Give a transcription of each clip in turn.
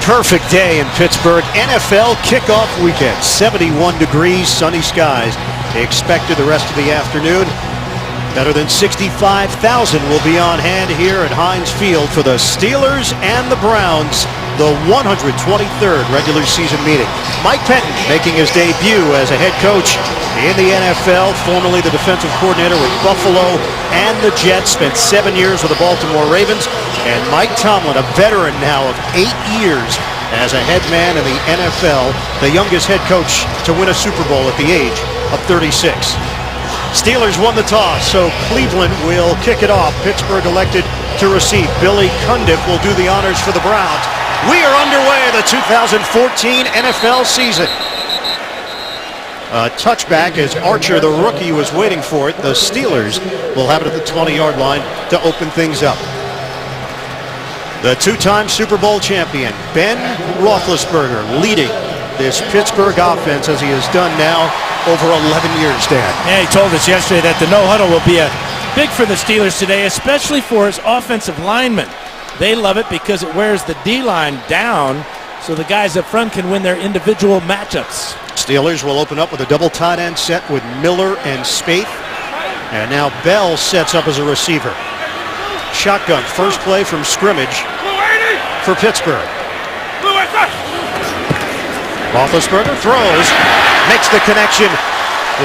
Perfect day in Pittsburgh. NFL kickoff weekend. 71 degrees, sunny skies expected the rest of the afternoon. Better than 65,000 will be on hand here at Heinz Field for the Steelers and the Browns, the 123rd regular season meeting. Mike Pettine making his debut as a head coach in the NFL, formerly the defensive coordinator with Buffalo and the Jets, spent 7 years with the Baltimore Ravens. And Mike Tomlin, a veteran now of 8 years as a head man in the NFL, the youngest head coach to win a Super Bowl at the age of 36. Steelers won the toss, so Cleveland will kick it off. Pittsburgh elected to receive. Billy Cundiff will do the honors for the Browns. We are underway the 2014 NFL season. A touchback as Archer, the rookie, was waiting for it. The Steelers will have it at the 20-yard line to open things up. The two-time Super Bowl champion, Ben Roethlisberger, leading this Pittsburgh offense as he has done now over 11 years, Dan. Yeah, he told us yesterday that the no-huddle will be big for the Steelers today, especially for his offensive linemen. They love it because it wears the D-line down so the guys up front can win their individual matchups. Steelers will open up with a double tight end set with Miller and Spaeth. And now Bell sets up as a receiver. Shotgun, first play from scrimmage for Pittsburgh. Roethlisberger throws, makes the connection.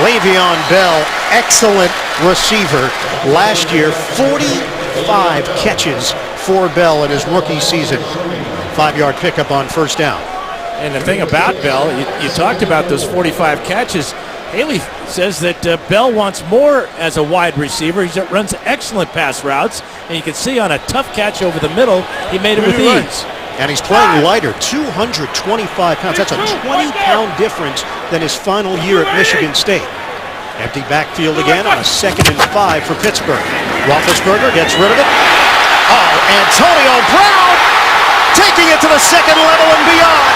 Le'Veon Bell, excellent receiver. Last year, 45 catches for Bell in his rookie season. 5-yard pickup on first down. And the thing about Bell, you talked about those 45 catches. Haley says that Bell wants more as a wide receiver. He runs excellent pass routes, and you can see on a tough catch over the middle, he made it with ease. And he's playing lighter, 225 pounds. That's a 20-pound difference than his final year at Michigan State. Empty backfield again on a 2nd and 5 for Pittsburgh. Roethlisberger gets rid of it. Oh, Antonio Brown taking it to the second level and beyond.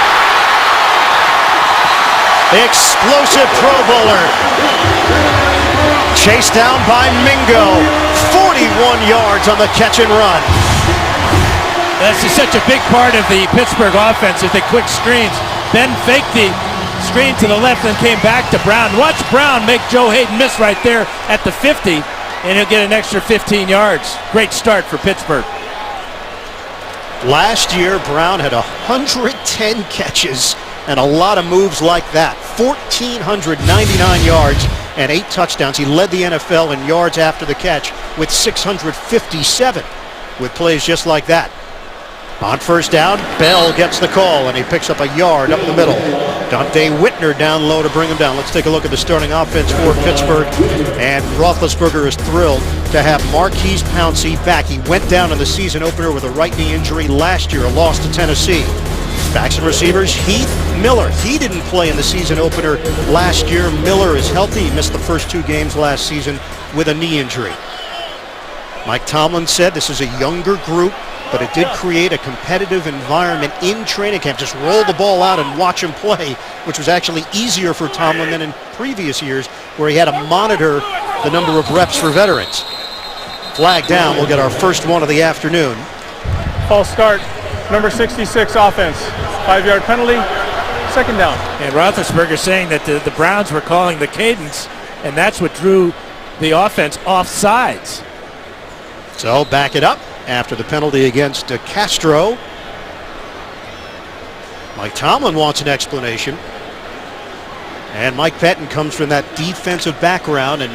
Explosive Pro Bowler. Chased down by Mingo. 41 yards on the catch and run. That's such a big part of the Pittsburgh offense is the quick screens. Ben faked the screen to the left and came back to Brown. Watch Brown make Joe Hayden miss right there at the 50, and he'll get an extra 15 yards. Great start for Pittsburgh. Last year, Brown had 110 catches and a lot of moves like that. 1,499 yards and 8 touchdowns. He led the NFL in yards after the catch with 657 with plays just like that. On first down, Bell gets the call, and he picks up a yard up the middle. Dante Whitner down low to bring him down. Let's take a look at the starting offense for Pittsburgh. And Roethlisberger is thrilled to have Marquise Pouncey back. He went down in the season opener with a right knee injury last year, a loss to Tennessee. Backs and receivers, Heath Miller. He didn't play in the season opener last year. Miller is healthy. He missed the first 2 games last season with a knee injury. Mike Tomlin said this is a younger group, but it did create a competitive environment in training camp. Just roll the ball out and watch him play, which was actually easier for Tomlin than in previous years where he had to monitor the number of reps for veterans. Flag down, we'll get our first one of the afternoon. False start, number 66 offense. 5-yard penalty, 2nd down. And Roethlisberger saying that the Browns were calling the cadence, and that's what drew the offense off sides. So back it up after the penalty against Castro. Mike Tomlin wants an explanation. And Mike Pettine comes from that defensive background, and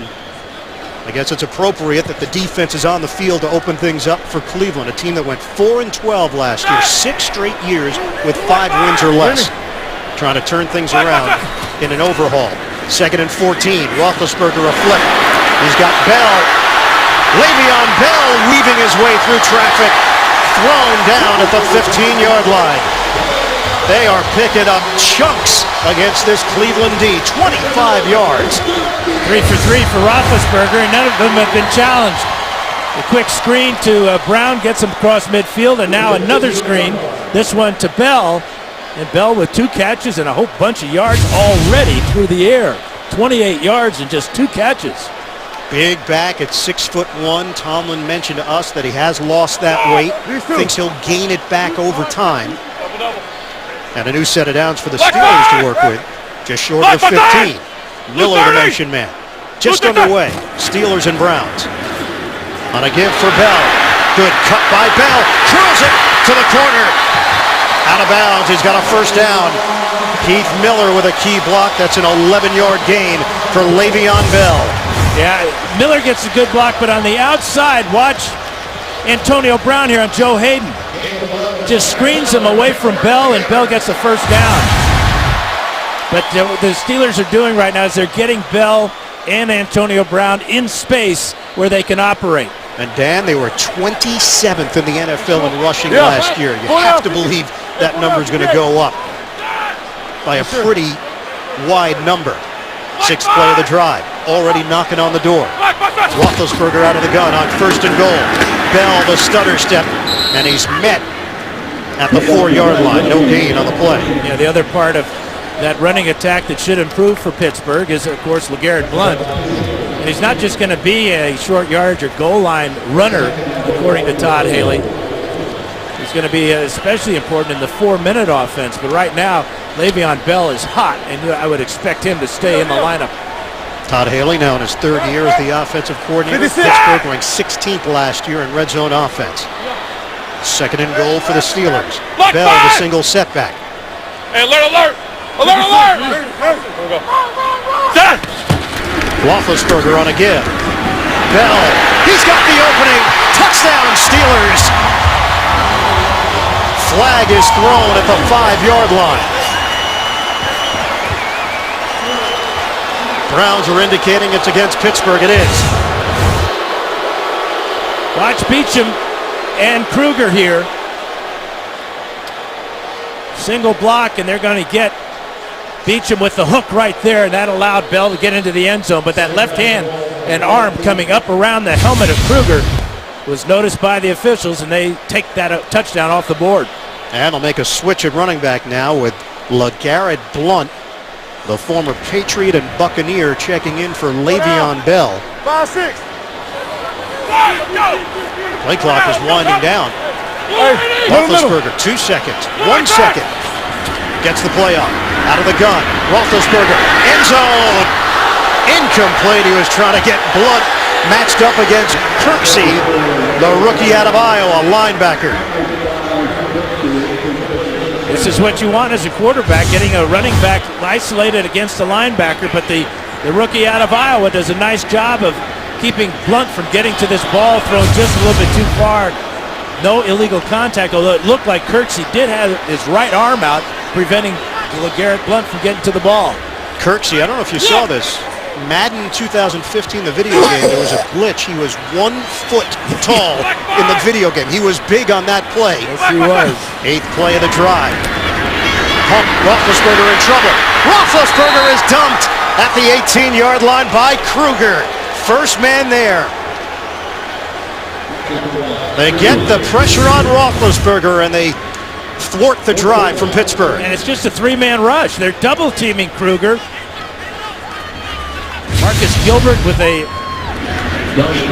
I guess it's appropriate that the defense is on the field to open things up for Cleveland, a team that went 4-12 last year, 6 straight years with 5 wins or less. Trying to turn things around in an overhaul. 2nd and 14, Roethlisberger a flip. He's got Bell. Le'Veon Bell weaving his way through traffic, thrown down at the 15-yard line. They are picking up chunks against this Cleveland D. 25 yards. 3 for 3 for Roethlisberger, and none of them have been challenged. A quick screen to Brown gets him across midfield, and now another screen. This one to Bell, and Bell with 2 catches and a whole bunch of yards already through the air. 28 yards and just 2 catches. Big back at 6'1". Tomlin mentioned to us that he has lost that weight. Thinks he'll gain it back over time. And a new set of downs for the Steelers to work with. Just short of 15. Miller, the motion man. Just underway. Steelers and Browns. On a give for Bell. Good cut by Bell. Drills it to the corner. Out of bounds. He's got a first down. Heath Miller with a key block. That's an 11-yard gain for Le'Veon Bell. Yeah, Miller gets a good block, but on the outside, watch Antonio Brown here on Joe Hayden. Just screens him away from Bell, and Bell gets the first down. But the Steelers are doing right now is they're getting Bell and Antonio Brown in space where they can operate. And Dan, they were 27th in the NFL in rushing last year. You have to believe that number is going to go up by a pretty wide number. Sixth play of the drive, already knocking on the door. Roethlisberger out of the gun on first and goal. Bell, the stutter step, and he's met at the 4-yard line. No gain on the play. Yeah, the other part of that running attack that should improve for Pittsburgh is, of course, LeGarrette Blount. And he's not just going to be a short yardage or goal line runner, according to Todd Haley. He's going to be especially important in the 4-minute offense. But right now, Le'Veon Bell is hot, and I would expect him to stay in the lineup. Todd Haley now in his third year as the offensive coordinator. Pittsburgh going 16th last year in red zone offense. Second and goal for the Steelers. Bell, the single setback. Hey, alert, alert! Alert, alert! Set! Roethlisberger on a give. Bell, he's got the opening. Touchdown, Steelers. Flag is thrown at the 5-yard line. Browns are indicating it's against Pittsburgh. It is. Watch Beachum and Kruger here. Single block, and they're going to get Beachum with the hook right there, and that allowed Bell to get into the end zone. But that left hand and arm coming up around the helmet of Kruger was noticed by the officials, and they take that touchdown off the board. And they'll make a switch at running back now with LeGarrette Blount, the former Patriot and Buccaneer, checking in for Le'Veon Bell. 5-6. Play clock is winding down. Roethlisberger, 2 seconds, 1 second. Gets the play off. Out of the gun. Roethlisberger, end zone. Incomplete. He was trying to get Blount matched up against Kirksey, the rookie out of Iowa, linebacker. This is what you want as a quarterback, getting a running back isolated against a linebacker, but the rookie out of Iowa does a nice job of keeping Blount from getting to this ball thrown just a little bit too far. No illegal contact, although it looked like Kirksey did have his right arm out, preventing LeGarrette Blount from getting to the ball. Kirksey, I don't know if you saw this. Madden 2015, the video game, there was a glitch. He was 1 foot tall in the video game. He was big on that play. Yes, he was. 8th play of the drive. Pump, Roethlisberger in trouble. Roethlisberger is dumped at the 18-yard line by Kruger. First man there. They get the pressure on Roethlisberger, and they thwart the drive from Pittsburgh. And it's just a 3-man rush. They're double teaming Kruger. Marcus Gilbert with a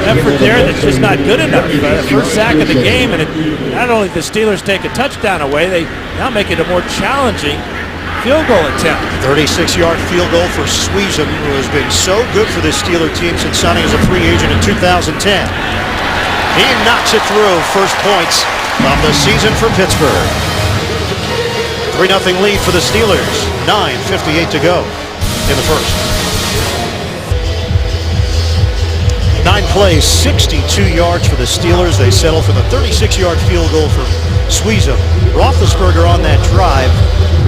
effort there that's just not good enough. First sack of the game, and not only the Steelers take a touchdown away, they now make it a more challenging field goal attempt. 36-yard field goal for Sweezum, who has been so good for this Steeler team since signing as a free agent in 2010. He knocks it through. First points of the season for Pittsburgh. 3-0 lead for the Steelers. 9:58 to go in the first. 9 plays, 62 yards for the Steelers. They settle for the 36-yard field goal for Sweezum. Roethlisberger on that drive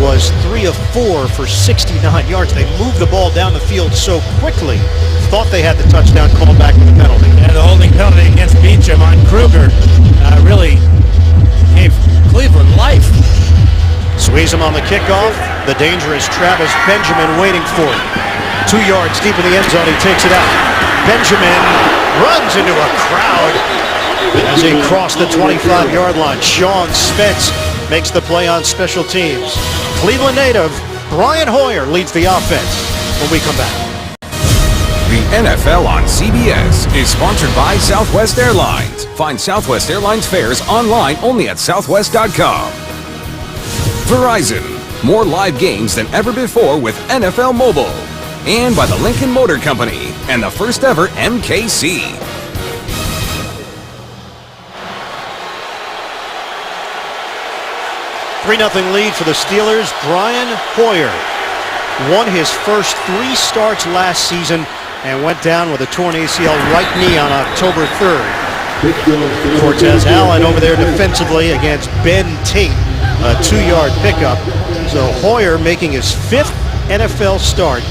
was 3 of 4 for 69 yards. They moved the ball down the field so quickly. Thought they had the touchdown, called back with a penalty. And the holding penalty against Beachum on Kruger really gave Cleveland life. Sweezum on the kickoff. The dangerous Travis Benjamin waiting for it. 2 yards deep in the end zone. He takes it out. Benjamin runs into a crowd as he crossed the 25-yard line. Sean Spence makes the play on special teams. Cleveland native Brian Hoyer leads the offense when we come back. The NFL on CBS is sponsored by Southwest Airlines. Find Southwest Airlines fares online only at southwest.com. Verizon. more live games than ever before with NFL Mobile. And by the Lincoln Motor Company and the first ever MKC. 3-0 lead for the Steelers. Brian Hoyer won his first 3 starts last season and went down with a torn ACL right knee on October 3rd. Cortez Allen over there defensively against Ben Tate, a 2-yard pickup. So Hoyer making his 5th NFL start.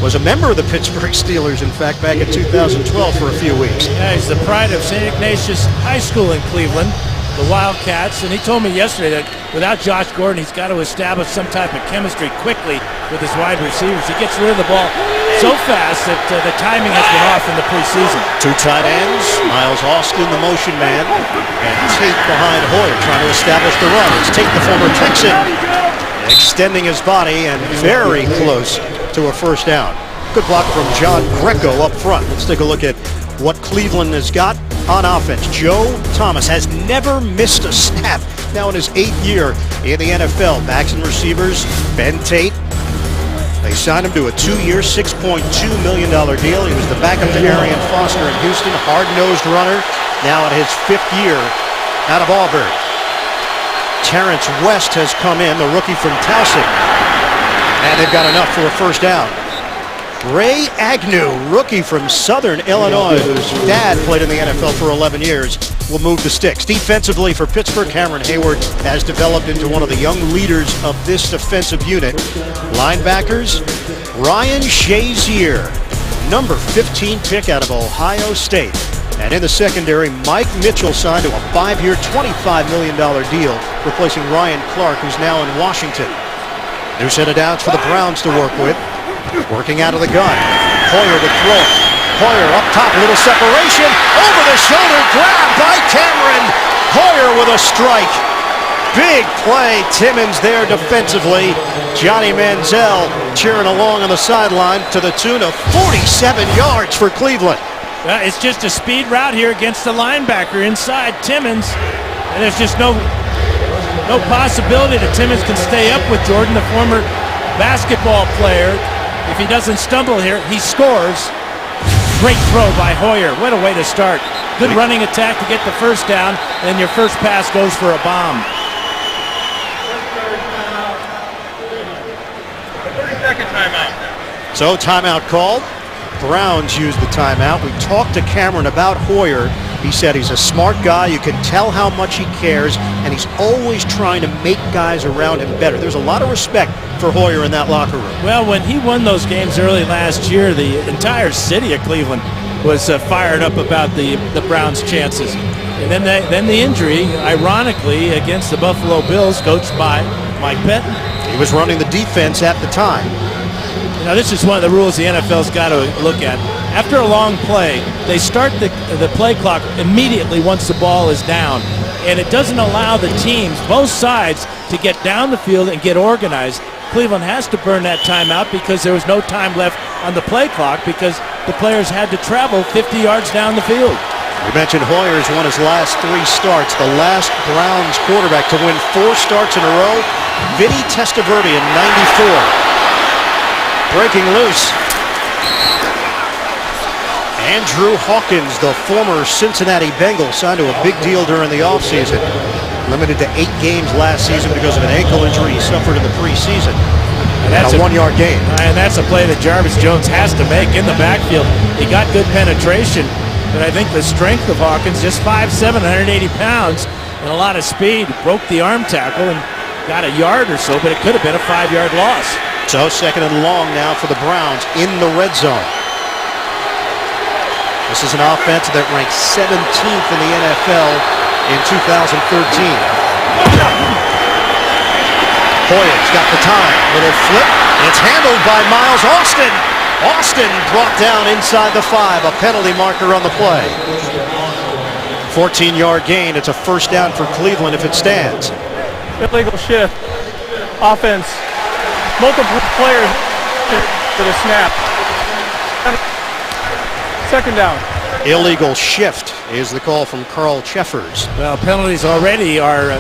Was a member of the Pittsburgh Steelers, in fact, back in 2012 for a few weeks. Yeah, he's the pride of St. Ignatius High School in Cleveland, the Wildcats, and he told me yesterday that without Josh Gordon, he's got to establish some type of chemistry quickly with his wide receivers. He gets rid of the ball so fast that the timing has been off in the preseason. 2 tight ends, Miles Austin, the motion man, and Tate behind Hoyer trying to establish the run. It's Tate, the former Texan, extending his body and very close to a first down. Good block from John Greco up front. Let's take a look at what Cleveland has got on offense. Joe Thomas has never missed a snap now in his 8th year in the NFL. Backs and receivers, Ben Tate. They signed him to a 2-year, $6.2 million deal. He was the backup to Arian Foster in Houston, hard-nosed runner, now in his 5th year out of Auburn. Terrence West has come in, the rookie from Towson, and they've got enough for a first down. Ray Agnew, rookie from Southern Illinois, whose dad played in the NFL for 11 years, will move the sticks. Defensively for Pittsburgh, Cameron Hayward has developed into one of the young leaders of this defensive unit. Linebackers, Ryan Shazier, number 15 pick out of Ohio State. And in the secondary, Mike Mitchell signed to a 5-year, $25 million deal, replacing Ryan Clark, who's now in Washington. New set of downs for the Browns to work with. Working out of the gun. Hoyer to throw. Hoyer up top, a little separation. Over the shoulder grab by Cameron. Hoyer with a strike. Big play. Timmons there defensively. Johnny Manziel cheering along on the sideline to the tune of 47 yards for Cleveland. Well, it's just a speed route here against the linebacker inside Timmons. And there's just no possibility that Timmons can stay up with Jordan, the former basketball player. If he doesn't stumble here, he scores. Great throw by Hoyer. What a way to start. Good running attack to get the first down, and your first pass goes for a bomb. 30-second timeout. So timeout called. Browns used the timeout. We talked to Cameron about Hoyer. He said he's a smart guy. You can tell how much he cares, and he's always trying to make guys around him better. There's a lot of respect for Hoyer in that locker room. Well, when he won those games early last year, the entire city of Cleveland was fired up about the Browns' chances. And then the injury, ironically, against the Buffalo Bills, coached by Mike Pettin. He was running the defense at the time. Now, this is one of the rules the NFL's got to look at. After a long play, they start the play clock immediately once the ball is down. And it doesn't allow the teams, both sides, to get down the field and get organized. Cleveland has to burn that timeout because there was no time left on the play clock because the players had to travel 50 yards down the field. We mentioned Hoyer's won his last 3 starts. The last Browns quarterback to win 4 starts in a row, Vinny Testaverde in '94. Breaking loose. Andrew Hawkins, the former Cincinnati Bengal, signed to a big deal during the offseason. Limited to 8 games last season because of an ankle injury he suffered in the preseason. And that's a 1-yard gain. And that's a play that Jarvis Jones has to make in the backfield. He got good penetration, but I think the strength of Hawkins, just 5'7", 180 pounds, and a lot of speed, broke the arm tackle and got a yard or so, but it could have been a 5-yard loss. So 2nd and long now for the Browns in the red zone. This is an offense that ranked 17th in the NFL in 2013. Hoyer's got the time. Little flip. It's handled by Miles Austin. Austin brought down inside the 5. A penalty marker on the play. 14-yard gain. It's a first down for Cleveland if it stands. Illegal shift. Offense. Multiple players to the snap. 2nd down. Illegal shift is the call from Carl Cheffers. Well, penalties already are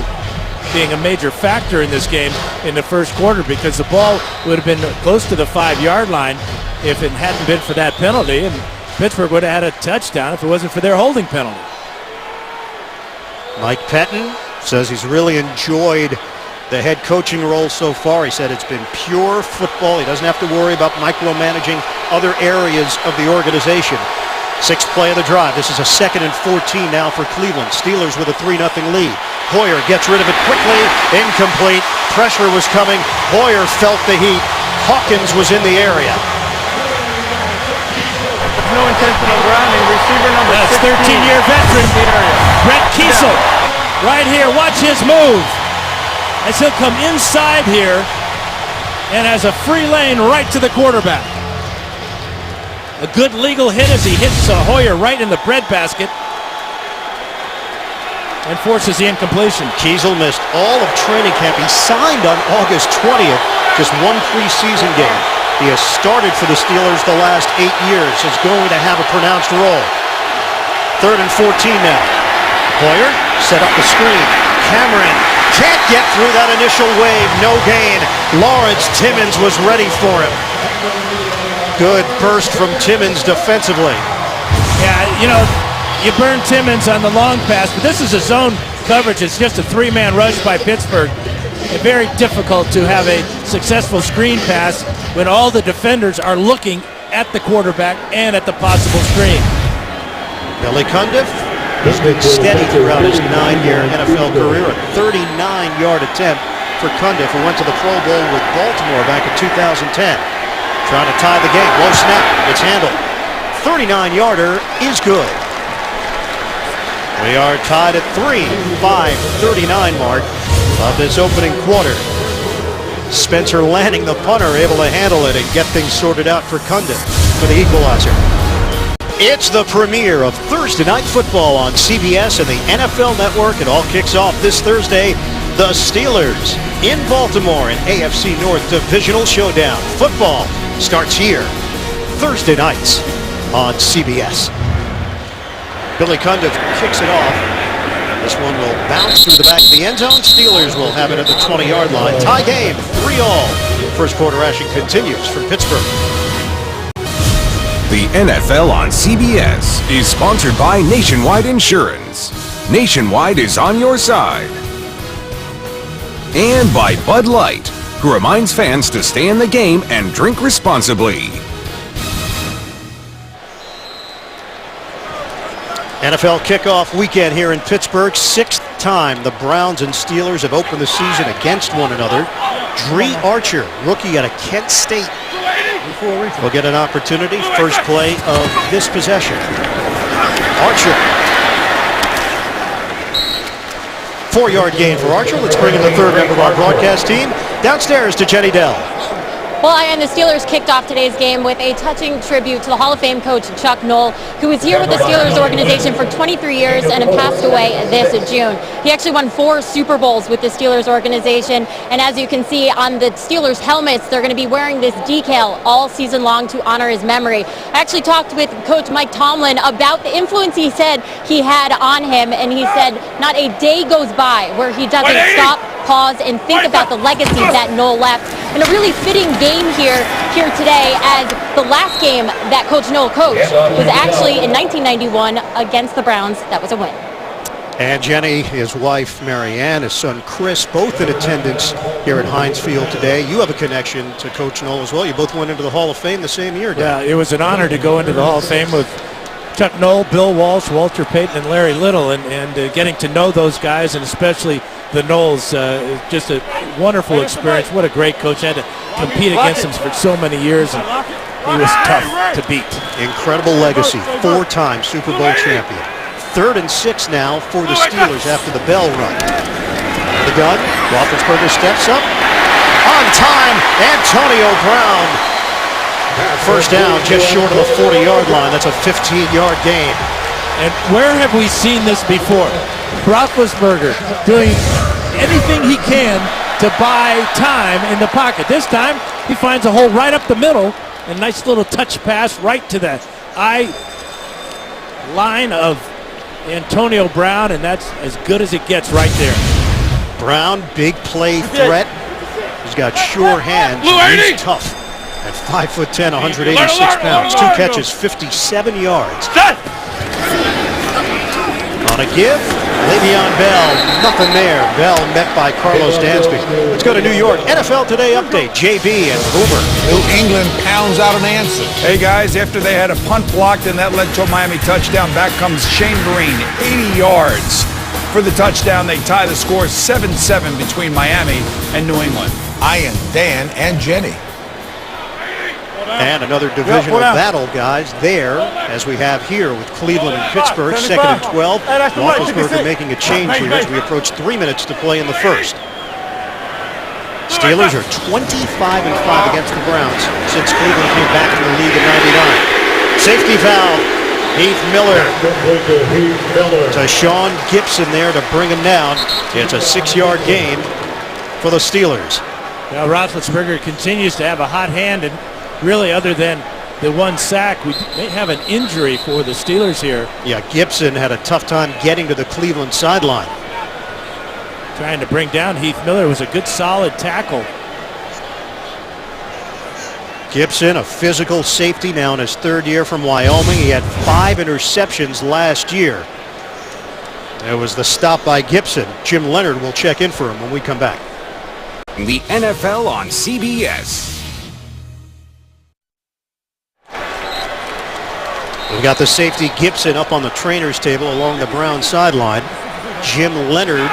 being a major factor in this game in the first quarter, because the ball would have been close to the 5-yard line if it hadn't been for that penalty, and Pittsburgh would have had a touchdown if it wasn't for their holding penalty. Mike Pettine says he's really enjoyed the head coaching role so far. He said it's been pure football. He doesn't have to worry about micromanaging other areas of the organization. Sixth play of the drive. This is a 2nd and 14 now for Cleveland. Steelers with a 3-0 lead. Hoyer gets rid of it quickly. Incomplete. Pressure was coming. Hoyer felt the heat. Hawkins was in the area. No intentional grounding. Receiver number That's 16. 13-year veteran Brett Kiesel. Right here. Watch his move. As he'll come inside here and has a free lane right to the quarterback. A good legal hit as he hits Hoyer right in the breadbasket and forces the incompletion. Kiesel missed all of training camp. He signed on August 20th, just one preseason game. He has started for the Steelers the last 8 years. Is going to have a pronounced role. 3rd and 14 now. Hoyer set up the screen. Cameron can't get through that initial wave. No gain. Lawrence Timmons was ready for him. Good burst from Timmons defensively. Yeah, you know, you burn Timmons on the long pass, but this is a zone coverage. It's just a 3-man rush by Pittsburgh. And very difficult to have a successful screen pass when all the defenders are looking at the quarterback and at the possible screen. Billy Cundiff has been steady throughout his 9-year NFL career. A 39-yard attempt for Cundiff, who went to the Pro Bowl with Baltimore back in 2010. Trying to tie the game. Low snap. It's handled. 39-yarder is good. We are tied at 3. 5:39 mark of this opening quarter. Spencer Lanning, the punter, able to handle it and get things sorted out for Cundiff for the equalizer. It's the premiere of Thursday Night Football on CBS and the NFL Network. It all kicks off this Thursday. The Steelers in Baltimore in AFC North Divisional Showdown. Football starts here Thursday nights on CBS. Billy Cundiff kicks it off. This one will bounce through the back of the end zone. Steelers will have it at the 20-yard line. Tie game, 3-all. First quarter action continues from Pittsburgh. The NFL on CBS is sponsored by Nationwide Insurance. Nationwide is on your side. And by Bud Light, who reminds fans to stay in the game and drink responsibly. NFL kickoff weekend here in Pittsburgh. 6th time the Browns and Steelers have opened the season against one another. Dree Archer, rookie out of Kent State, will get an opportunity. First play of this possession. Archer. 4-yard gain for Archer. Let's bring in the third member of our broadcast team. Downstairs to Jenny Dell. Well, and the Steelers kicked off today's game with a touching tribute to the Hall of Fame coach Chuck Noll, who was here with the Steelers organization for 23 years and passed away this June. He actually won 4 Super Bowls with the Steelers organization, and as you can see on the Steelers helmets, they're going to be wearing this decal all season long to honor his memory. I actually talked with Coach Mike Tomlin about the influence he said he had on him, and he said not a day goes by where he doesn't stop, pause, and think about the legacy that Noll left. And a really fitting game here today, as the last game that Coach Noll coached was actually in 1991 against the Browns. That was a win. And Jenny, his wife Marianne, his son Chris, both in attendance here at Heinz Field today. You have a connection to Coach Noll as well. You both went into the Hall of Fame the same year, Yeah, it was an honor to go into the Hall of Fame with Chuck Noll, Bill Walsh, Walter Payton, and Larry Little, and getting to know those guys, and especially the Knowles, just a wonderful experience. What a great coach. Had to compete against him for so many years, and he was tough to beat. Incredible legacy, 4-time Super Bowl champion. 3rd and 6 now for the Steelers after the bell run. The gun, Roethlisberger steps up. On time, Antonio Brown. First down, just short of the 40-yard line. That's a 15-yard gain. And where have we seen this before? Roethlisberger doing anything he can to buy time in the pocket. This time, he finds a hole right up the middle, and nice little touch pass right to the eye line of Antonio Brown, and that's as good as it gets right there. Brown, big play threat. He's got sure hands. And he's tough. At 5'10", 186 pounds. 2 catches, 57 yards. On a give, Le'Veon Bell, nothing there. Bell met by Carlos Dansby. Let's go to New York. NFL Today update. JB and Boomer. New England pounds out an answer. Hey guys, after they had a punt blocked and that led to a Miami touchdown, back comes Shane Vereen, 80 yards for the touchdown. They tie the score 7-7 between Miami and New England. Ian, Dan, and Jenny. And another divisional battle, guys, there, as we have here with Cleveland and Pittsburgh, 2nd and 12. Roethlisberger making a change here as we approach 3 minutes to play in the first. Steelers are 25-5 against the Browns since Cleveland came back to the league in '99. Safety valve, Heath Miller. To Sean Gibson there to bring him down. It's a 6-yard gain for the Steelers. Now Roethlisberger continues to have a hot hand, and really, other than the 1 sack, we may have an injury for the Steelers here. Yeah, Gibson had a tough time getting to the Cleveland sideline. Trying to bring down Heath Miller. Was a good solid tackle. Gibson, a physical safety, now in his 3rd year from Wyoming. He had 5 interceptions last year. There was the stop by Gibson. Jim Leonard will check in for him when we come back. The NFL on CBS. We've got the safety Gibson up on the trainer's table along the Brown sideline. Jim Leonard,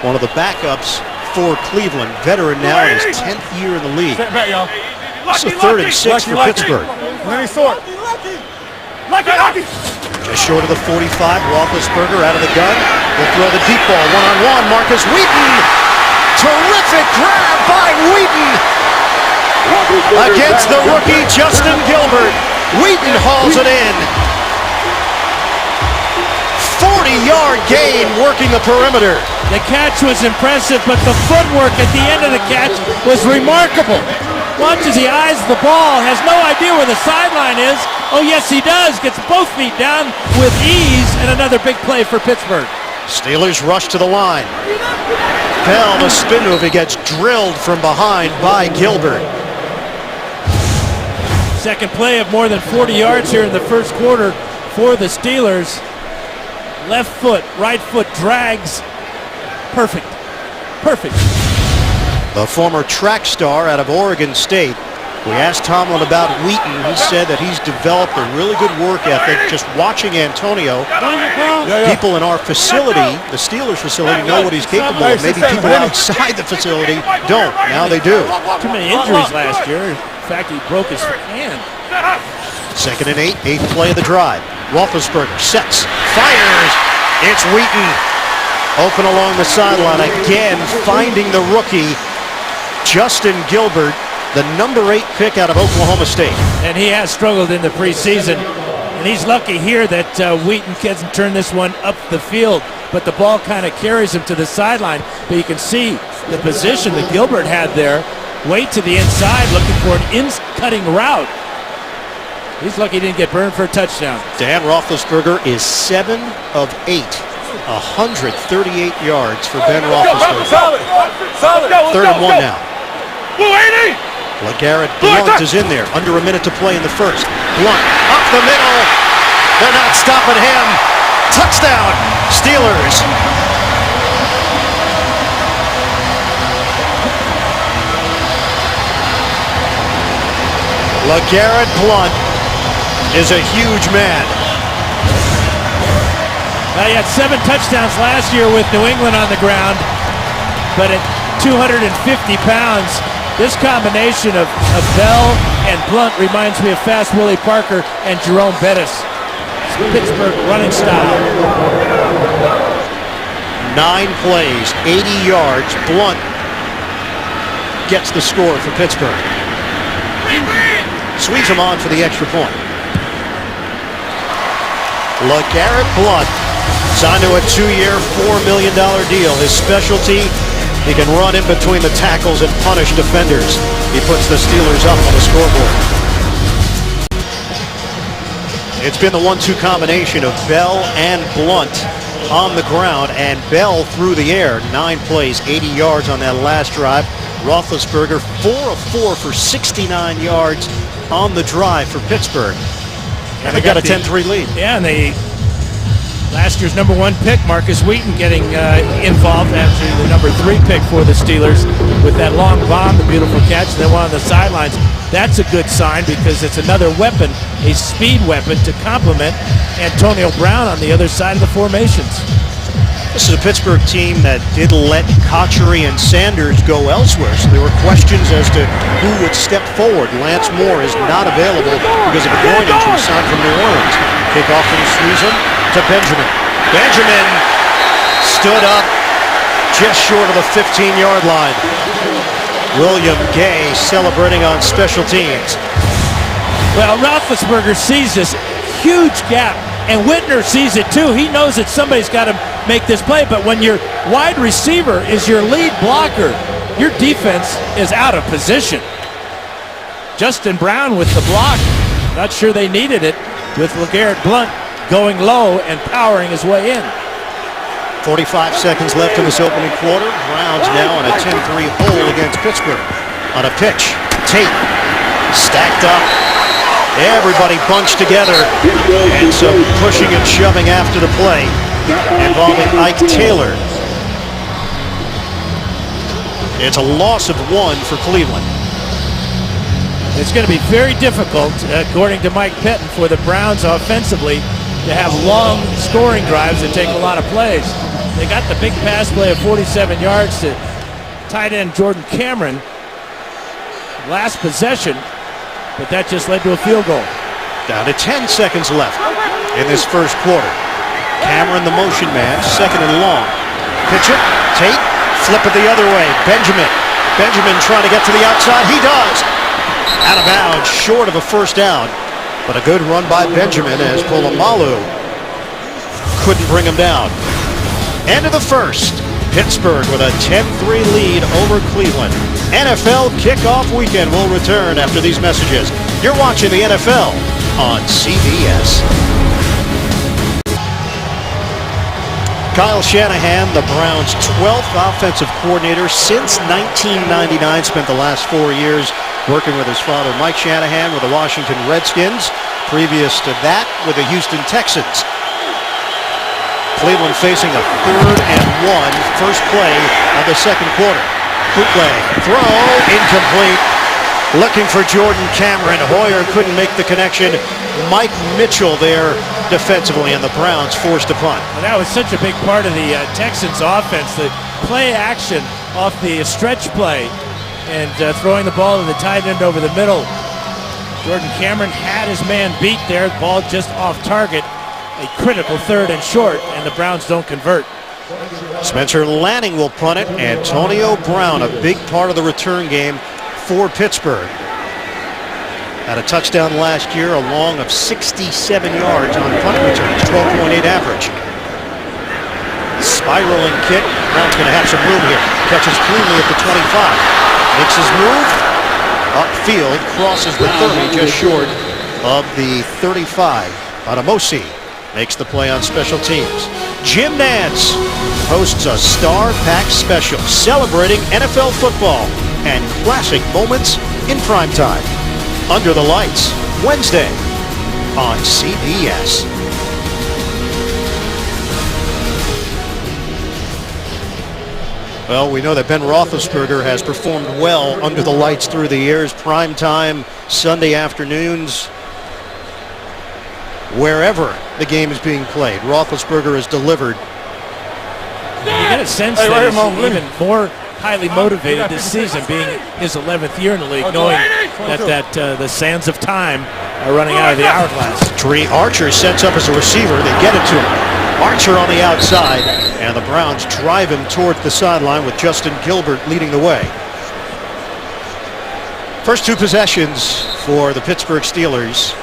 one of the backups for Cleveland, veteran now in his 10th year in the league. It's a 3rd and 6 for Pittsburgh. Just short of the 45, Roethlisberger out of the gun. Will throw the deep ball, one-on-one, Marcus Wheaton. Terrific grab by Wheaton against the rookie Justin Gilbert. Wheaton hauls it in. 40-yard gain working the perimeter. The catch was impressive, but the footwork at the end of the catch was remarkable. Watches, he eyes the ball, has no idea where the sideline is. Oh, yes, he does. Gets both feet down with ease, and another big play for Pittsburgh. Steelers rush to the line. Bell, the spin move, he gets drilled from behind by Gilbert. Second play of more than 40 yards here in the first quarter for the Steelers. Left foot, right foot drags. Perfect. Perfect. The former track star out of Oregon State. We asked Tomlin about Wheaton. He said that he's developed a really good work ethic just watching Antonio. People in our facility, the Steelers facility, know what he's capable of. Maybe people outside the facility don't. Now they do. Too many injuries last year. In fact, he broke his hand. 2nd and 8, 8th play of the drive. Roethlisberger sets, fires. It's Wheaton. Open along the sideline again, finding the rookie, Justin Gilbert, the number 8 pick out of Oklahoma State. And he has struggled in the preseason. And he's lucky here that Wheaton can turn this one up the field. But the ball kind of carries him to the sideline. But you can see the position that Gilbert had there. Way to the inside, looking for an in-cutting route. He's lucky he didn't get burned for a touchdown. Dan Roethlisberger is 7 of 8. 138 yards for Ben Roethlisberger. 3rd and 1 now. LeGarrette Blount is in there. Under a minute to play in the first. Blount up the middle. They're not stopping him. Touchdown, Steelers. LeGarrette Blount is a huge man. Now, he had 7 touchdowns last year with New England on the ground, but at 250 pounds, this combination of Bell and Blount reminds me of Fast Willie Parker and Jerome Bettis. Pittsburgh running style. 9 plays, 80 yards. Blount gets the score for Pittsburgh. Sweeps him on for the extra point. LeGarrette Blount signed to a 2-year, $4 million deal. His specialty, he can run in between the tackles and punish defenders. He puts the Steelers up on the scoreboard. It's been the 1-2 combination of Bell and Blount on the ground, and Bell through the air. 9 plays, 80 yards on that last drive. Roethlisberger 4 of 4 for 69 yards on the drive for Pittsburgh. And they got a 10-3 lead. Yeah, and last year's number 1 pick, Marcus Wheaton, getting involved after the number 3 pick for the Steelers with that long bomb, the beautiful catch, and then one on the sidelines. That's a good sign because it's another weapon, a speed weapon to complement Antonio Brown on the other side of the formations. This is a Pittsburgh team that did let Cotchery and Sanders go elsewhere, so there were questions as to who would step forward. Lance Moore is not available because of a groin injury signed from New Orleans. Kickoff from Susan to Benjamin. Benjamin stood up just short of the 15-yard line. William Gay celebrating on special teams. Well, Roethlisberger sees this huge gap, and Whitner sees it too. He knows that somebody's got to make this play, but when your wide receiver is your lead blocker, your defense is out of position. Justin Brown with the block. Not sure they needed it with LeGarrette Blount going low and powering his way in. 45 seconds left in this opening quarter. Browns now on a 10-3 hole against Pittsburgh. On a pitch, Tate stacked up. Everybody bunched together, and some pushing and shoving after the play involving Ike Taylor. It's a loss of 1 for Cleveland. It's going to be very difficult, according to Mike Pettin, for the Browns offensively to have long scoring drives that take a lot of plays. They got the big pass play of 47 yards to tight end Jordan Cameron last possession, but that just led to a field goal. Down to 10 seconds left in this first quarter. Cameron, the motion man, second and long. Pitch it, Tate, flip it the other way. Benjamin trying to get to the outside. He does. Out of bounds, short of a first down. But a good run by Benjamin as Polamalu couldn't bring him down. End of the first. Pittsburgh with a 10-3 lead over Cleveland. NFL kickoff weekend will return after these messages. You're watching the NFL on CBS. Kyle Shanahan, the Browns' 12th offensive coordinator since 1999, spent the last 4 years working with his father, Mike Shanahan, with the Washington Redskins. Previous to that, with the Houston Texans. Cleveland facing a 3rd and 1, first play of the second quarter. Bootleg, throw, incomplete. Looking for Jordan Cameron. Hoyer couldn't make the connection. Mike Mitchell there defensively, and the Browns forced a punt. Well, that was such a big part of the Texans offense, the play action off the stretch play and throwing the ball to the tight end over the middle. Jordan Cameron had his man beat there, ball just off target. A critical 3rd and short, and the Browns don't convert. Spencer Lanning will punt it. Antonio Brown, a big part of the return game for Pittsburgh. Had a touchdown last year, a long of 67 yards on punt returns, 12.8 average. Spiraling kick. Brown's going to have some room here. Catches cleanly at the 25. Makes his move. Upfield, crosses the 30, just short of the 35. Adamosi makes the play on special teams. Jim Nantz hosts a star-packed special celebrating NFL football and classic moments in primetime. Under the Lights, Wednesday on CBS. Well, we know that Ben Roethlisberger has performed well under the lights through the years. Primetime, Sunday afternoons, wherever the game is being played. Roethlisberger has delivered. You get a sense that he's even more highly motivated this season, being his 11th year in the league, knowing that the sands of time are running out of the hourglass. Trey Archer sets up as a receiver. They get it to him. Archer on the outside, and the Browns drive him towards the sideline with Justin Gilbert leading the way. First 2 possessions for the Pittsburgh Steelers.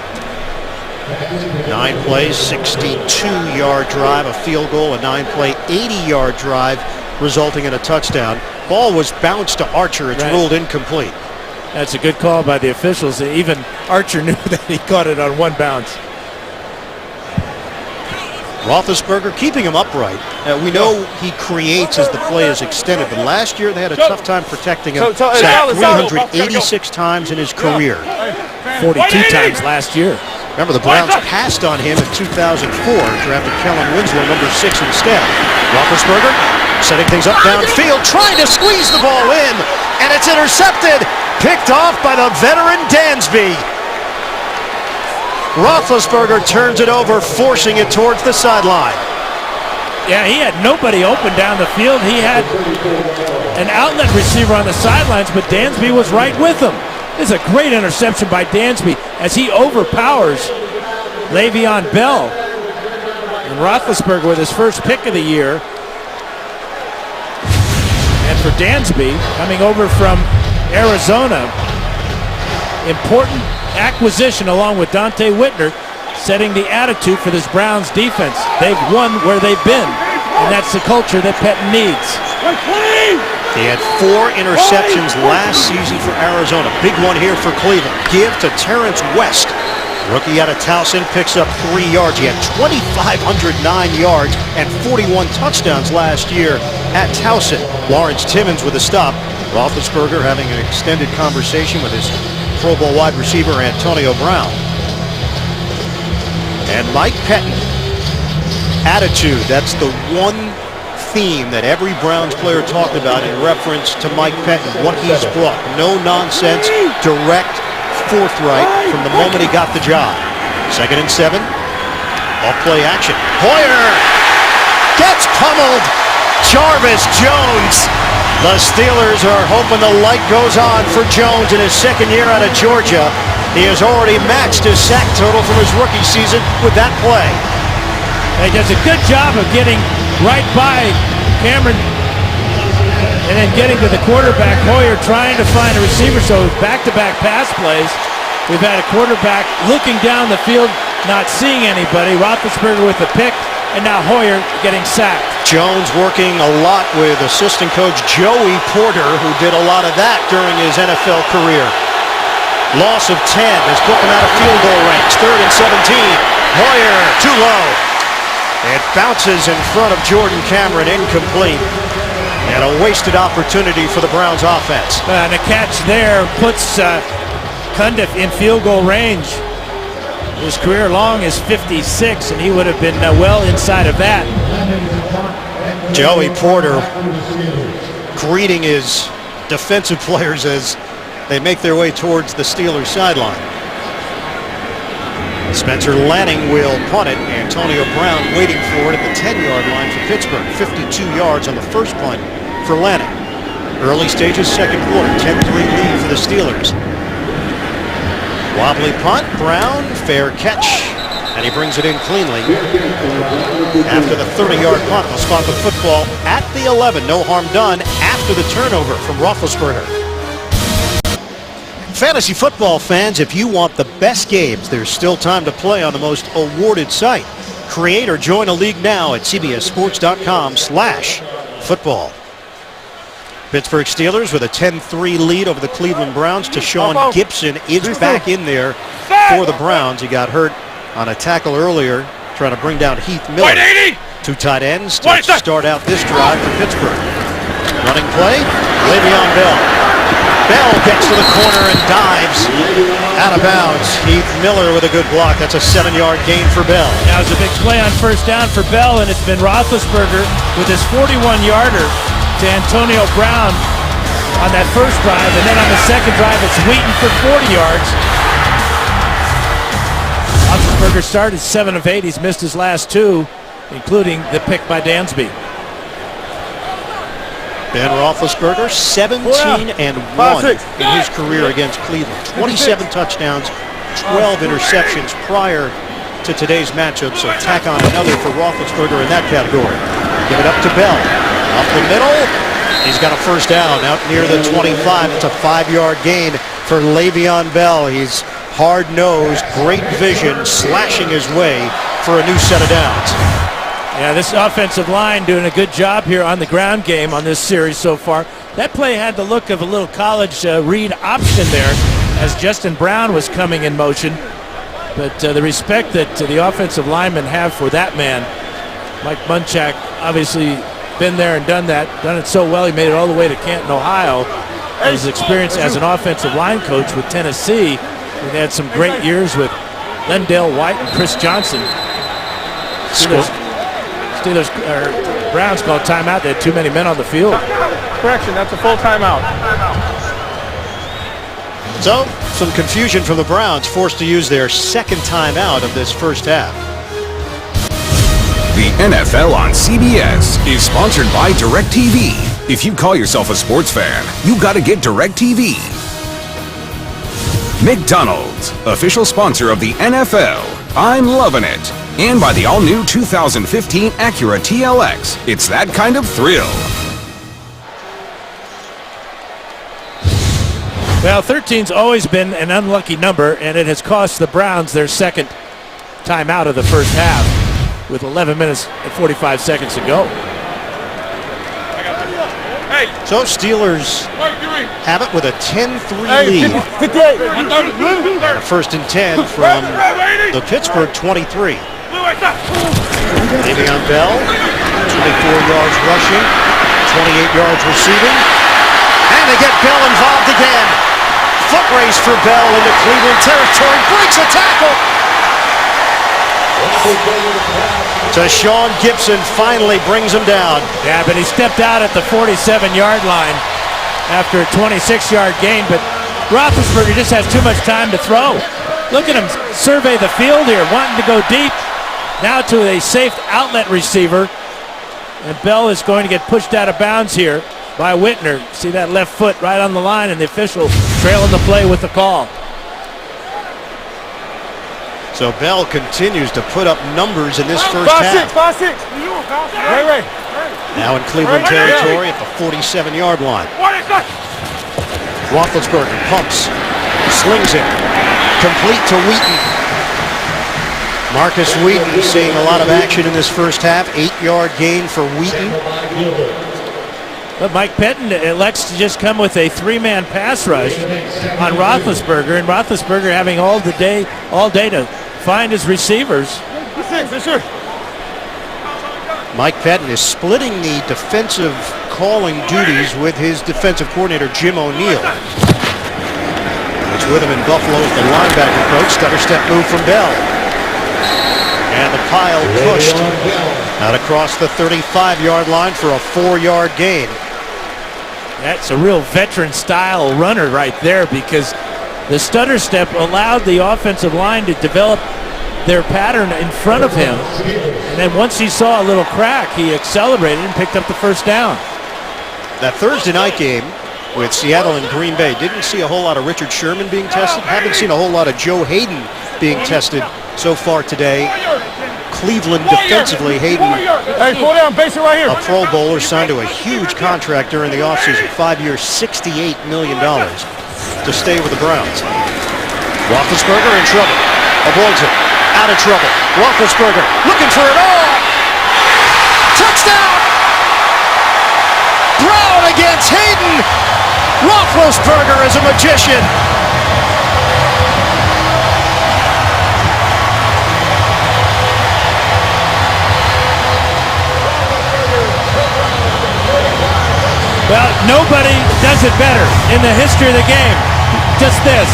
9 plays, 62-yard drive, a field goal, a 9-play, 80-yard drive, resulting in a touchdown. Ball was bounced to Archer. It's ruled incomplete. That's a good call by the officials. Even Archer knew that he caught it on one bounce. Roethlisberger keeping him upright. We know he creates as the play is extended, but last year they had a tough time protecting him. Sacked 386 times in his career. 42 times last year. Remember, the Browns passed on him in 2004, drafted Kellen Winslow, number 6 instead. Roethlisberger setting things up downfield, trying to squeeze the ball in, and it's intercepted, picked off by the veteran Dansby. Roethlisberger turns it over, forcing it towards the sideline. Yeah, he had nobody open down the field. He had an outlet receiver on the sidelines, but Dansby was right with him. This is a great interception by Dansby as he overpowers Le'Veon Bell. And Roethlisberger with his first pick of the year. And for Dansby, coming over from Arizona, important acquisition along with Dante Whitner, setting the attitude for this Browns defense. They've won where they've been, and that's the culture that Pettine needs. He had 4 interceptions last season for Arizona. Big one here for Cleveland. Give to Terrence West. Rookie out of Towson picks up 3 yards. He had 2,509 yards and 41 touchdowns last year at Towson. Lawrence Timmons with a stop. Roethlisberger having an extended conversation with his Pro Bowl wide receiver Antonio Brown. And Mike Pettine. Attitude, that's the one theme that every Browns player talked about in reference to Mike Pettine, what he's brought. No nonsense, direct, forthright from the moment he got the job. 2nd and 7. Off play action. Hoyer gets pummeled. Jarvis Jones. The Steelers are hoping the light goes on for Jones in his 2nd year out of Georgia. He has already matched his sack total from his rookie season with that play. He does a good job of getting right by Cameron and then getting to the quarterback. Hoyer trying to find a receiver, so back-to-back pass plays. We've had a quarterback looking down the field, not seeing anybody. Roethlisberger with the pick, and now Hoyer getting sacked. Jones working a lot with assistant coach Joey Porter, who did a lot of that during his NFL career. Loss of 10 has put them out of field goal range. 3rd and 17. Hoyer too low. It bounces in front of Jordan Cameron, incomplete. And a wasted opportunity for the Browns offense. And a catch there puts Cundiff in field goal range. His career long is 56, and he would have been well inside of that. Joey Porter greeting his defensive players as they make their way towards the Steelers sideline. Spencer Lanning will punt it. Antonio Brown waiting for it at the 10-yard line for Pittsburgh. 52 yards on the first punt for Lanning. Early stages, 2nd quarter. 10-3 lead for the Steelers. Wobbly punt. Brown, fair catch. And he brings it in cleanly. After the 30-yard punt, they'll spot the football at the 11. No harm done after the turnover from Roethlisberger. Fantasy football fans, if you want the best games, there's still time to play on the most awarded site. Create or join a league now at cbssports.com/football. Pittsburgh Steelers with a 10-3 lead over the Cleveland Browns. Tashawn Gibson is back in there for the Browns. He got hurt on a tackle earlier, trying to bring down Heath Miller. 2 tight ends to start out this drive for Pittsburgh. Running play, Le'Veon Bell. Bell gets to the corner and dives out of bounds. Heath Miller with a good block. That's a 7-yard gain for Bell. That was a big play on 1st down for Bell, and it's been Roethlisberger with his 41-yarder to Antonio Brown on that first drive, and then on the 2nd drive, it's Wheaton for 40 yards. Roethlisberger started 7 of 8. He's missed his last 2, including the pick by Dansby. Ben Roethlisberger, 17-1 in his career against Cleveland. 27 touchdowns, 12 interceptions prior to today's matchup. So tack on another for Roethlisberger in that category. Give it up to Bell. Up the middle. He's got a 1st down out near the 25. It's a 5-yard gain for Le'Veon Bell. He's hard-nosed, great vision, slashing his way for a new set of downs. Yeah, this offensive line doing a good job here on the ground game on this series so far. That play had the look of a little college read option there as Justin Brown was coming in motion. But the respect that the offensive linemen have for that man Mike Munchak obviously been there and done it so well. He made it all the way to Canton, Ohio. His experience as an offensive line coach with Tennessee. He had some great years with Lendale White and Chris Johnson. Browns called timeout. They had too many men on the field. Correction, that's a full timeout. So, some confusion from the Browns, forced to use their second timeout of this first half. The NFL on CBS is sponsored by DirecTV. If you call yourself a sports fan, you gotta get DirecTV. McDonald's, official sponsor of the NFL. I'm loving it. And by the all-new 2015 Acura TLX. It's that kind of thrill. Well, 13's always been an unlucky number, and it has cost the Browns their second timeout of the first half with 11 minutes and 45 seconds to go. So Steelers have it with a 10-3 lead. And a 1st and 10 from the Pittsburgh 23. Le'Veon Bell, 24 yards rushing, 28 yards receiving. And they get Bell involved again. Foot race for Bell into Cleveland territory. Breaks a tackle. So Sean Gibson finally brings him down. Yeah, but he stepped out at the 47-yard line after a 26-yard gain. But Roethlisberger just has too much time to throw. Look at him survey the field here, wanting to go deep. Now to a safe outlet receiver. And Bell is going to get pushed out of bounds here by Whitner. See that left foot right on the line, and the official trailing the play with the call. So Bell continues to put up numbers in this first half. 5-6. Ray. Now in Cleveland territory at the 47-yard line. Roethlisberger pumps, slings it, complete to Wheaton. Marcus Wheaton seeing a lot of action in this first half. 8-yard gain for Wheaton. But Mike Pettin elects to just come with a 3-man pass rush on Roethlisberger, and Roethlisberger having all day to find his receivers. Mike Pettin is splitting the defensive calling duties with his defensive coordinator, Jim O'Neill. It's with him in Buffalo as the linebacker coach. Stutter step move from Bell. And the pile pushed out across the 35-yard line for a 4-yard gain. That's a real veteran-style runner right there, because the stutter step allowed the offensive line to develop their pattern in front of him. And then once he saw a little crack, he accelerated and picked up the first down. That Thursday night game with Seattle and Green Bay, didn't see a whole lot of Richard Sherman being tested. Haven't seen a whole lot of Joe Hayden being tested so far today. Cleveland defensively, Hayden, Hey, pull down, base it right here. a Pro Bowler, signed to a huge contract during the offseason, 5 years, $68 million to stay with the Browns. Roethlisberger in trouble, avoids it, out of trouble. Roethlisberger looking for it all. Touchdown! Brown against Hayden. Roethlisberger is a magician. Well, nobody does it better in the history of the game. Just this,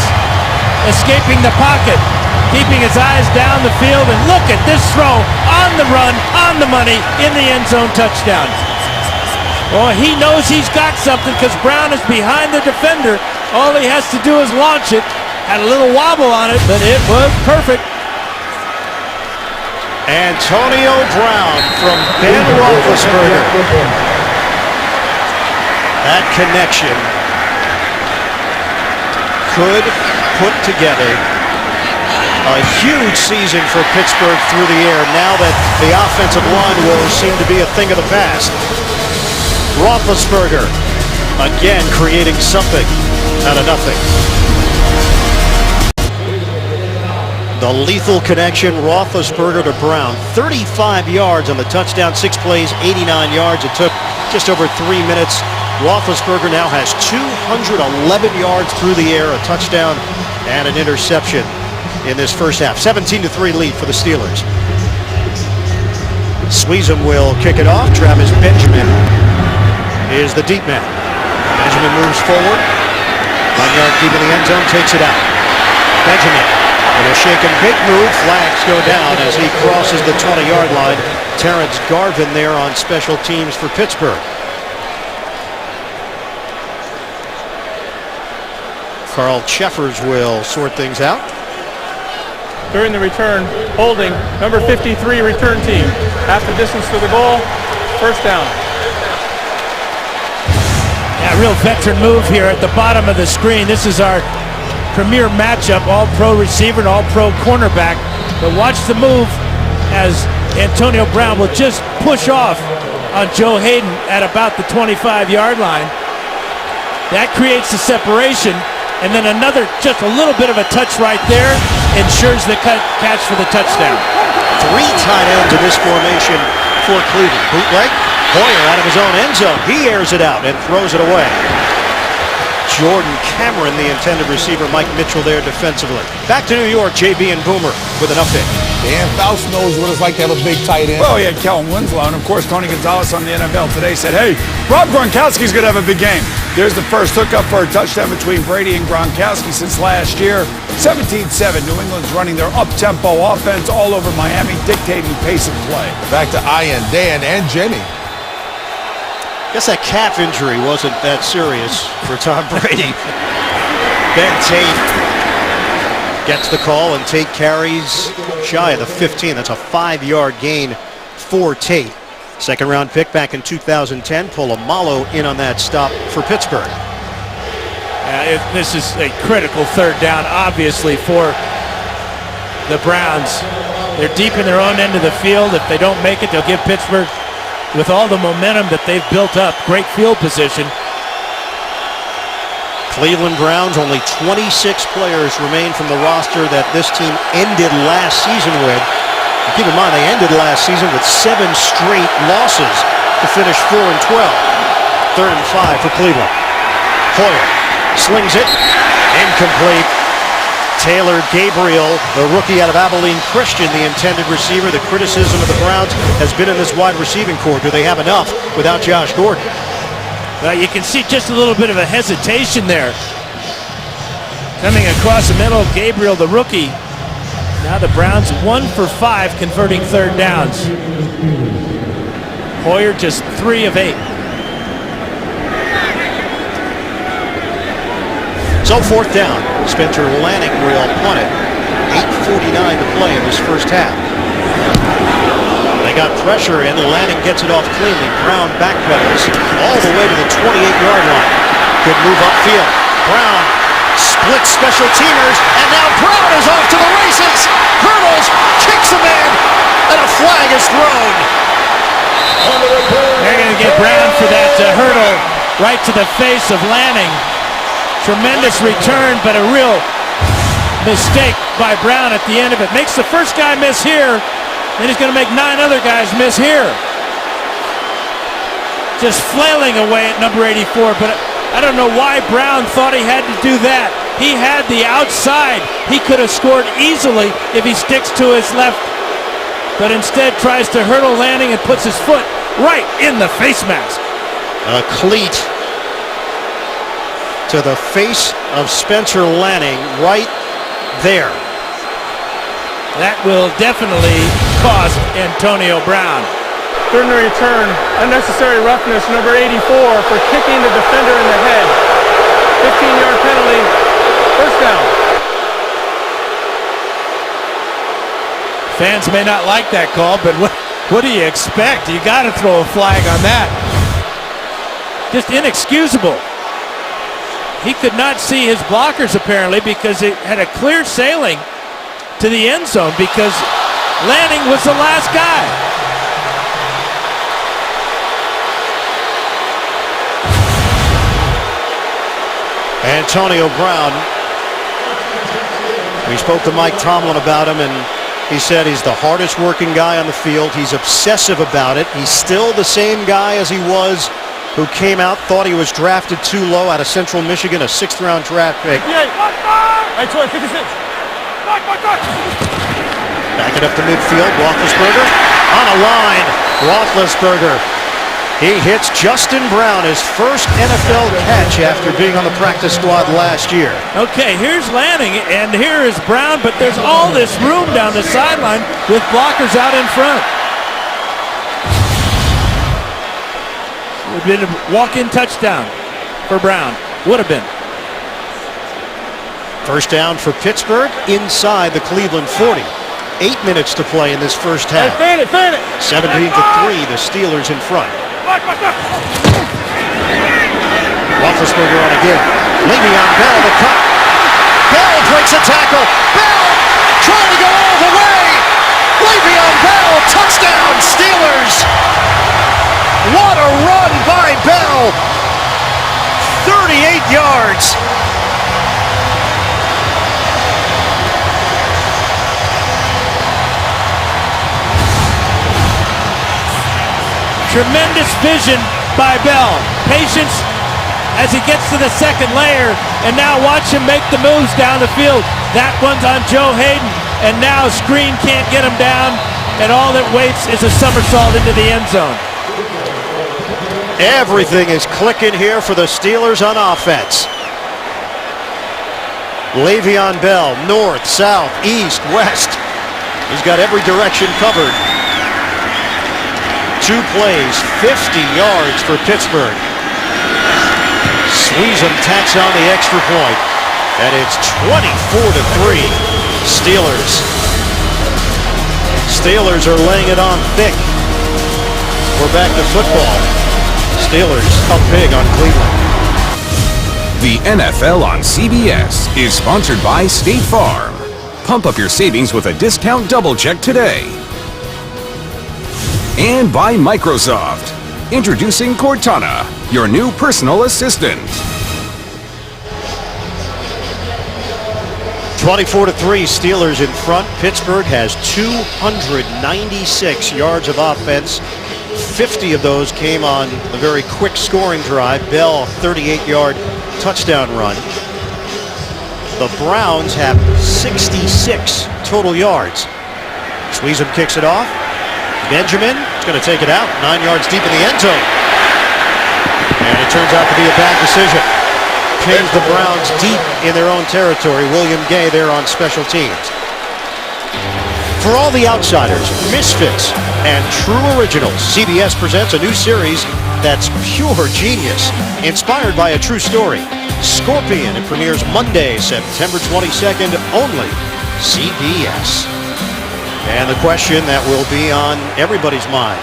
escaping the pocket, keeping his eyes down the field, and look at this throw on the run, on the money, in the end zone, touchdown. Well, he knows he's got something because Brown is behind the defender. All he has to do is launch it. Had a little wobble on it, but it was perfect. Antonio Brown from Ben Roethlisberger. That connection could put together a huge season for Pittsburgh through the air now that the offensive line woes seem to be a thing of the past. Roethlisberger again creating something out of nothing. The lethal connection, Roethlisberger to Brown. 35 yards on the touchdown, 6 plays, 89 yards. It took just over 3 minutes. Roethlisberger now has 211 yards through the air, a touchdown and an interception in this first half. 17-3 lead for the Steelers. Sweezum will kick it off. Travis Benjamin is the deep man. Benjamin moves forward. 1 yard deep in the end zone, takes it out. Benjamin with a shake and bake move. Flags go down as he crosses the 20-yard line. Terrence Garvin there on special teams for Pittsburgh. Carl Cheffers will sort things out. During the return, holding, number 53 return team. Half the distance to the goal, first down. Yeah, real veteran move here at the bottom of the screen. This is our premier matchup, all-pro receiver and all-pro cornerback. But watch the move as Antonio Brown will just push off on Joe Hayden at about the 25-yard line. That creates the separation. And then another, just a little bit of a touch right there, ensures the catch for the touchdown. 3 tight ends in this formation for Cleveland. Bootleg, Hoyer out of his own end zone. He airs it out and throws it away. Jordan Cameron, the intended receiver. Mike Mitchell there defensively. Back to New York, JB and Boomer with an update. Dan Faust knows what it's like to have a big tight end. Well, he had Kellen Winslow, and of course, Tony Gonzalez on the NFL Today said, hey, Rob Gronkowski's going to have a big game. There's the first hookup for a touchdown between Brady and Gronkowski since last year. 17-7, New England's running their up-tempo offense all over Miami, dictating pace of play. Back to Ian, Dan, and Jenny. Guess that calf injury wasn't that serious for Tom Brady. Ben Tate gets the call, and Tate carries shy of the 15. That's a 5-yard gain for Tate. Second-round pick back in 2010. Polamalu in on that stop for Pittsburgh. This is a critical third down, obviously, for the Browns. They're deep in their own end of the field. If they don't make it, they'll give Pittsburgh, with all the momentum that they've built up, great field position. Cleveland Browns, only 26 players remain from the roster that this team ended last season with. And keep in mind, they ended last season with 7 straight losses to finish 4-12. 3rd and 5 for Cleveland. Hoyer slings it, incomplete. Taylor Gabriel, the rookie out of Abilene Christian, the intended receiver. The criticism of the Browns has been in this wide receiving corps. Do they have enough without Josh Gordon? Well, you can see just a little bit of a hesitation there. Coming across the middle, Gabriel, the rookie. Now the Browns 1 for 5 converting third downs. Hoyer just 3 of 8. So 4th down. Spencer Lanning will punt it. 8:49 to play in this first half. They got pressure and Lanning gets it off cleanly. Brown backpedals all the way to the 28-yard line. Good move upfield. Brown splits special teamers, and now Brown is off to the races. Hurdles, kicks a man, and a flag is thrown. They're going to get Brown for that hurdle right to the face of Lanning. Tremendous return, but a real mistake by Brown at the end of it. Makes the first guy miss here, then he's going to make 9 other guys miss here. Just flailing away at number 84, but I don't know why Brown thought he had to do that. He had the outside. He could have scored easily if he sticks to his left, but instead tries to hurdle Lanning and puts his foot right in the face mask. A cleat to the face of Spencer Lanning right there. That will definitely cost Antonio Brown. During the return, unnecessary roughness, number 84, for kicking the defender in the head. 15-yard penalty, first down. Fans may not like that call, but what do you expect? You got to throw a flag on that. Just inexcusable. He could not see his blockers apparently because it had a clear sailing to the end zone because Lanning was the last guy. Antonio Brown. We spoke to Mike Tomlin about him, and he said he's the hardest working guy on the field. He's obsessive about it. He's still the same guy as he was who came out, thought he was drafted too low out of Central Michigan, a 6th-round draft pick. Back it up to midfield. Roethlisberger on a line. Roethlisberger. He hits Justin Brown, his first NFL catch after being on the practice squad last year. Okay, here's Lanning, and here is Brown, but there's all this room down the sideline with blockers out in front. It would have been a walk-in touchdown for Brown. Would have been. First down for Pittsburgh inside the Cleveland 40. 8 minutes to play in this first half. 17-3, the Steelers in front. Roethlisberger on again. Le'Veon Bell the cut. Bell breaks a tackle. Bell trying to go all the way. Le'Veon Bell, touchdown Steelers. What a run by Bell. 38 yards. Tremendous vision by Bell. Patience as he gets to the second layer, and now watch him make the moves down the field. That one's on Joe Hayden, and now screen can't get him down, and all that waits is a somersault into the end zone. Everything is clicking here for the Steelers on offense. Le'Veon Bell, north, south, east, west. He's got every direction covered. 2 plays, 50 yards for Pittsburgh. Sweezum tacks on the extra point, and it's 24-3. Steelers. Steelers are laying it on thick. We're back to football. Steelers up big on Cleveland. The NFL on CBS is sponsored by State Farm. Pump up your savings with a discount double check today. And by Microsoft. Introducing Cortana, your new personal assistant. 24-3, Steelers in front. Pittsburgh has 296 yards of offense. 50 of those came on a very quick scoring drive. Bell, 38-yard touchdown run. The Browns have 66 total yards. Sweezum kicks it off. Benjamin is going to take it out, 9 yards deep in the end zone. And it turns out to be a bad decision. Pins the Browns deep in their own territory. William Gay there on special teams. For all the outsiders, misfits, and true originals, CBS presents a new series that's pure genius, inspired by a true story. Scorpion. It premieres Monday, September 22nd, only CBS. And the question that will be on everybody's mind,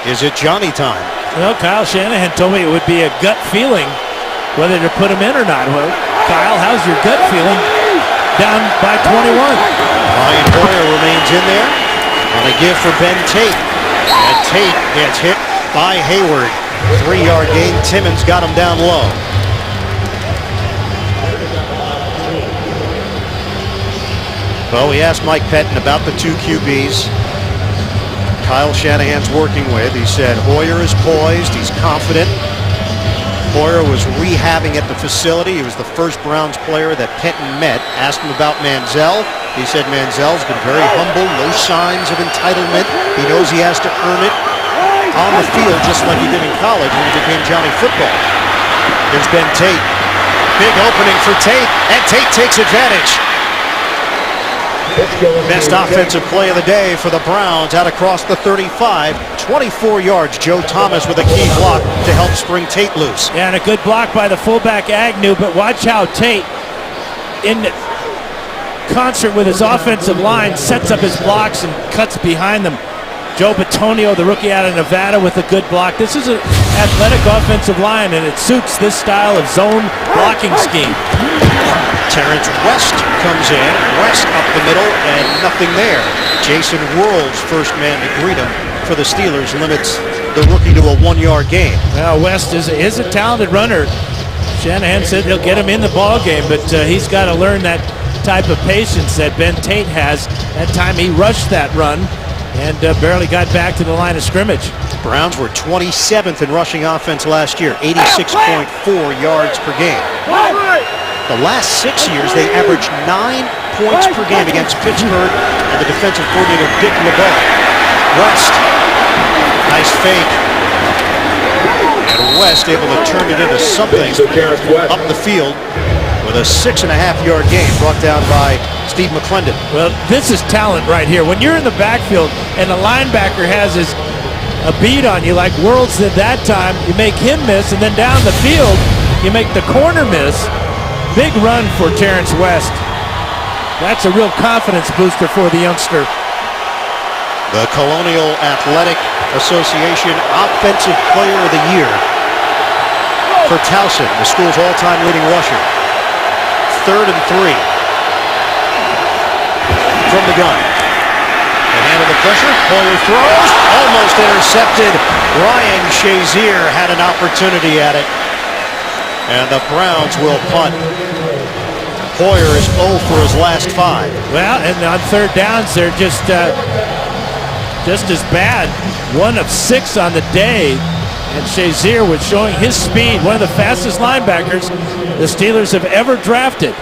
is it Johnny time? Well, Kyle Shanahan told me it would be a gut feeling whether to put him in or not. Well, Kyle, how's your gut feeling? Down by 21. Ryan Hoyer remains in there on a give for Ben Tate. And Tate gets hit by Hayward. 3-yard gain. Timmons got him down low. Well, we asked Mike Pettin about the 2 QBs Kyle Shanahan's working with. He said Hoyer is poised, he's confident. Hoyer was rehabbing at the facility. He was the first Browns player that Pettin met. Asked him about Manziel. He said Manziel's been very humble, no signs of entitlement. He knows he has to earn it on the field just like he did in college when he became Johnny Football. Here's Ben Tate. Big opening for Tate, and Tate takes advantage. Best offensive play of the day for the Browns out across the 35. 24 yards. Joe Thomas with a key block to help spring Tate loose. Yeah, and a good block by the fullback Agnew, but watch how Tate, in concert with his offensive line, sets up his blocks and cuts behind them. Joe Bitonio, the rookie out of Nevada, with a good block. This is an athletic offensive line, and it suits this style of zone blocking scheme. Terrence West comes in. West up the middle, and nothing there. Jason World's first man to greet him for the Steelers limits the rookie to a 1-yard gain. Well, West is a talented runner. Shanahan said he'll get him in the ball game, but he's got to learn that type of patience that Ben Tate has. That time he rushed that run and barely got back to the line of scrimmage. Browns were 27th in rushing offense last year, 86.4 yards per game. The last 6 years, they averaged 9 points per game against Pittsburgh and the defensive coordinator Dick LeBeau. West, nice fake. And West able to turn it into something up the field with a 6.5-yard gain brought down by Steve McClendon. Well, this is talent right here. When you're in the backfield and the linebacker has a beat on you like Worlds did that time, you make him miss, and then down the field, you make the corner miss. Big run for Terrence West. That's a real confidence booster for the youngster. The Colonial Athletic Association Offensive Player of the Year for Towson, the school's all-time leading rusher. 3rd and 3 from the gun. They handle the pressure. Poyer throws. Almost intercepted. Ryan Shazier had an opportunity at it. And the Browns will punt. Poyer is 0 for his last 5. Well, and on third downs, they're just as bad. 1 of 6 on the day. And Shazier was showing his speed, one of the fastest linebackers the Steelers have ever drafted.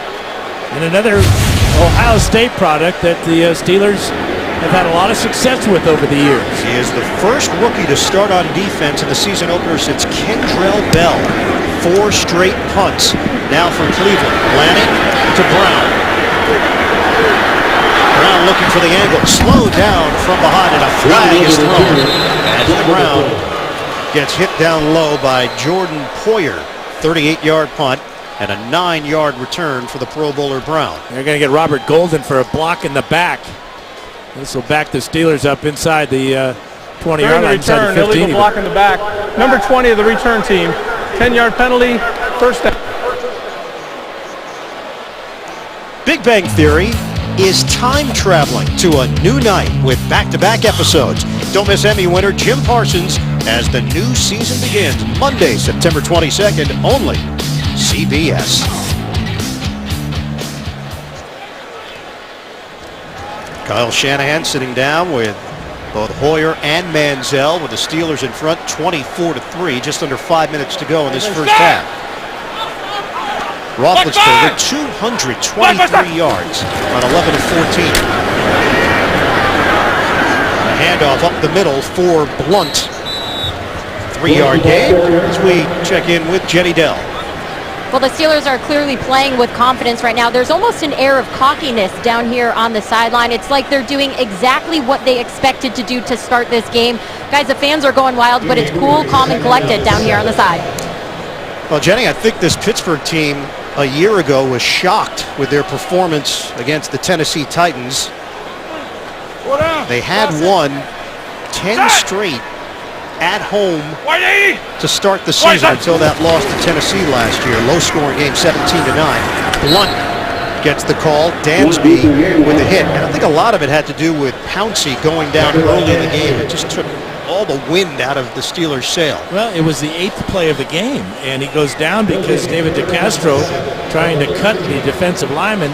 And another Ohio State product that the Steelers have had a lot of success with over the years. He is the first rookie to start on defense in the season opener since Kendrell Bell. 4 straight punts now for Cleveland. Lanning to Brown. Brown looking for the angle. Slowed down from behind, and a flag is thrown as Brown gets hit down low by Jordan Poyer. 38-yard punt and a 9-yard return for the Pro Bowler Brown. They're going to get Robert Golden for a block in the back. This will back the Steelers up inside the 20-yard line. Return, illegal block in the back. Number 20 of the return team. 10-yard penalty, first down. Big Bang Theory is time traveling to a new night with back-to-back episodes. Don't miss Emmy winner Jim Parsons as the new season begins Monday, September 22nd, only CBS. Kyle Shanahan sitting down with both Hoyer and Manziel, with the Steelers in front 24-3, just under 5 minutes to go in this first half. Roethlisberger 223 yards on 11 of 14. A handoff up the middle for Blunt. 3-yard gain as we check in with Jenny Dell. Well, the Steelers are clearly playing with confidence right now. There's almost an air of cockiness down here on the sideline. It's like they're doing exactly what they expected to do to start this game. Guys, the fans are going wild, but it's cool, calm, and collected down here on the side. Well, Jenny, I think this Pittsburgh team a year ago was shocked with their performance against the Tennessee Titans. They had won 10 straight at home to start the season until that loss to Tennessee last year. Low-scoring game, 17-9. Blunt gets the call. Dansby with the hit. And I think a lot of it had to do with Pouncey going down early in the game. It just took all the wind out of the Steelers' sail. Well, it was the 8th play of the game, and he goes down because David DeCastro, trying to cut the defensive lineman,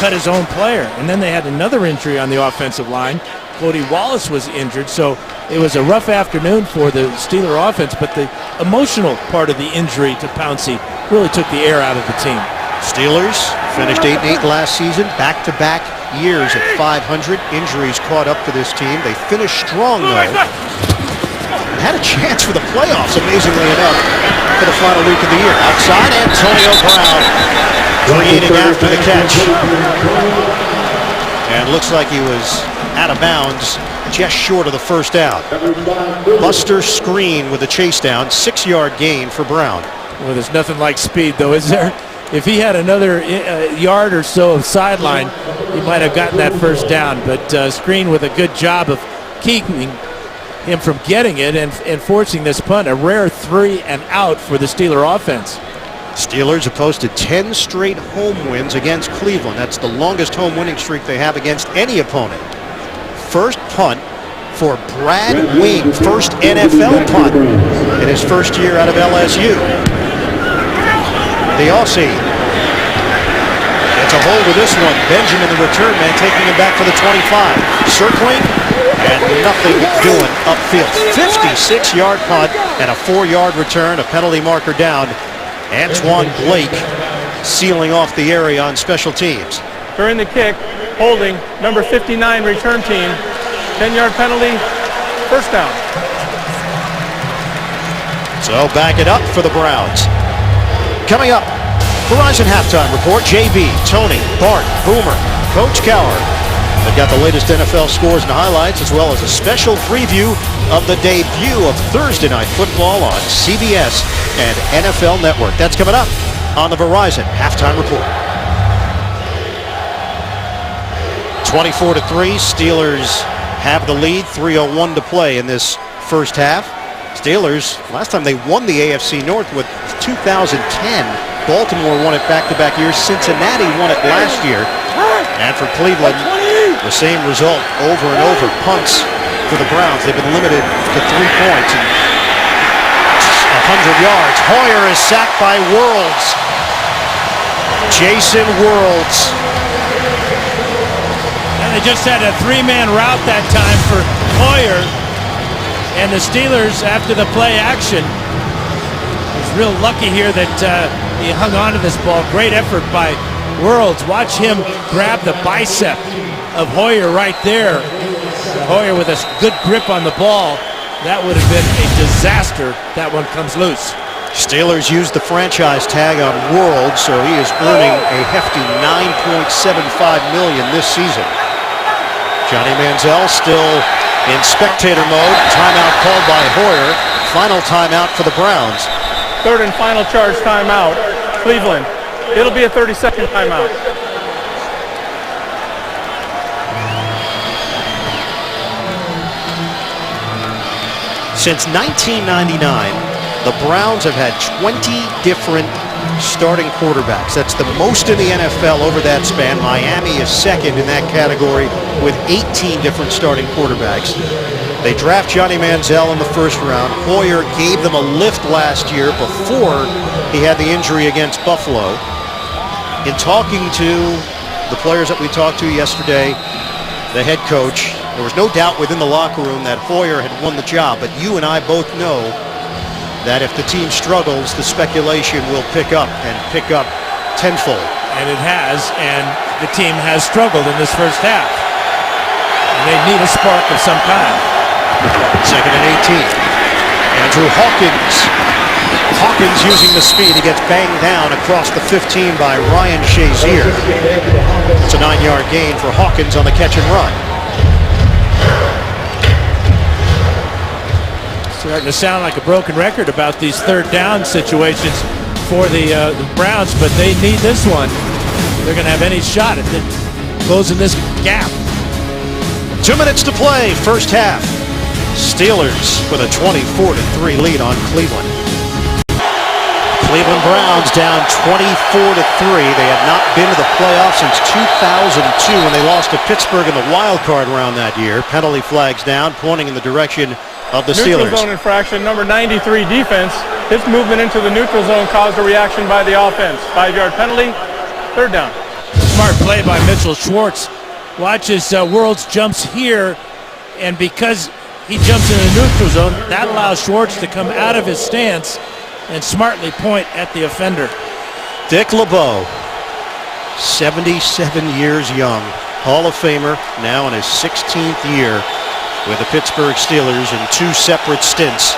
cut his own player. And then they had another injury on the offensive line. Cody Wallace was injured, so it was a rough afternoon for the Steeler offense, but the emotional part of the injury to Pouncey really took the air out of the team. Steelers finished 8-8 last season, back-to-back years at 500. Injuries caught up to this team. They finished strong, though, and had a chance for the playoffs, amazingly enough, for the final week of the year. Outside, Antonio Brown creating after the catch. And looks like he was out of bounds, just short of the first down. Buster Screen with a chase down, 6-yard gain for Brown. Well, there's nothing like speed, though, is there? If he had another yard or so of sideline, he might have gotten that first down. But Screen with a good job of keeping him from getting it and forcing this punt. A rare 3 and out for the Steeler offense. Steelers have posted 10 straight home wins against Cleveland. That's the longest home winning streak they have against any opponent. First punt for Brad Wing, first NFL punt in his first year out of LSU. The Aussie gets a hold of this one. Benjamin, the return man, taking him back for the 25. Circling, and nothing doing upfield. 56-yard punt and a 4-yard return, a penalty marker down. Antoine Blake sealing off the area on special teams. During the kick, holding, number 59 return team, 10-yard penalty, first down. So back it up for the Browns. Coming up, Verizon Halftime Report. JB, Tony, Bart, Boomer, Coach Cowher. They've got the latest NFL scores and highlights, as well as a special preview of the debut of Thursday Night Football on CBS and NFL Network. That's coming up on the Verizon Halftime Report. 24-3, Steelers have the lead. 3:01 to play in this first half. Steelers, last time they won the AFC North was 2010. Baltimore won it back-to-back years. Cincinnati won it last year. And for Cleveland, the same result over and over. Punts for the Browns. They've been limited to 3 points and 100 yards. Hoyer is sacked by Worlds. Jason Worlds. And they just had a 3-man route that time for Hoyer. And the Steelers, after the play action, was real lucky here that he hung on to this ball. Great effort by Worlds. Watch him grab the bicep of Hoyer right there. Hoyer with a good grip on the ball. That would have been a disaster. That one comes loose. Steelers used the franchise tag on Worlds, so he is earning a hefty $9.75 million this season. Johnny Manziel still in spectator mode. Timeout called by Hoyer. Final timeout for the Browns. Third and final charge timeout, Cleveland. It'll be a 30-second timeout. Since 1999, the Browns have had 20 different starting quarterbacks. That's the most in the NFL over that span. Miami is second in that category with 18 different starting quarterbacks. They draft Johnny Manziel in the first round. Hoyer gave them a lift last year before he had the injury against Buffalo. In talking to the players that we talked to yesterday, the head coach, there was no doubt within the locker room that Hoyer had won the job, but you and I both know that if the team struggles, the speculation will pick up and pick up tenfold. And it has, and the team has struggled in this first half. And they need a spark of some kind. Second and 18. Andrew Hawkins. Hawkins using the speed. He gets banged down across the 15 by Ryan Shazier. It's a 9-yard gain for Hawkins on the catch and run. Starting to sound like a broken record about these third down situations for the Browns, but they need this one. They're going to have any shot at closing this gap. 2 minutes to play, first half. Steelers with a 24-3 lead on Cleveland. Cleveland Browns down 24-3. They had not been to the playoffs since 2002 when they lost to Pittsburgh in the wild card round that year. Penalty flags down, pointing in the direction of the Steelers. Neutral zone infraction, number 93 defense. His movement into the neutral zone caused a reaction by the offense. 5-yard penalty, third down. Smart play by Mitchell Schwartz. Watch as Worlds jumps here, and because he jumps in the neutral zone, that allows Schwartz to come out of his stance and smartly point at the offender. Dick LeBeau, 77 years young, Hall of Famer, now in his 16th year with the Pittsburgh Steelers in 2 separate stints.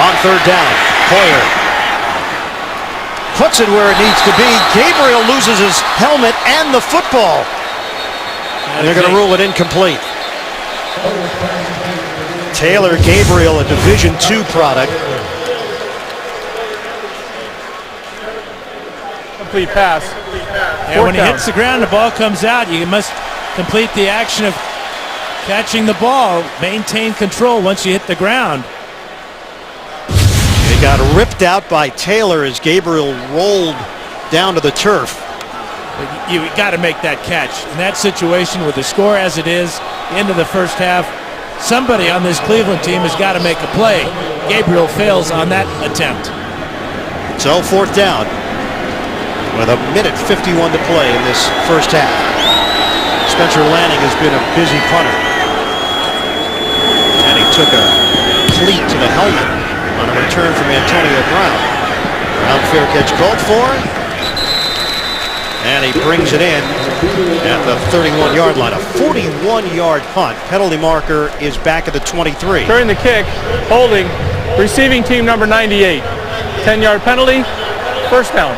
On third down, Hoyer puts it where it needs to be. Gabriel loses his helmet and the football. And they're going to rule it incomplete. Taylor Gabriel, a Division II product. Complete pass. And when he hits the ground, the ball comes out. You must complete the action of catching the ball, maintain control once you hit the ground. It got ripped out by Taylor as Gabriel rolled down to the turf. But you got to make that catch. In that situation, with the score as it is, into the first half, somebody on this Cleveland team has got to make a play. Gabriel fails on that attempt. So fourth down. with a minute 51 to play in this first half. Spencer Lanning has been a busy punter. And he took a cleat to the helmet on a return from Antonio Brown. Brown fair catch called for. And he brings it in at the 31-yard line. A 41-yard punt. Penalty marker is back at the 23. During the kick, holding, receiving team number 98. 10-yard penalty, first down.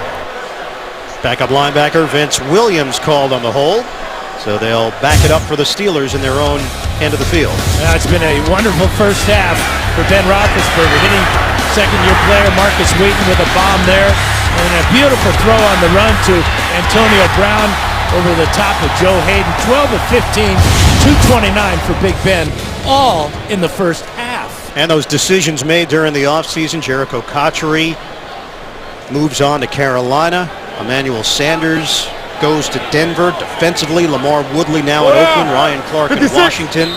Backup linebacker Vince Williams called on the hold. So they'll back it up for the Steelers in their own end of the field. It's been a wonderful first half for Ben Roethlisberger, hitting second-year player Marcus Wheaton with a bomb there, and a beautiful throw on the run to Antonio Brown over the top of Joe Hayden. 12 of 15, 229 for Big Ben, all in the first half. And those decisions made during the offseason. Jericho Cotchery moves on to Carolina. Emmanuel Sanders goes to Denver. Defensively, Lamar Woodley now in Oakland. Ryan Clark in Washington.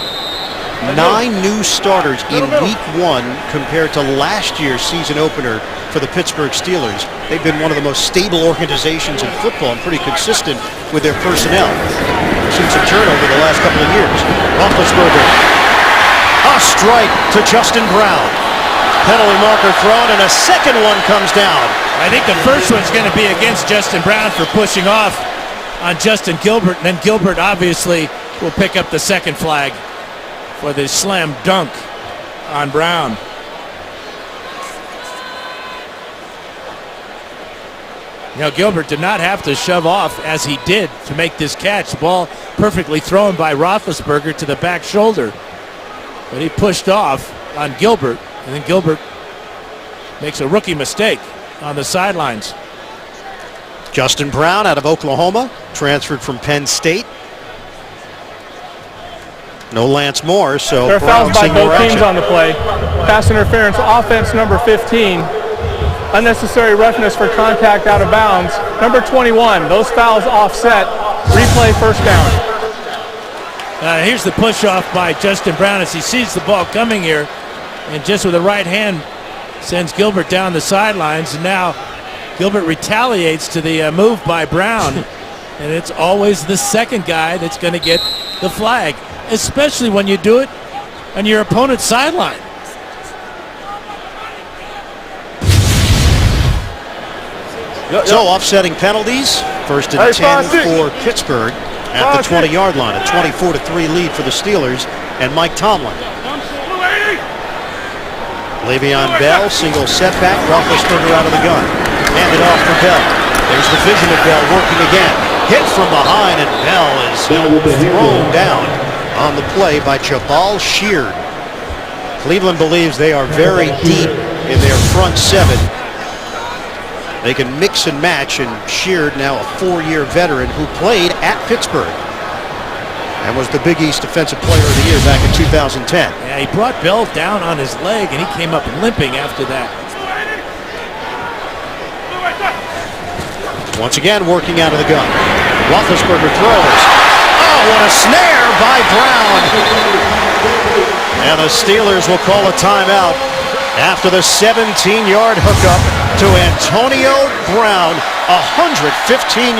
9 new starters in week 1 compared to last year's season opener for the Pittsburgh Steelers. They've been one of the most stable organizations in football and pretty consistent with their personnel. We've seen some turnover the last couple of years. Roethlisberger, a strike to Justin Brown. Penalty marker thrown, and a second one comes down. I think the first one's going to be against Justin Brown for pushing off on Justin Gilbert, and then Gilbert obviously will pick up the second flag for the slam dunk on Brown. You know, Gilbert did not have to shove off as he did to make this catch. The ball perfectly thrown by Roethlisberger to the back shoulder. But he pushed off on Gilbert, and then Gilbert makes a rookie mistake on the sidelines. Justin Brown out of Oklahoma, transferred from Penn State. No Lance Moore, so there are fouls by both teams action on the play. Pass interference, offense number 15. Unnecessary roughness for contact out of bounds. Number 21, those fouls offset. Replay, first down. Here's the push off by Justin Brown as he sees the ball coming here, and just with the right hand sends Gilbert down the sidelines, and now Gilbert retaliates to the move by Brown, and it's always the second guy that's going to get the flag, especially when you do it on your opponent's sideline. So offsetting penalties. First and 10 for Pittsburgh at the 20-yard line. A 24-3 lead for the Steelers and Mike Tomlin. Le'Veon Bell, single setback. Roethlisberger out of the gun. Handed off for Bell. There's the vision of Bell working again. Hit from behind, and Bell is thrown down on the play by Jabal Sheard. Cleveland believes they are very deep in their front seven. They can mix and match, and Sheard, now a 4-year veteran who played at Pittsburgh and was the Big East Defensive Player of the Year back in 2010. Yeah, he brought Bell down on his leg, and he came up limping after that. Once again, working out of the gun. Roethlisberger throws. Oh, what a snare by Brown. And the Steelers will call a timeout after the 17-yard hookup to Antonio Brown. 115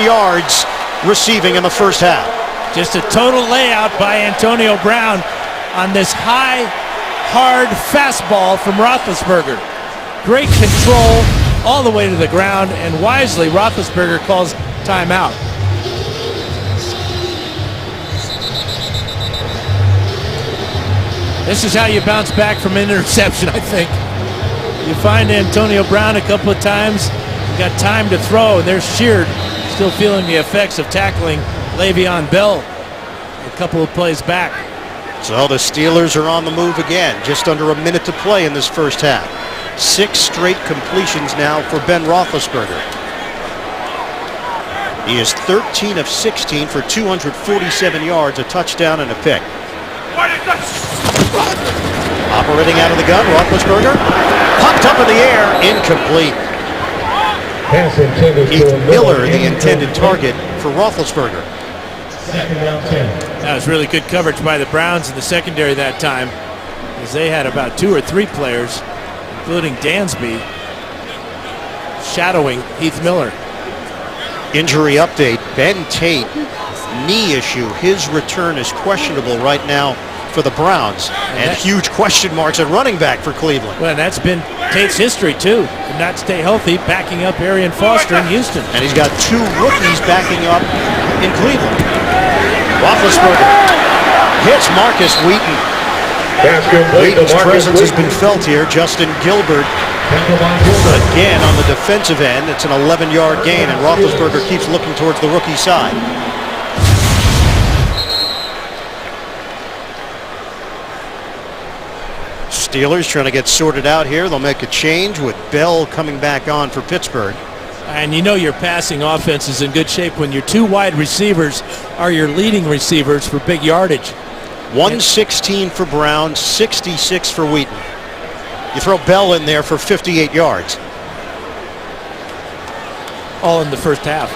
yards receiving in the first half. Just a total layout by Antonio Brown on this high, hard fastball from Roethlisberger. Great control all the way to the ground, and wisely Roethlisberger calls timeout. This is how you bounce back from an interception, I think. You find Antonio Brown a couple of times, got time to throw, and there's Sheard still feeling the effects of tackling Le'Veon Bell a couple of plays back. So the Steelers are on the move again, just under a minute to play in this first half. 6 straight completions now for Ben Roethlisberger. He is 13 of 16 for 247 yards, a touchdown and a pick. Operating out of the gun, Roethlisberger popped up in the air, incomplete. Keith Miller, the intended target for Roethlisberger. That was really good coverage by the Browns in the secondary that time, as they had about 2 or 3 players, including Dansby, shadowing Heath Miller. Injury update. Ben Tate, knee issue. His return is questionable right now for the Browns. And huge question marks at running back for Cleveland. Well, that's been Tate's history, too. Could not stay healthy, backing up Arian Foster in Houston. And he's got 2 rookies backing up in Cleveland. Roethlisberger hits Marcus Wheaton. Wheaton's presence has been felt here. Justin Gilbert again on the defensive end. It's an 11-yard gain, and Roethlisberger keeps looking towards the rookie side. Steelers trying to get sorted out here. They'll make a change with Bell coming back on for Pittsburgh. And you know your passing offense is in good shape when your 2 wide receivers are your leading receivers for big yardage. 116 for Brown, 66 for Wheaton. You throw Bell in there for 58 yards. All in the first half.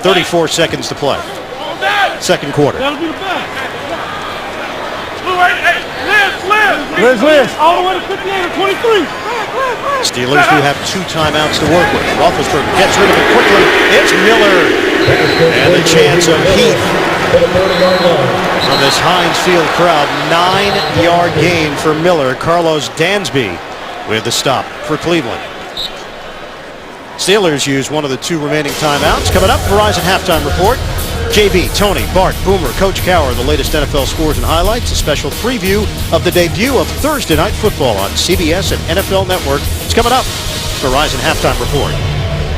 34 seconds to play. Second quarter. Liz. All the way to 58 or 23. Steelers do have 2 timeouts to work with. Roethlisberger gets rid of it quickly. It's Miller. And the chance of Heath from this Heinz Field crowd. 9-yard gain for Miller. Carlos Dansby with the stop for Cleveland. Steelers use one of the 2 remaining timeouts. Coming up, Verizon Halftime Report. JB, Tony, Bart, Boomer, Coach Cowher, the latest NFL scores and highlights. A special preview of the debut of Thursday Night Football on CBS and NFL Network. It's coming up. Verizon Halftime Report.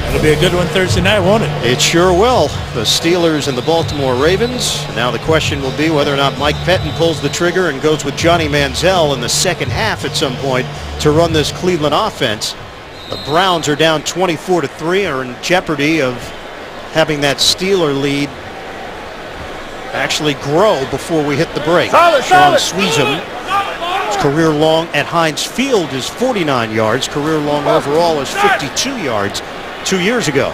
It'll be a good one Thursday night, won't it? It sure will. The Steelers and the Baltimore Ravens. Now the question will be whether or not Mike Pettin pulls the trigger and goes with Johnny Manziel in the second half at some point to run this Cleveland offense. The Browns are down 24-3, are in jeopardy of having that Steeler lead actually grow before we hit the break. Sean Sweezum, his career long at Heinz Field is 49 yards. Career long overall is 52 yards 2 years ago.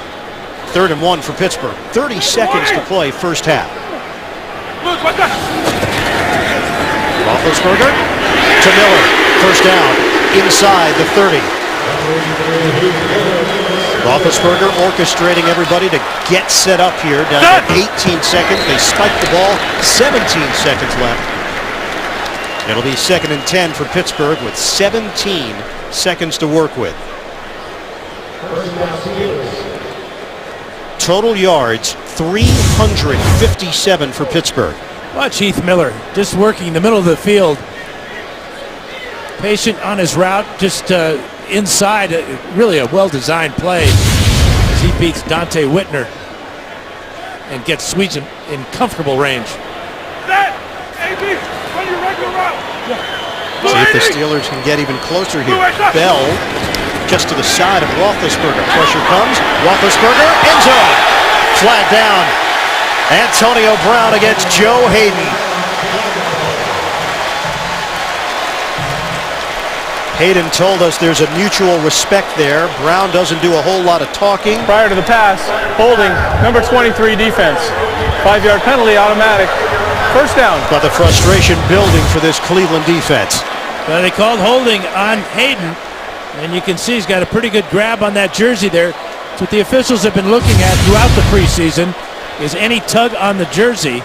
3rd and 1 for Pittsburgh. 30 seconds to play first half. Roethlisberger to Miller. First down inside the 30. Roethlisberger orchestrating everybody to get set up here. Down to 18 seconds. They spike the ball. 17 seconds left. It'll be 2nd and 10 for Pittsburgh with 17 seconds to work with. Total yards 357 for Pittsburgh. Watch Heath Miller just working in the middle of the field. Patient on his route, just inside. Really a well-designed play as he beats Dante Whitner and gets Sweezum in comfortable range. See if the Steelers can get even closer here. Bell just to the side of Roethlisberger. Pressure comes. Roethlisberger, end zone. Flag down. Antonio Brown against Joe Hayden. Hayden told us there's a mutual respect there. Brown doesn't do a whole lot of talking. Prior to the pass, holding, number 23 defense. 5-yard penalty, automatic. First down. But the frustration building for this Cleveland defense. Well, they called holding on Hayden, and you can see he's got a pretty good grab on that jersey there. It's what the officials have been looking at throughout the preseason, is any tug on the jersey.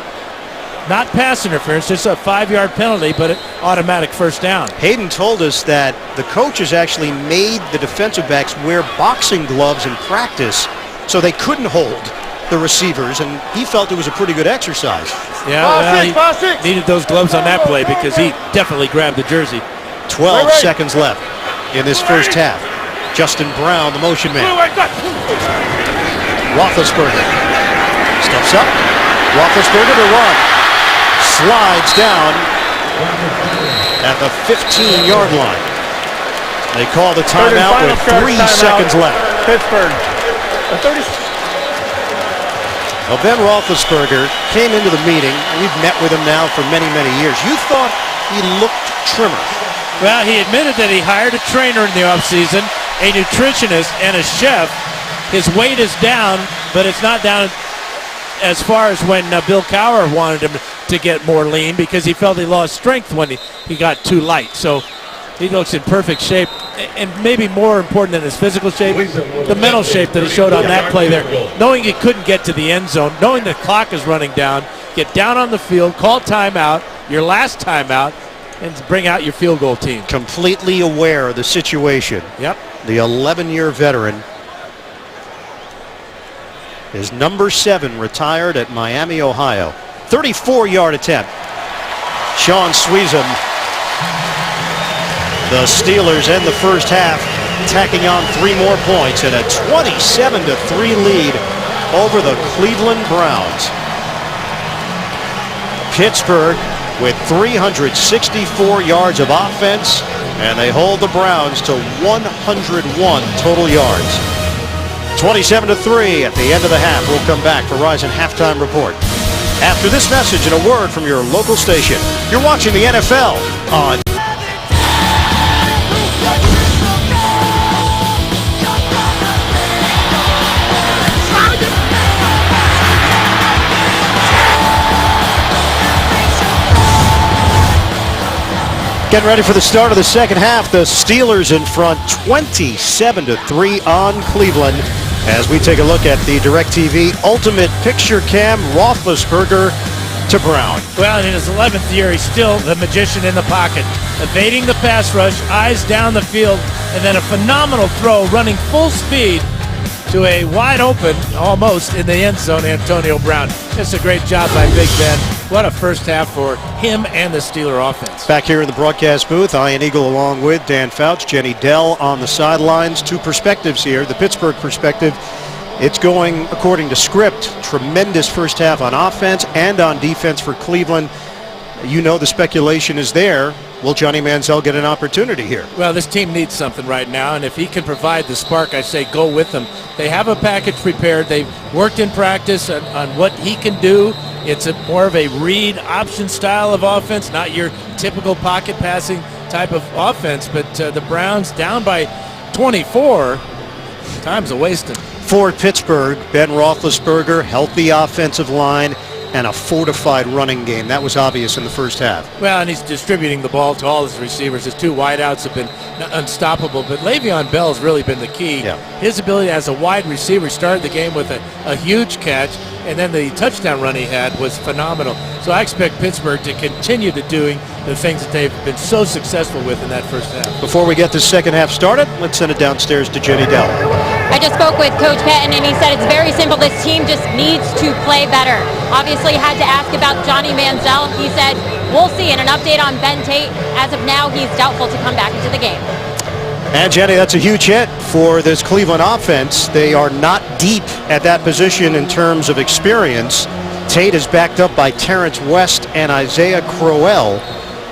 Not pass interference, just a 5-yard penalty, but an automatic first down. Hayden told us that the coaches actually made the defensive backs wear boxing gloves in practice so they couldn't hold the receivers, and he felt it was a pretty good exercise. Yeah, well, he needed those gloves on that play because he definitely grabbed the jersey. 12 seconds left in this first half. Justin Brown, the motion man. Roethlisberger steps up. Roethlisberger to run. Slides down at the 15-yard line. They call the timeout with 3 seconds left. Pittsburgh. Well, Ben Roethlisberger came into the meeting. We've met with him now for many, many years. You thought he looked trimmer. Well, he admitted that he hired a trainer in the offseason, a nutritionist, and a chef. His weight is down, but it's not down as far as when Bill Cowher wanted him to get more lean because he felt he lost strength when he got too light. So he looks in perfect shape. and maybe more important than his physical shape, the mental shape that he showed on that play there. Knowing he couldn't get to the end zone, knowing the clock is running down, get down on the field, call timeout, your last timeout, and bring out your field goal team. Completely aware of the situation. Yep. The 11-year veteran is number 7, retired at Miami, Ohio. 34-yard attempt. Sean Sweezum. The Steelers end the first half, tacking on 3 more points and a 27-3 lead over the Cleveland Browns. Pittsburgh with 364 yards of offense, and they hold the Browns to 101 total yards. 27-3 at the end of the half. We'll come back for Verizon Halftime Report after this message and a word from your local station. You're watching the NFL on Getting ready for the start of the second half. The Steelers in front 27-3 on Cleveland as we take a look at the DirecTV Ultimate Picture Cam. Roethlisberger to Brown. Well, in his 11th year, he's still the magician in the pocket, evading the pass rush, eyes down the field, and then a phenomenal throw running full speed to a wide open, almost in the end zone, Antonio Brown. It's a great job by Big Ben. What a first half for him and the Steeler offense. Back here in the broadcast booth, Ian Eagle along with Dan Fouch, Jenny Dell on the sidelines. 2 perspectives here. The Pittsburgh perspective, it's going according to script. Tremendous first half on offense and on defense for Cleveland. You know the speculation is there. Will Johnny Manziel get an opportunity here? Well, this team needs something right now, and if he can provide the spark, I say go with them. They have a package prepared. They've worked in practice on what he can do. It's more of a read option style of offense, not your typical pocket passing type of offense. But the Browns down by 24, time's a wasting. For Pittsburgh, Ben Roethlisberger, healthy offensive line, and a fortified running game. That was obvious in the first half. Well, and he's distributing the ball to all his receivers. His 2 wideouts have been unstoppable, but Le'Veon Bell's really been the key. Yeah. His ability as a wide receiver started the game with a huge catch, and then the touchdown run he had was phenomenal. So I expect Pittsburgh to continue to doing the things that they've been so successful with in that first half. Before we get the second half started, let's send it downstairs to Jenny Dell. I just spoke with Coach Patton, and he said it's very simple. This team just needs to play better. Obviously, had to ask about Johnny Manziel. He said, we'll see. And an update on Ben Tate. As of now, he's doubtful to come back into the game. And Jenny, that's a huge hit for this Cleveland offense. They are not deep at that position in terms of experience. Tate is backed up by Terrence West and Isaiah Crowell,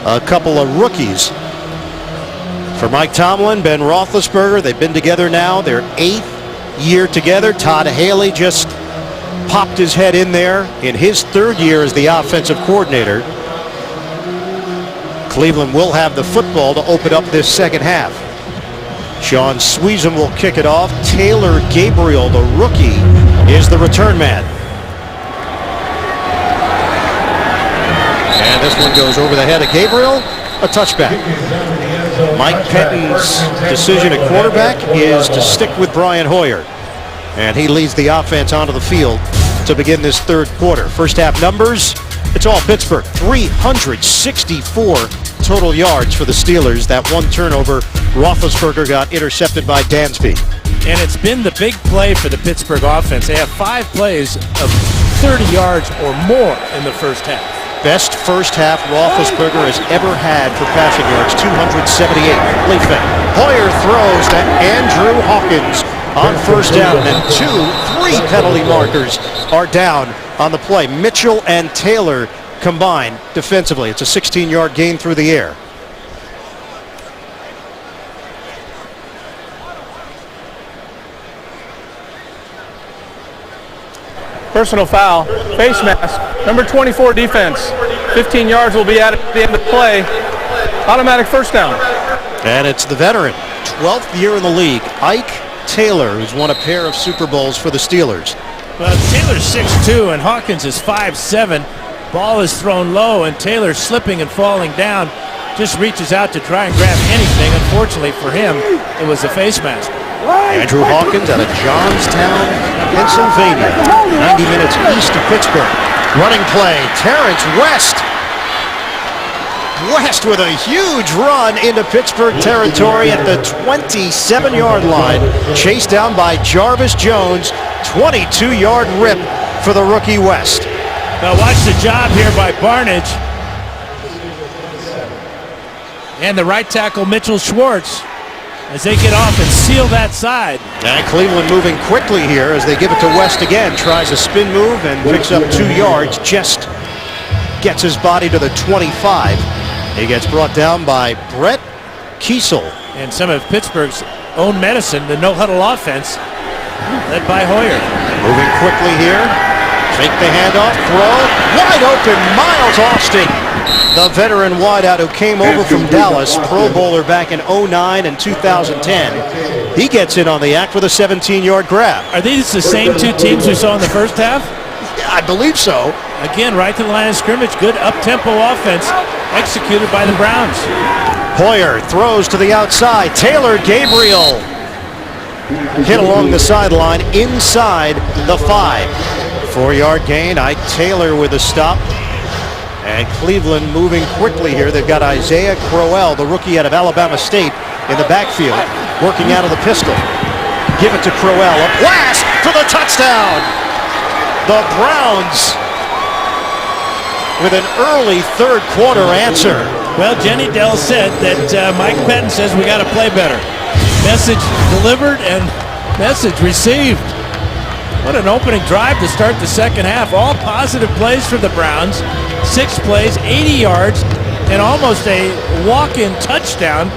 a couple of rookies. For Mike Tomlin, Ben Roethlisberger, they've been together now their 8th year together. Todd Haley just popped his head in there in his 3rd year as the offensive coordinator. Cleveland will have the football to open up this second half. Sean Sweezum will kick it off. Taylor Gabriel, the rookie, is the return man. And this one goes over the head of Gabriel, a touchback. Mike Pettine's decision at quarterback is to stick with Brian Hoyer. And he leads the offense onto the field to begin this 3rd quarter. First half numbers, it's all Pittsburgh. 364 total yards for the Steelers. That 1 turnover, Roethlisberger got intercepted by Dansby. And it's been the big play for the Pittsburgh offense. They have 5 plays of 30 yards or more in the first half. Best first half Roethlisberger has ever had for passing yards, 278. Leaf it. Hoyer throws to Andrew Hawkins on first down, and 3 penalty markers are down on the play. Mitchell and Taylor combined defensively. It's a 16-yard gain through the air. Personal foul, face mask, number 24 defense. 15 yards will be added at the end of the play. Automatic first down. And it's the veteran, 12th year in the league, Ike Taylor, who's won a pair of Super Bowls for the Steelers. Well, Taylor's 6'2", and Hawkins is 5'7". Ball is thrown low, and Taylor slipping and falling down. just reaches out to try and grab anything. Unfortunately for him, it was a face mask. Andrew Hawkins out of Johnstown, Pennsylvania, 90 minutes east of Pittsburgh. Running play, Terrence West. West with a huge run into Pittsburgh territory at the 27-yard line. Chased down by Jarvis Jones. 22-yard rip for the rookie West. Now watch the job here by Barnage. And the right tackle, Mitchell Schwartz, as they get off and seal that side. And Cleveland moving quickly here as they give it to West again. Tries a spin move and picks up 2 yards. Just gets his body to the 25. He gets brought down by Brett Kiesel. And some of Pittsburgh's own medicine, the no-huddle offense, led by Hoyer. Moving quickly here. Fake the handoff, throw. Wide open, Miles Austin. The veteran wideout who came over from Dallas, Pro Bowler back in 09 and 2010. He gets in on the act with a 17-yard grab. Are these the same two teams we saw in the first half? I believe so. Again, right to the line of scrimmage. Good up-tempo offense executed by the Browns. Hoyer throws to the outside. Taylor Gabriel hit along the sideline inside the 5. 4-yard gain. Ike Taylor with a stop. And Cleveland moving quickly here. They've got Isaiah Crowell, the rookie out of Alabama State, in the backfield, working out of the pistol. Give it to Crowell. A blast for the touchdown. The Browns with an early third quarter answer. Well, Jenny Dell said that Mike Pettin says we got to play better. Message delivered and message received. What an opening drive to start the second half. All positive plays for the Browns. 6 plays, 80 yards, and almost a walk-in touchdown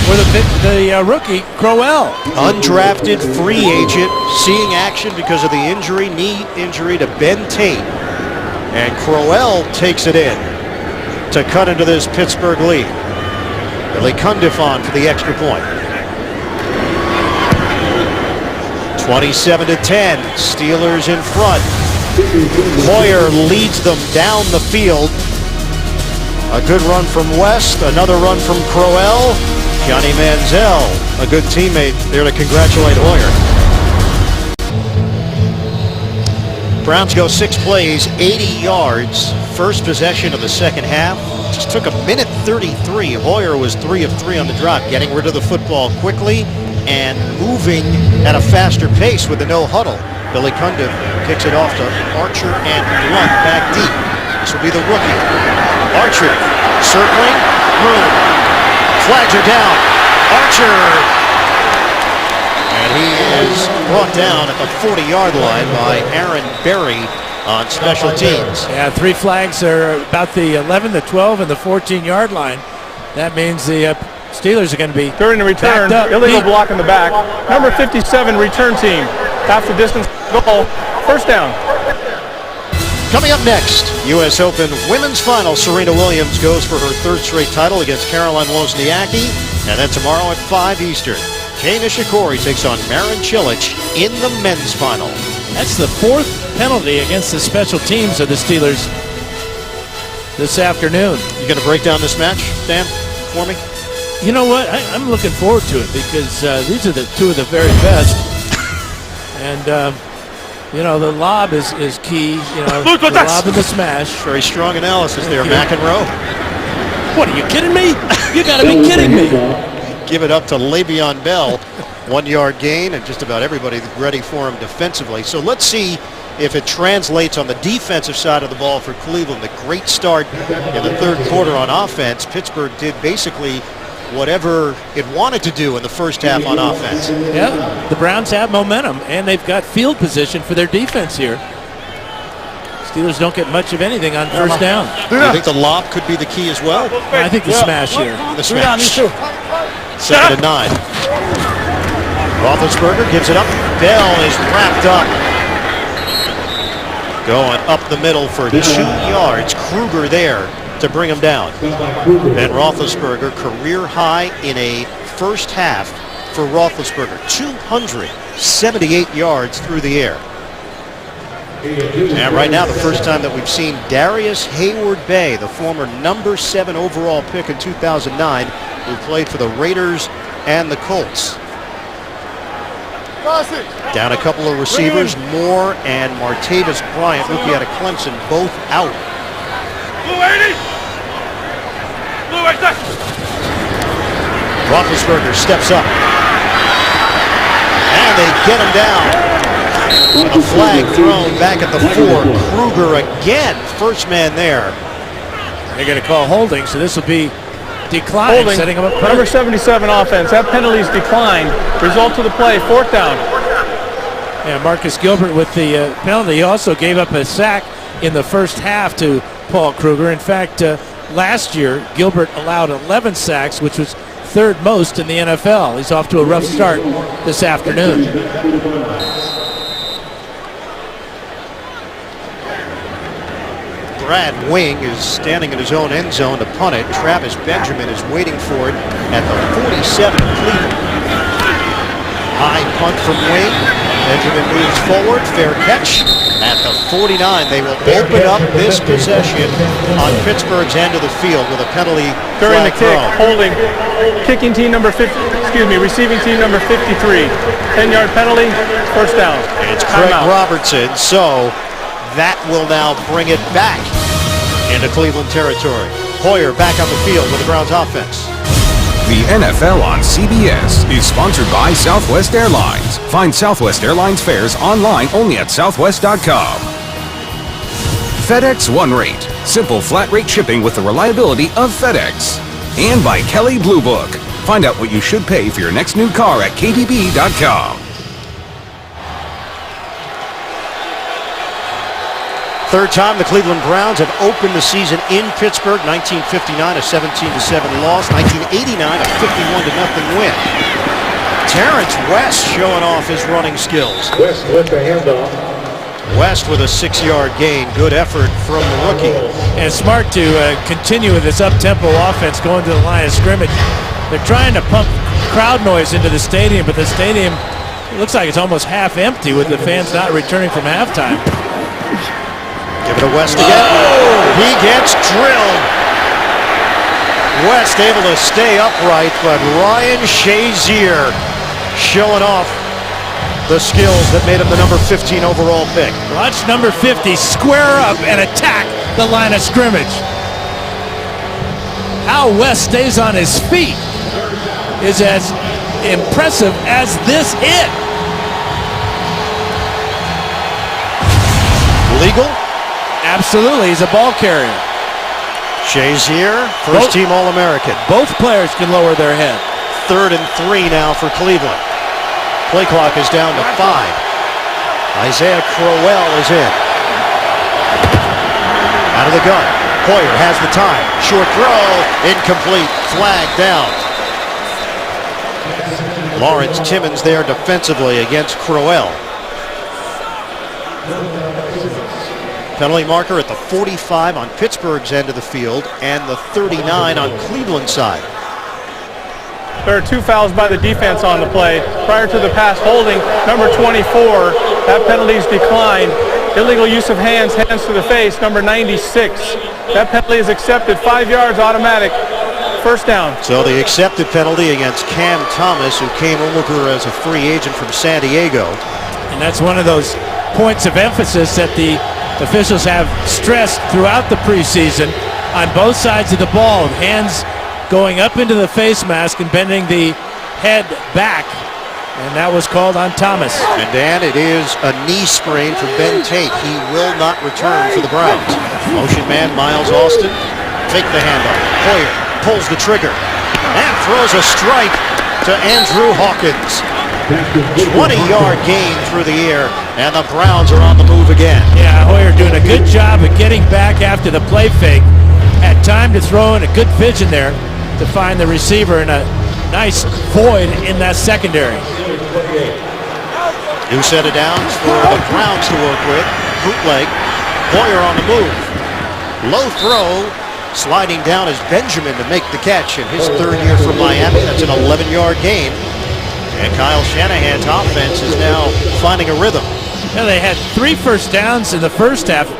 for the rookie, Crowell. Undrafted free agent, seeing action because of the injury, knee injury to Ben Tate. And Crowell takes it in to cut into this Pittsburgh lead. Billy Cundiff on for the extra point. 27-10, Steelers in front. Hoyer leads them down the field. A good run from West, another run from Crowell. Johnny Manziel, a good teammate there to congratulate Hoyer. Browns go 6 plays, 80 yards. First possession of the second half. Just took a minute 33. Hoyer was 3 of 3 on the drive, getting rid of the football quickly and moving at a faster pace with the no huddle. Billy Cundiff kicks it off to Archer and Blunt back deep. This will be the rookie. Archer circling, room. Flags are down. Archer. And he is brought down at the 40-yard line by Aaron Berry on special teams. Yeah, 3 flags are about the 11, the 12, and the 14-yard line. That means the Steelers are going to be During the return, illegal block in the back. Number 57 return team. Half the distance goal. First down. Coming up next, U.S. Open women's final. Serena Williams goes for her 3rd straight title against Caroline Wozniacki. And then tomorrow at 5 Eastern, Kei Nishikori takes on Marin Cilic in the men's final. That's the 4th penalty against the special teams of the Steelers this afternoon. You going to break down this match, Dan, for me? You know what? I'm looking forward to it because these are the 2 of the very best. And, you know, the lob is key. You know, the lob and the smash. Very strong analysis there, McEnroe. What, are you kidding me? You got to be kidding me. Give it up to Le'Veon Bell. 1-yard gain, and just about everybody ready for him defensively. So let's see if it translates on the defensive side of the ball for Cleveland. The great start in the 3rd quarter on offense. Pittsburgh did basically whatever it wanted to do in the first half on offense. Yeah, the Browns have momentum, and they've got field position for their defense here. Steelers don't get much of anything on first down. Do you think the lob could be the key as well? I think the smash here. The smash. 2nd and 9. Roethlisberger gives it up. Bell is wrapped up. Going up the middle for 2 yards. Kruger there to bring him down. Ben Roethlisberger, career high in a first half for Roethlisberger. 278 yards through the air. And right now, the first time that we've seen Darius Hayward-Bay, the former number 7 overall pick in 2009, who played for the Raiders and the Colts. Down a couple of receivers, Moore and Martavis Bryant, rookie out of Clemson, both out. Blue 80. Blue 80. Roethlisberger steps up. And they get him down. With a flag thrown back at the 4. Kruger again, first man there. They're going to call holding, so this will be decline, Holding. setting him up. Number 77 offense. That penalty's declined. Result of the play, 4th down. Yeah, Marcus Gilbert with the penalty. He also gave up a sack in the first half to Paul Kruger. In fact, last year, Gilbert allowed 11 sacks, which was 3rd most in the NFL. He's off to a rough start this afternoon. Brad Wing is standing in his own end zone to punt it. Travis Benjamin is waiting for it at the 47 of Cleveland. High punt from Wing. Benjamin moves forward. Fair catch at the 49. They will open up this possession on Pittsburgh's end of the field with a penalty During the flag kick, thrown. holding. Kicking team number 50, receiving team number 53. 10-yard penalty, 1st down. It's Craig Timeout. Robertson, so that will now bring it back into Cleveland territory. Hoyer back on the field with the Browns offense. The NFL on CBS is sponsored by Southwest Airlines. Find Southwest Airlines fares online only at southwest.com. FedEx One Rate. Simple flat rate shipping with the reliability of FedEx. And by Kelley Blue Book. Find out what you should pay for your next new car at kbb.com. Third time the Cleveland Browns have opened the season in Pittsburgh. 1959, a 17-7 loss. 1989, a 51-0 win. Terrence West showing off his running skills. West with the handoff. West with a 6-yard gain. Good effort from the rookie. And smart to continue with this up-tempo offense going to the line of scrimmage. They're trying to pump crowd noise into the stadium, but the stadium looks like it's almost half empty with the fans not returning from halftime. Give it to West again. He gets drilled. West able to stay upright, but Ryan Shazier showing off the skills that made him the number 15 overall pick. Watch number 50 square up and attack the line of scrimmage. How West stays on his feet is as impressive as this hit. Legal? Absolutely, he's a ball carrier. Shazier, first team All-American. Both players can lower their head. 3rd and 3 now for Cleveland. Play clock is down to 5. Isaiah Crowell is in. Out of the gun. Hoyer has the time. Short throw. Incomplete. Flag down. Lawrence Timmons there defensively against Crowell. Penalty marker at the 45 on Pittsburgh's end of the field and the 39 on Cleveland's side. There are 2 fouls by the defense on the play. Prior to the pass holding, number 24, that penalty's declined. Illegal use of hands to the face, number 96. That penalty is accepted, 5 yards automatic, 1st down. So the accepted penalty against Cam Thomas, who came over as a free agent from San Diego. And that's one of those points of emphasis that the officials have stressed throughout the preseason on both sides of the ball. Hands going up into the face mask and bending the head back. And that was called on Thomas. And Dan, it is a knee sprain for Ben Tate. He will not return for the Browns. Motion man Miles Austin. Take the handoff. Hoyer pulls the trigger and throws a strike to Andrew Hawkins. 20-yard gain through the air, and the Browns are on the move again. Yeah, Hoyer doing a good job of getting back after the play fake. Had time to throw in a good vision there to find the receiver in a nice void in that secondary. New set of downs for the Browns to work with. Bootleg. Hoyer on the move. Low throw. Sliding down is Benjamin to make the catch in his 3rd year from Miami. That's an 11-yard gain. And Kyle Shanahan's offense is now finding a rhythm. Yeah, they had 3 first downs in the first half.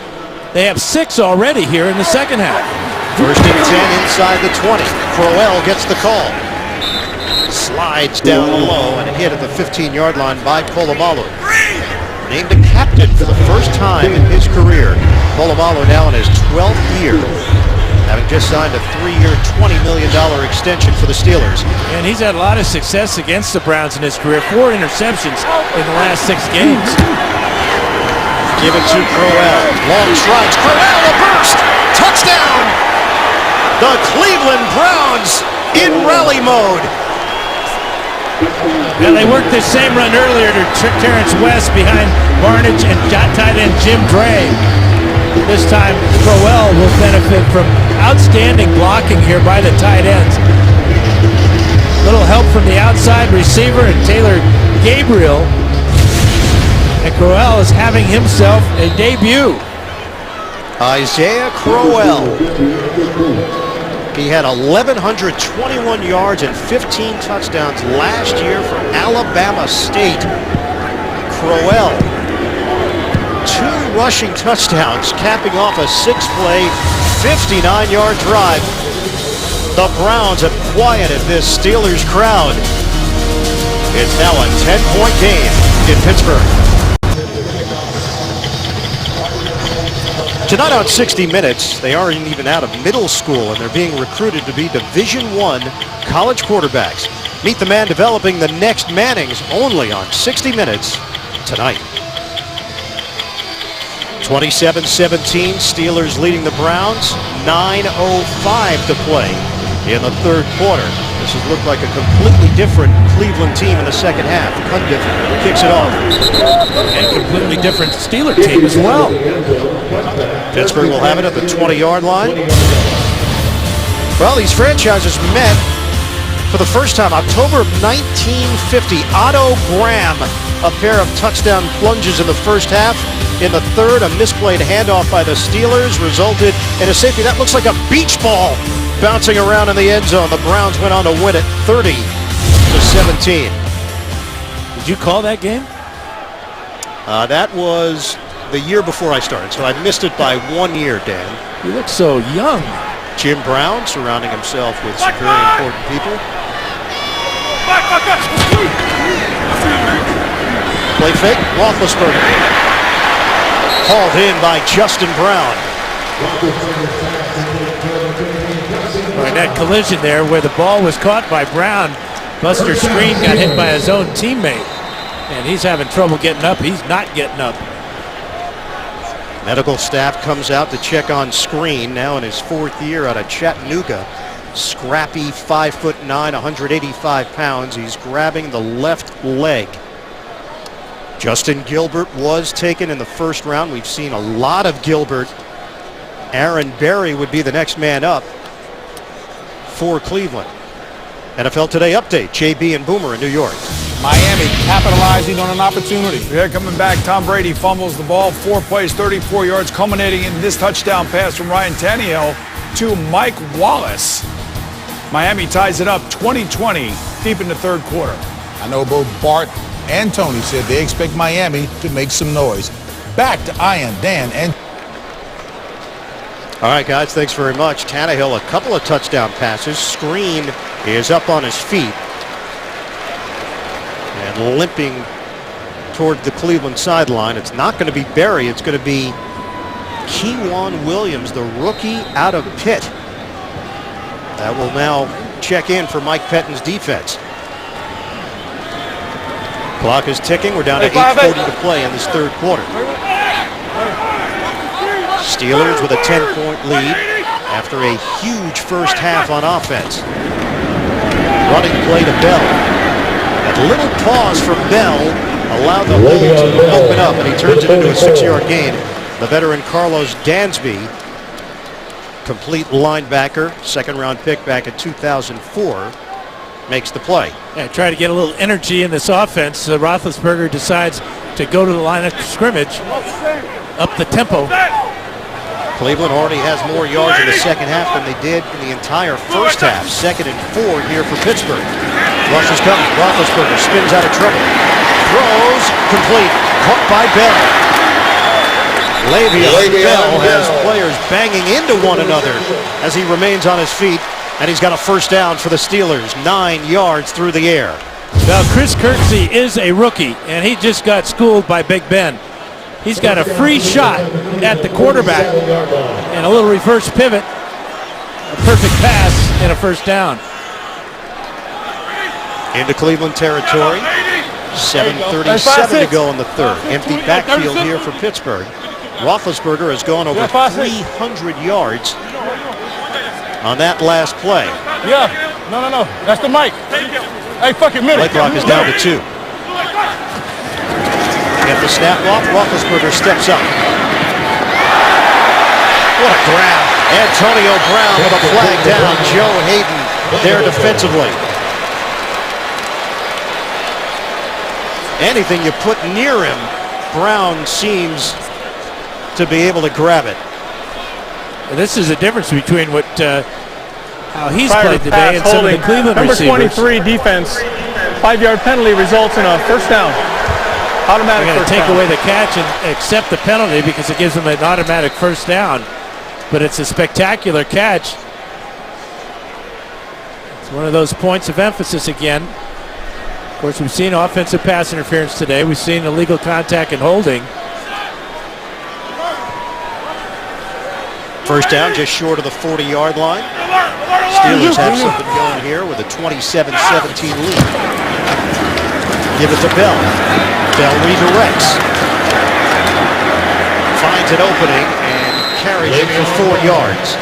They have 6 already here in the second half. First and 10 inside the 20. Crowell gets the call. Slides down low and hit at the 15-yard line by Polamalu. Named a captain for the first time in his career. Polamalu now in his 12th year, having just signed a 3-year, $20 million extension for the Steelers. And he's had a lot of success against the Browns in his career. 4 interceptions in the last 6 games. Give it to Crowell. Long strides. Crowell, a burst. Touchdown. The Cleveland Browns in rally mode. Yeah, they worked this same run earlier to trick Terrence West behind Barnidge and tight end Jim Dre. This time, Crowell will benefit from outstanding blocking here by the tight ends. Little help from the outside receiver and Taylor Gabriel. And Crowell is having himself a debut. Isaiah Crowell. He had 1,121 yards and 15 touchdowns last year for Alabama State. Crowell, 2 rushing touchdowns, capping off a 6-play, 59-yard drive. The Browns have quieted this Steelers crowd. It's now a 10-point game in Pittsburgh. Tonight on 60 Minutes, they aren't even out of middle school and they're being recruited to be Division I college quarterbacks. Meet the man developing the next Mannings only on 60 Minutes tonight. 27-17, Steelers leading the Browns. 9:05 to play in the third quarter. This has looked like a completely different Cleveland team in the second half. Cundiff kicks it off. And completely different Steeler team as well. Pittsburgh will have it at the 20-yard line. Well, these franchises met for the first time, October of 1950. Otto Graham, a pair of touchdown plunges in the first half. In the third, a misplayed handoff by the Steelers resulted in a safety. That looks like a beach ball bouncing around in the end zone. The Browns went on to win it 30-17. Did you call that game? That was the year before I started, so I missed it by 1 year, Dan. You look so young. Jim Brown surrounding himself with some very important people. Play fake, Roethlisberger. Hauled in by Justin Brown. Right, that collision there where the ball was caught by Brown. Buster Screen got hit by his own teammate. And he's having trouble getting up. He's not getting up. Medical staff comes out to check on Screen, now in his 4th year out of Chattanooga. Scrappy, 5'9", 185 pounds. He's grabbing the left leg. Justin Gilbert was taken in the first round. We've seen a lot of Gilbert. Aaron Berry would be the next man up for Cleveland. NFL Today update, JB and Boomer in New York. Miami capitalizing on an opportunity. Here coming back, Tom Brady fumbles the ball, 4 plays, 34 yards, culminating in this touchdown pass from Ryan Tannehill to Mike Wallace. Miami ties it up 20-20 deep in the third quarter. I know both Bart and Tony said they expect Miami to make some noise. Back to Ian, Dan, and... All right, guys, thanks very much. Tannehill, a couple of touchdown passes. Screen is up on his feet and limping toward the Cleveland sideline. It's not going to be Berry. It's going to be Keywan Williams, the rookie out of Pitt. That will now check in for Mike Pettine's defense. Clock is ticking. We're down to 8:40 to play in this third quarter. Steelers with a 10-point lead after a huge first half on offense. Running play to Bell. That little pause from Bell allowed the hole to open up, and he turns it into a 6-yard gain. The veteran Carlos Dansby, complete linebacker, second-round pick back in 2004, makes the play. Yeah, try to get a little energy in this offense. Roethlisberger decides to go to the line of scrimmage, up the tempo. Cleveland already has more yards in the second half than they did in the entire first half. 2nd and 4 here for Pittsburgh. Rush is coming. Roethlisberger spins out of trouble. Throws complete. Caught by Bell. Le'Veon Bell has players banging into one another as he remains on his feet, and he's got a first down for the Steelers, 9 yards through the air. Well, Chris Kirksey is a rookie, and he just got schooled by Big Ben. He's got a free shot at the quarterback and a little reverse pivot, a perfect pass, and a first down. Into Cleveland territory. 7:37 to go in the third. Empty backfield here for Pittsburgh. Roethlisberger has gone over 300 yards on that last play. Yeah. No. That's the mic. Hey, fucking minute. Play clock is down to 2. Get the snap off. Roethlisberger steps up. What a grab. Antonio Brown with a flag down. Joe Hayden there defensively. Anything you put near him, Brown seems to be able to grab it. This is the difference between what how he's Prior played to today and pass some of the holding, Cleveland number receivers. 23 defense, 5-yard penalty results in a first down. Automatic They're going first to take down. away the catch and accept the penalty because it gives them an automatic first down. But it's a spectacular catch. It's one of those points of emphasis again. Of course, we've seen offensive pass interference today. We've seen illegal contact and holding. First down just short of the 40-yard line. Steelers have something going here with a 27-17 lead. Give it to Bell. Bell redirects. Finds an opening and carries it for 4 yards.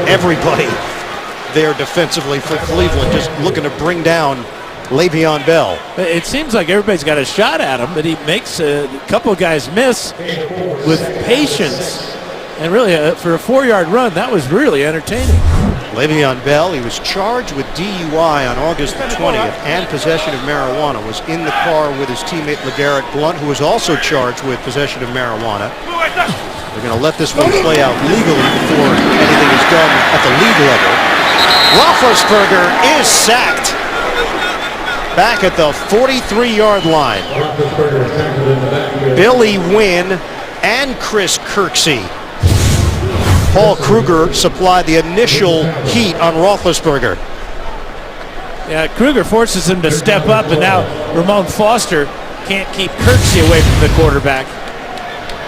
Everybody there defensively for Cleveland just looking to bring down Le'Veon Bell. It seems like everybody's got a shot at him, but he makes a couple of guys miss with patience. And really, for a 4-yard run, that was really entertaining. Le'Veon Bell, he was charged with DUI on August the 20th and possession of marijuana, was in the car with his teammate LeGarrette Blount, who was also charged with possession of marijuana. They're going to let this one play out legally before anything is done at the league level. Roethlisberger is sacked back at the 43-yard line. Billy Wynn and Chris Kirksey. Paul Kruger supplied the initial heat on Roethlisberger. Yeah, Kruger forces him to step up, and now Ramon Foster can't keep Kirksey away from the quarterback.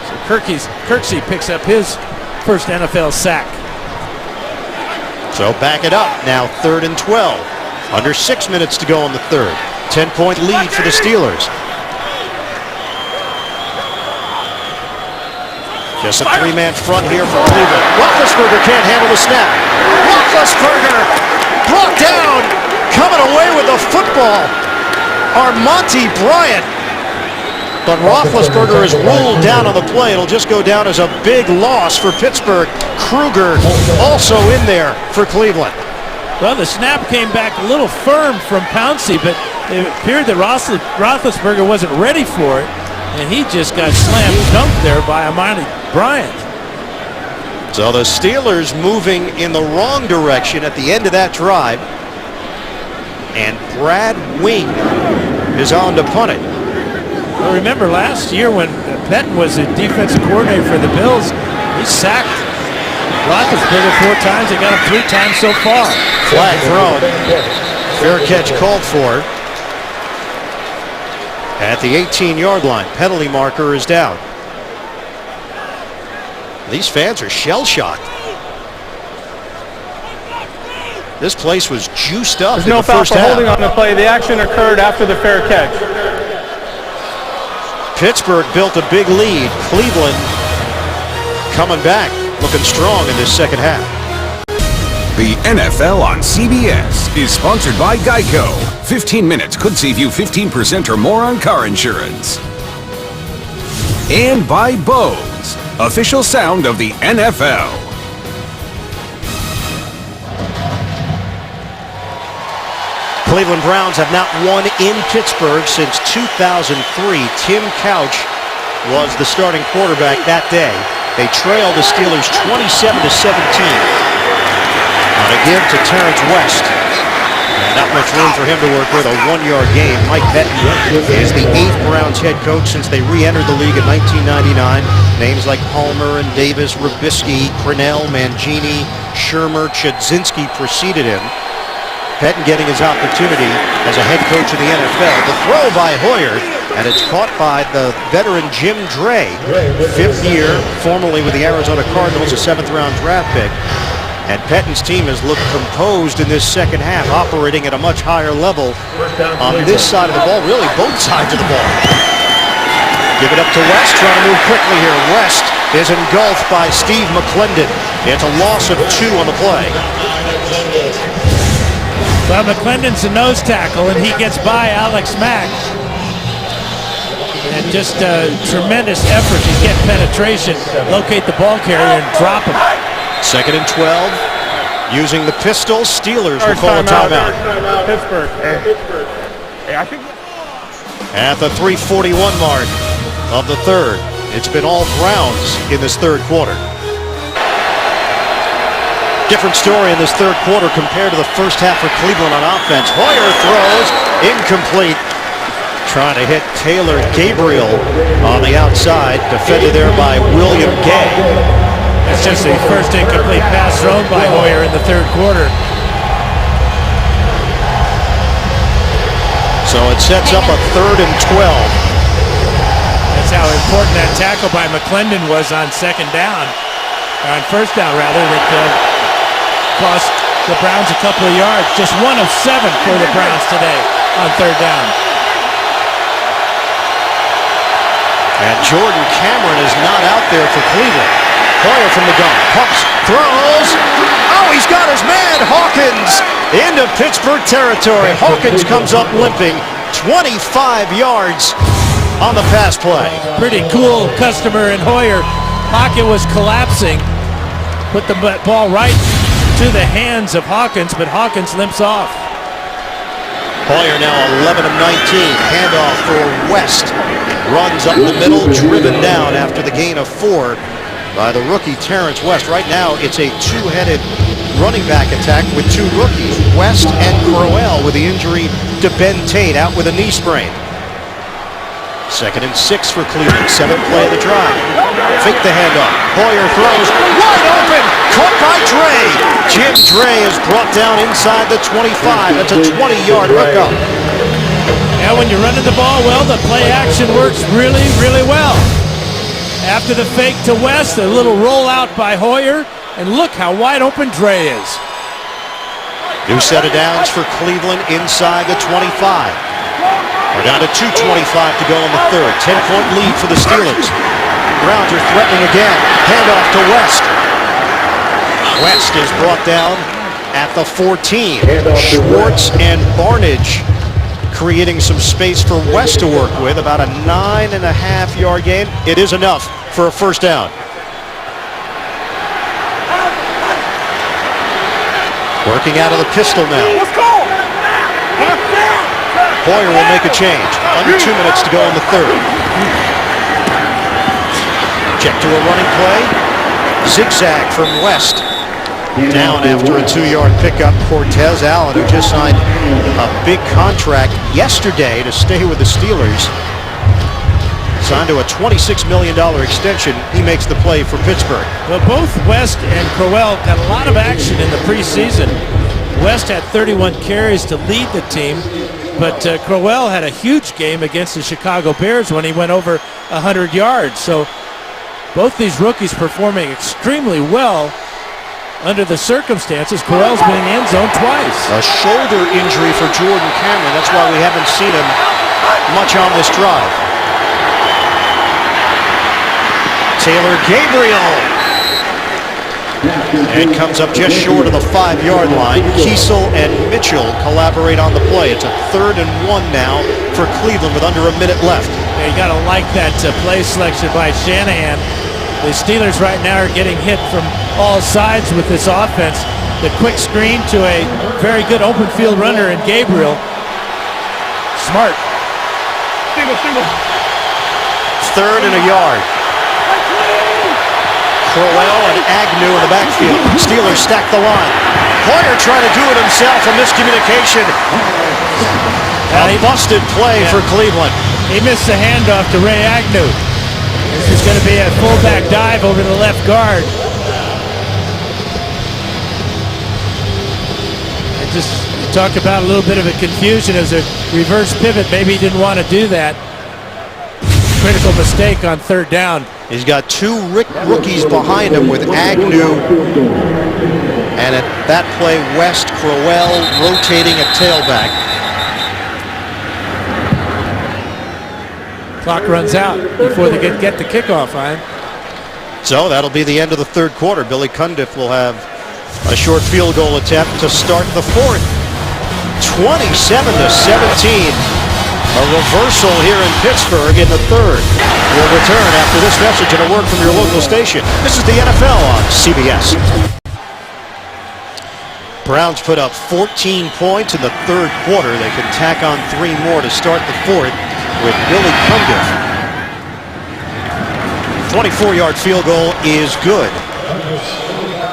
So Kirksey picks up his first NFL sack. So back it up, now 3rd and 12. Under 6 minutes to go in the third. 10-point lead for the Steelers. Just a 3-man front here for Cleveland. Roethlisberger can't handle the snap. Roethlisberger brought down, coming away with the football. Monty Bryant. But Roethlisberger is ruled down on the play. It'll just go down as a big loss for Pittsburgh. Kruger also in there for Cleveland. Well, the snap came back a little firm from Pouncey, but it appeared that Roethlisberger wasn't ready for it, and he just got slam dunked there by Monty Bryant. So the Steelers moving in the wrong direction at the end of that drive. And Brad Wing is on to punt it. Well, remember last year when Pettin was the defensive coordinator for the Bills, he sacked Roethlisberger 4 times. They got him 3 times so far. Flag thrown. Fair catch called for. At the 18-yard line, penalty marker is down. These fans are shell-shocked. This place was juiced up There's in no the foul first for half. holding on the play. The action occurred after the fair catch. Pittsburgh built a big lead. Cleveland coming back, looking strong in this second half. The NFL on CBS is sponsored by Geico. 15 minutes could save you 15% or more on car insurance. And by Bose, official sound of the NFL. Cleveland Browns have not won in Pittsburgh since 2003. Tim Couch was the starting quarterback that day. They trailed the Steelers 27-17. On a give to Terrence West. Not much room for him to work with, a 1-yard gain. Mike Pettine is the 8th Browns head coach since they re-entered the league in 1999. Names like Palmer and Davis, Rubisky, Crennel, Mangini, Shermer, Chudzinski preceded him. Pettine getting his opportunity as a head coach of the NFL. The throw by Hoyer, and it's caught by the veteran Jim Dre, 5th year, formerly with the Arizona Cardinals, a 7th-round draft pick. And Pettine's team has looked composed in this second half, operating at a much higher level on this side of the ball, really both sides of the ball. Give it up to West, trying to move quickly here. West is engulfed by Steve McClendon. It's a loss of 2 on the play. Well, McClendon's a nose tackle, and he gets by Alex Mack. And just a tremendous effort to get penetration, locate the ball carrier, and drop him. 2nd and 12. Using the pistol, Steelers will call a timeout. Pittsburgh. Hey, I think At the 3:41 mark of the third, it's been all Browns in this third quarter. Different story in this third quarter compared to the first half for Cleveland on offense. Hoyer throws incomplete. Trying to hit Taylor Gabriel on the outside, defended there by William Gay. That's just the first incomplete pass thrown by Hoyer in the third quarter. So it sets up a 3rd and 12. That's how important that tackle by McClendon was on second down, or on first down rather, that cost the Browns a couple of yards. Just 1 of 7 for the Browns today on third down. And Jordan Cameron is not out there for Cleveland. Hoyer from the gun, pumps, throws. Oh, he's got his man, Hawkins, into Pittsburgh territory. Hawkins comes up limping, 25 yards on the pass play. Pretty cool customer in Hoyer. Pocket was collapsing. Put the ball right to the hands of Hawkins, but Hawkins limps off. Hoyer now 11 of 19. Handoff for West. Runs up the middle, driven down after the gain of 4 by the rookie Terrence West. Right now, it's a 2-headed running back attack with 2 rookies, West and Crowell, with the injury to Ben Tate, out with a knee sprain. 2nd and 6 for Cleveland, 7th play of the drive. Fake the handoff. Hoyer throws, wide open, caught by Dre. Jim Dre is brought down inside the 25. That's a 20-yard hookup. And when you're running the ball well, the play action works really, really well. After the fake to West, a little rollout by Hoyer, and look how wide open Dre is. New set of downs for Cleveland inside the 25. We're down to 2:25 to go in the third. 10-point lead for the Steelers. Browns are threatening again. Handoff to West. West is brought down at the 14. Schwartz and Barnage creating some space for West to work with. About a 9.5-yard gain. It is enough for a first down. Working out of the pistol now. Hoyer will make a change. Under 2 minutes to go in the third. Check to a running play. Zigzag from West. Down after a 2-yard pickup. Cortez Allen, who just signed a big contract yesterday to stay with the Steelers, signed to a $26 million extension. He makes the play for Pittsburgh. Well, both West and Crowell got a lot of action in the preseason. West had 31 carries to lead the team, but Crowell had a huge game against the Chicago Bears when he went over 100 yards. So both these rookies performing extremely well under the circumstances. Crowell's been in the end zone twice. A shoulder injury for Jordan Cameron. That's why we haven't seen him much on this drive. Taylor Gabriel. And comes up just short of the 5-yard line. Kiesel and Mitchell collaborate on the play. It's a 3rd and 1 now for Cleveland with under a minute left. Yeah, you got to like that play selection by Shanahan. The Steelers right now are getting hit from all sides with this offense. The quick screen to a very good open field runner in Gabriel. Smart. Single. 3rd and a yard. Crowell and Agnew in the backfield. Steelers stack the line. Hoyer trying to do it himself. A miscommunication. A busted play for Cleveland. He missed the handoff to Ray Agnew. This is going to be a fullback dive over the left guard. And just talk about a little bit of a confusion as a reverse pivot. Maybe he didn't want to do that. Critical mistake on third down. He's got two rookies behind him with Agnew. And at that play, West, Crowell rotating at tailback. Clock runs out before they get the kickoff, Ryan. So that'll be the end of the third quarter. Billy Cundiff will have a short field goal attempt to start the fourth. 27-17. A reversal here in Pittsburgh in the third. We'll return after this message and a word from your local station. This is the NFL on CBS. Browns put up 14 points in the third quarter. They can tack on 3 more to start the fourth with Billy Cundiff. 24-yard field goal is good.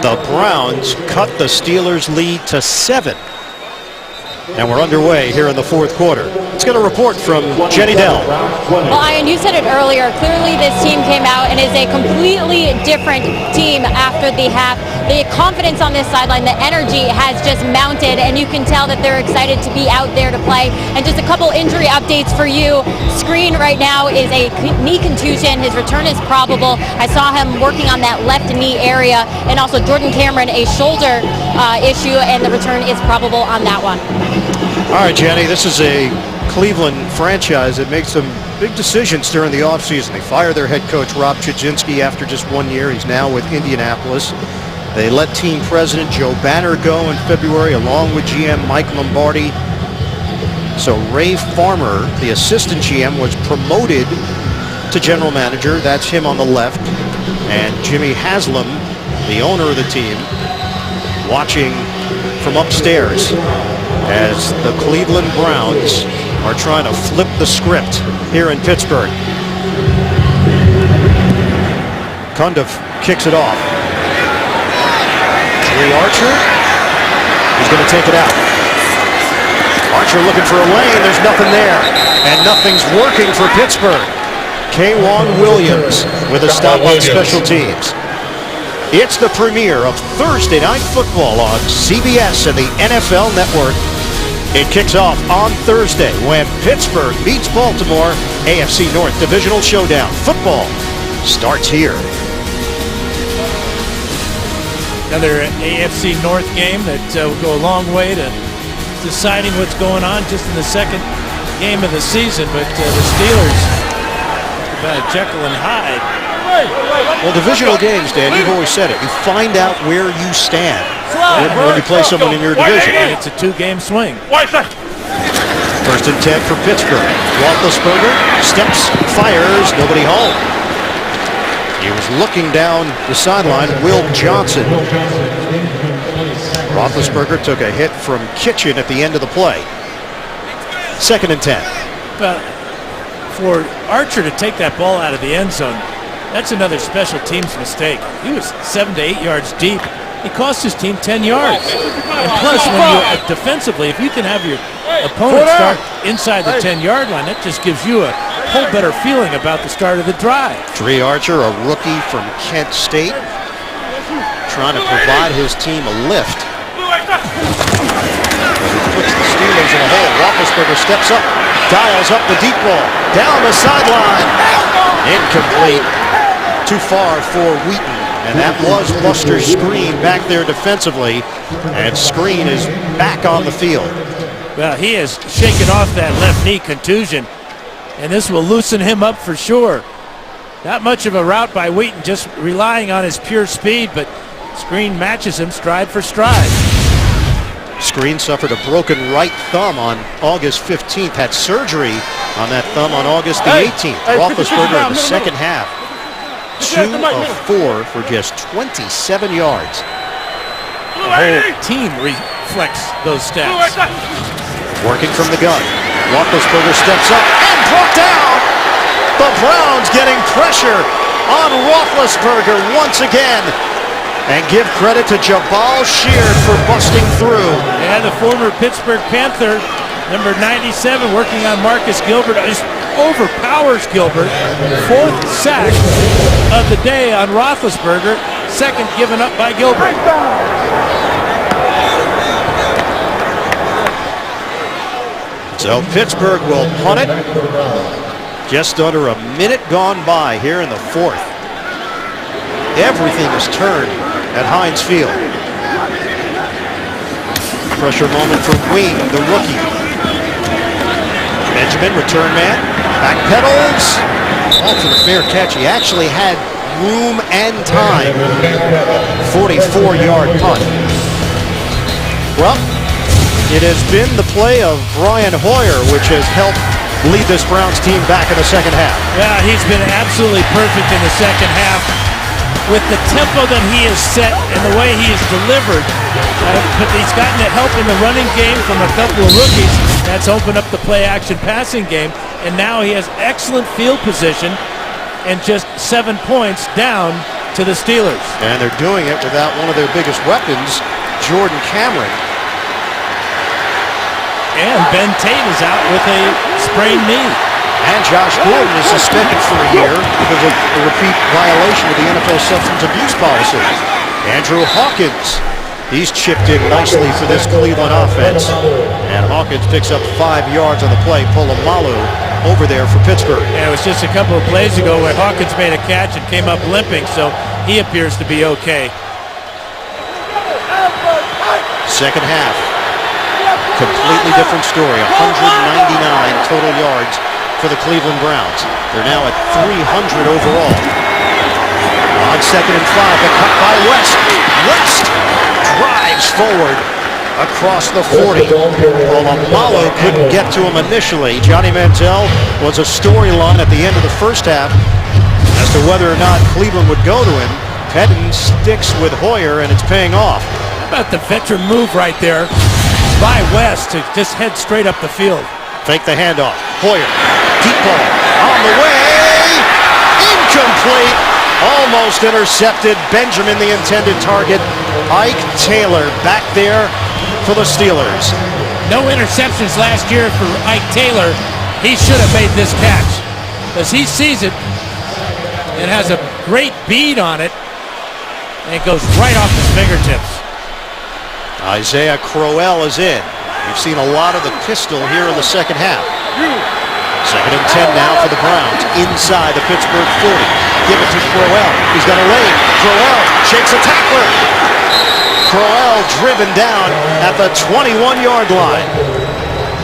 The Browns cut the Steelers' lead to 7. And we're underway here in the fourth quarter. Let's get a report from Jenny Dell. Well, Ian, you said it earlier. Clearly, this team came out and is a completely different team after the half. The confidence on this sideline, the energy has just mounted, and you can tell that they're excited to be out there to play. And just a couple injury updates for you. Screen right now is a knee contusion. His return is probable. I saw him working on that left knee area, and also Jordan Cameron, a shoulder issue, and the return is probable on that one. All right, Jenny, this is a Cleveland franchise that makes some big decisions during the offseason. They fire their head coach, Rob Chudzinski, after just 1 year. He's now with Indianapolis. They let team president Joe Banner go in February, along with GM Mike Lombardi. So Ray Farmer, the assistant GM, was promoted to general manager. That's him on the left. And Jimmy Haslam, the owner of the team, watching from upstairs as the Cleveland Browns are trying to flip the script here in Pittsburgh. Cundiff kicks it off. Trey Archer, he's going to take it out. Archer looking for a lane, there's nothing there. And nothing's working for Pittsburgh. K'Wan Williams with a stop on special teams. It's the premiere of Thursday Night Football on CBS and the NFL Network. It kicks off on Thursday when Pittsburgh meets Baltimore. AFC North Divisional Showdown. Football starts here. Another AFC North game that will go a long way to deciding what's going on just in the second game of the season. But the Steelers, about Jekyll and Hyde. Well, divisional games, Dan, you've always said it. You find out where you stand when you play someone in your division. And it's a 2-game swing. First and 10 for Pittsburgh. Roethlisberger steps, fires, nobody home. He was looking down the sideline, Will Johnson. Roethlisberger took a hit from Kitchen at the end of the play. Second and 10. But for Archer to take that ball out of the end zone, that's another special teams mistake. He was 7 to 8 yards deep. He cost his team 10 yards. And plus, when you defensively, if you can have your opponent start inside the 10-yard line, that just gives you a whole better feeling about the start of the drive. Trey Archer, a rookie from Kent State, trying to provide his team a lift. Puts the Steelers in a hole. Roethlisberger steps up, dials up the deep ball, down the sideline. Incomplete. Too far for Wheaton. And that was Buster Skrine back there defensively. And Skrine is back on the field. Well, he has shaken off that left knee contusion. And this will loosen him up for sure. Not much of a route by Wheaton, just relying on his pure speed, but Skrine matches him stride for stride. Skrine suffered a broken right thumb on August 15th, had surgery on that thumb on August the 18th. Roethlisberger in the second half, 2 of 4 for just 27 yards. The whole team reflects those stats. Working from the gun. Roethlisberger steps up and brought down. The Browns getting pressure on Roethlisberger once again. And give credit to Jabal Sheard for busting through. And the former Pittsburgh Panther, number 97, working on Marcus Gilbert, just overpowers Gilbert. Fourth sack of the day on Roethlisberger, second given up by Gilbert. So Pittsburgh will punt it. Just under a minute gone by here in the fourth. Everything is turned at Heinz Field. Pressure moment for Wing, the rookie. Benjamin, return man, backpedals. All for the fair catch. He actually had room and time. 44-yard punt. Well, it has been the play of Brian Hoyer, which has helped lead this Browns team back in the second half. Yeah, he's been absolutely perfect in the second half. With the tempo that he has set and the way he has delivered, but he's gotten the help in the running game from a couple of rookies. That's opened up the play-action passing game, and now he has excellent field position and just 7 points down to the Steelers. And they're doing it without one of their biggest weapons, Jordan Cameron. And Ben Tate is out with a sprained knee. And Josh Gordon is suspended for a year because of a repeat violation of the NFL substance abuse policy. Andrew Hawkins, he's chipped in nicely for this Cleveland offense. And Hawkins picks up 5 yards on the play. Polamalu over there for Pittsburgh. And it was just a couple of plays ago where Hawkins made a catch and came up limping, so he appears to be okay. Second half, completely different story. 199 total yards for the Cleveland Browns. They're now at 300 overall. On 2nd and 5, the cut by West. West drives forward across the 40. Polamalu couldn't get to him initially. Johnny Manziel was a storyline at the end of the first half as to whether or not Cleveland would go to him. Pettin sticks with Hoyer, and it's paying off. How about the veteran move right there by West to just head straight up the field? Fake the handoff. Hoyer, deep ball, on the way, incomplete, almost intercepted. Benjamin, the intended target. Ike Taylor back there for the Steelers. No interceptions last year for Ike Taylor. He should have made this catch because he sees it and has a great bead on it, and it goes right off his fingertips. Isaiah Crowell is in. We've seen a lot of the pistol here in the second half. 2nd and 10 now for the Browns inside the Pittsburgh 40. Give it to Crowell. He's got a lane. Crowell shakes a tackler. Crowell driven down at the 21-yard line.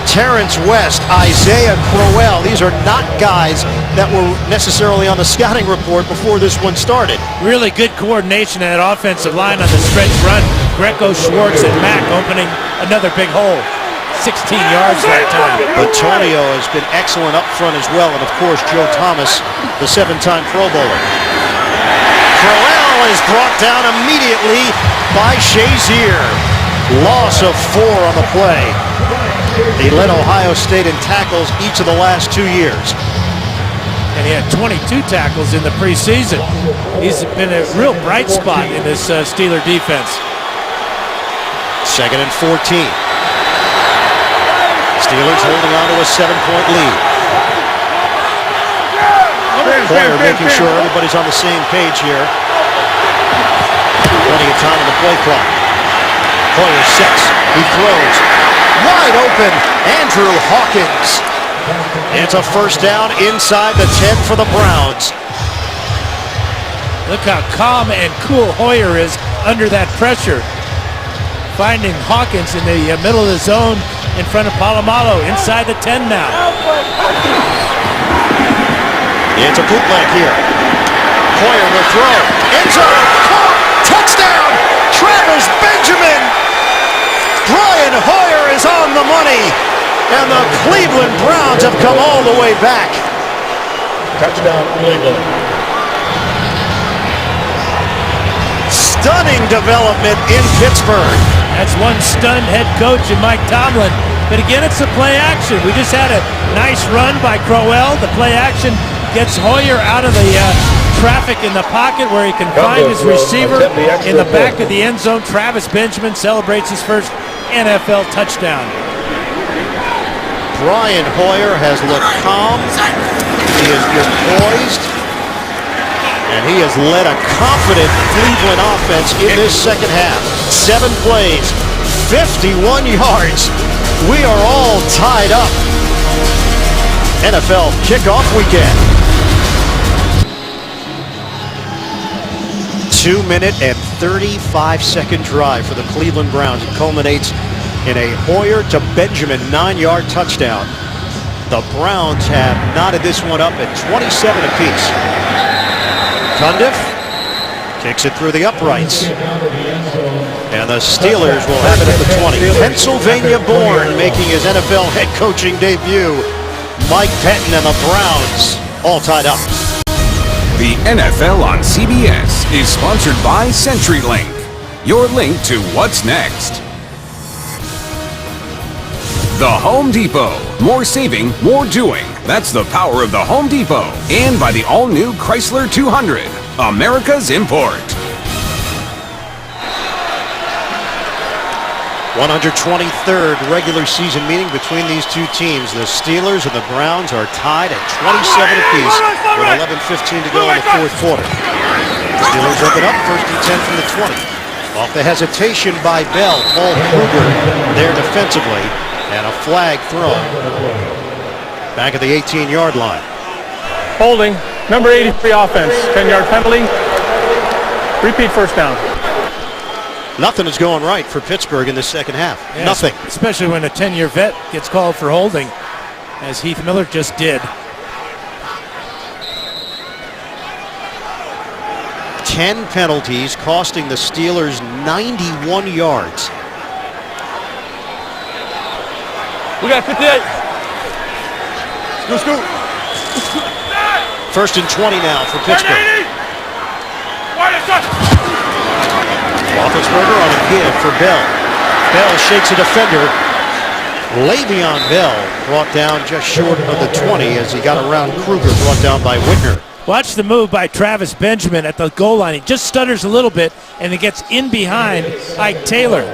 Terrence West, Isaiah Crowell. These are not guys that were necessarily on the scouting report before this one started. Really good coordination in that offensive line on the stretch run. Greco, Schwartz, and Mack opening another big hole. 16 yards that time. Antonio has been excellent up front as well, and of course Joe Thomas, the 7-time Pro Bowler. Crowell is brought down immediately by Shazier. Loss of 4 on the play. He led Ohio State in tackles each of the last 2 years. And he had 22 tackles in the preseason. He's been a real bright spot in this Steeler defense. 2nd and 14. Steelers holding on to a 7-point lead. Hoyer making sure everybody's on the same page here. Plenty of time on the play clock. Hoyer sets. He throws. Wide open, Andrew Hawkins. It's a first down inside the 10 for the Browns. Look how calm and cool Hoyer is under that pressure. Finding Hawkins in the middle of the zone in front of Polamalu inside the 10 now. It's a bootleg here. Hoyer will throw. End zone. Touchdown. Travis Benjamin. Brian Hoyer is on the money. And the Cleveland Browns have come all the way back. Touchdown, Cleveland. Stunning development in Pittsburgh. That's one stunned head coach in Mike Tomlin. But again, it's the play action. We just had a nice run by Crowell. The play action gets Hoyer out of the traffic in the pocket where he can find his receiver in the back of the end zone. Travis Benjamin celebrates his first NFL touchdown. Brian Hoyer has looked calm. He has been poised. And he has led a confident Cleveland offense in this second half. 7 plays, 51 yards. We are all tied up. NFL kickoff weekend. 2-minute and 35-second drive for the Cleveland Browns. It culminates in a Hoyer to Benjamin 9-yard touchdown. The Browns have knotted this one up at 27 apiece. Cundiff kicks it through the uprights. And the Steelers will have it at the 20. Pennsylvania-born making his NFL head coaching debut. Mike Pettin and the Browns all tied up. The NFL on CBS is sponsored by CenturyLink, your link to what's next. The Home Depot. More saving, more doing. That's the power of the Home Depot. And by the all-new Chrysler 200, America's import. 123rd regular season meeting between these two teams. The Steelers and the Browns are tied at 27 apiece with 11:15 to go in the fourth quarter. Steelers open up 1st and 10 from the 20. Off the hesitation by Bell, Paul Kruger there defensively, and a flag thrown back at the 18-yard line. Holding, number 83 offense, 10-yard penalty. Repeat first down. Nothing is going right for Pittsburgh in the second half. Yes, Nothing. especially when a 10-year vet gets called for holding, as Heath Miller just did. 10 penalties costing the Steelers 91 yards. We got 58. Scoot. 1st and 20 now for Pittsburgh. Roethlisberger on a give for Bell. Bell shakes a defender. Le'Veon Bell brought down just short of the 20 as he got around Kruger, brought down by Whitner. Watch the move by Travis Benjamin at the goal line. He just stutters a little bit, and he gets in behind Ike Taylor.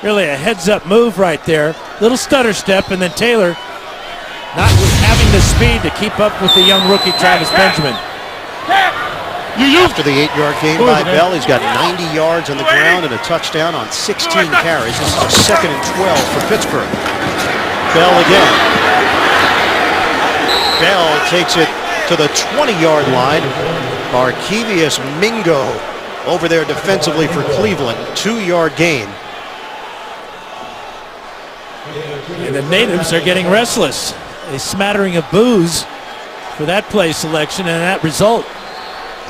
Really a heads-up move right there. Little stutter step, and then Taylor not having the speed to keep up with the young rookie Travis Benjamin. After the 8-yard gain by Bell, he's got 90 yards on the ground and a touchdown on 16 carries. This is a 2nd and 12 for Pittsburgh. Bell again. Bell takes it to the 20-yard line. Markevius Mingo over there defensively for Cleveland. 2-yard gain. And the natives are getting restless. A smattering of boos for that play selection and that result.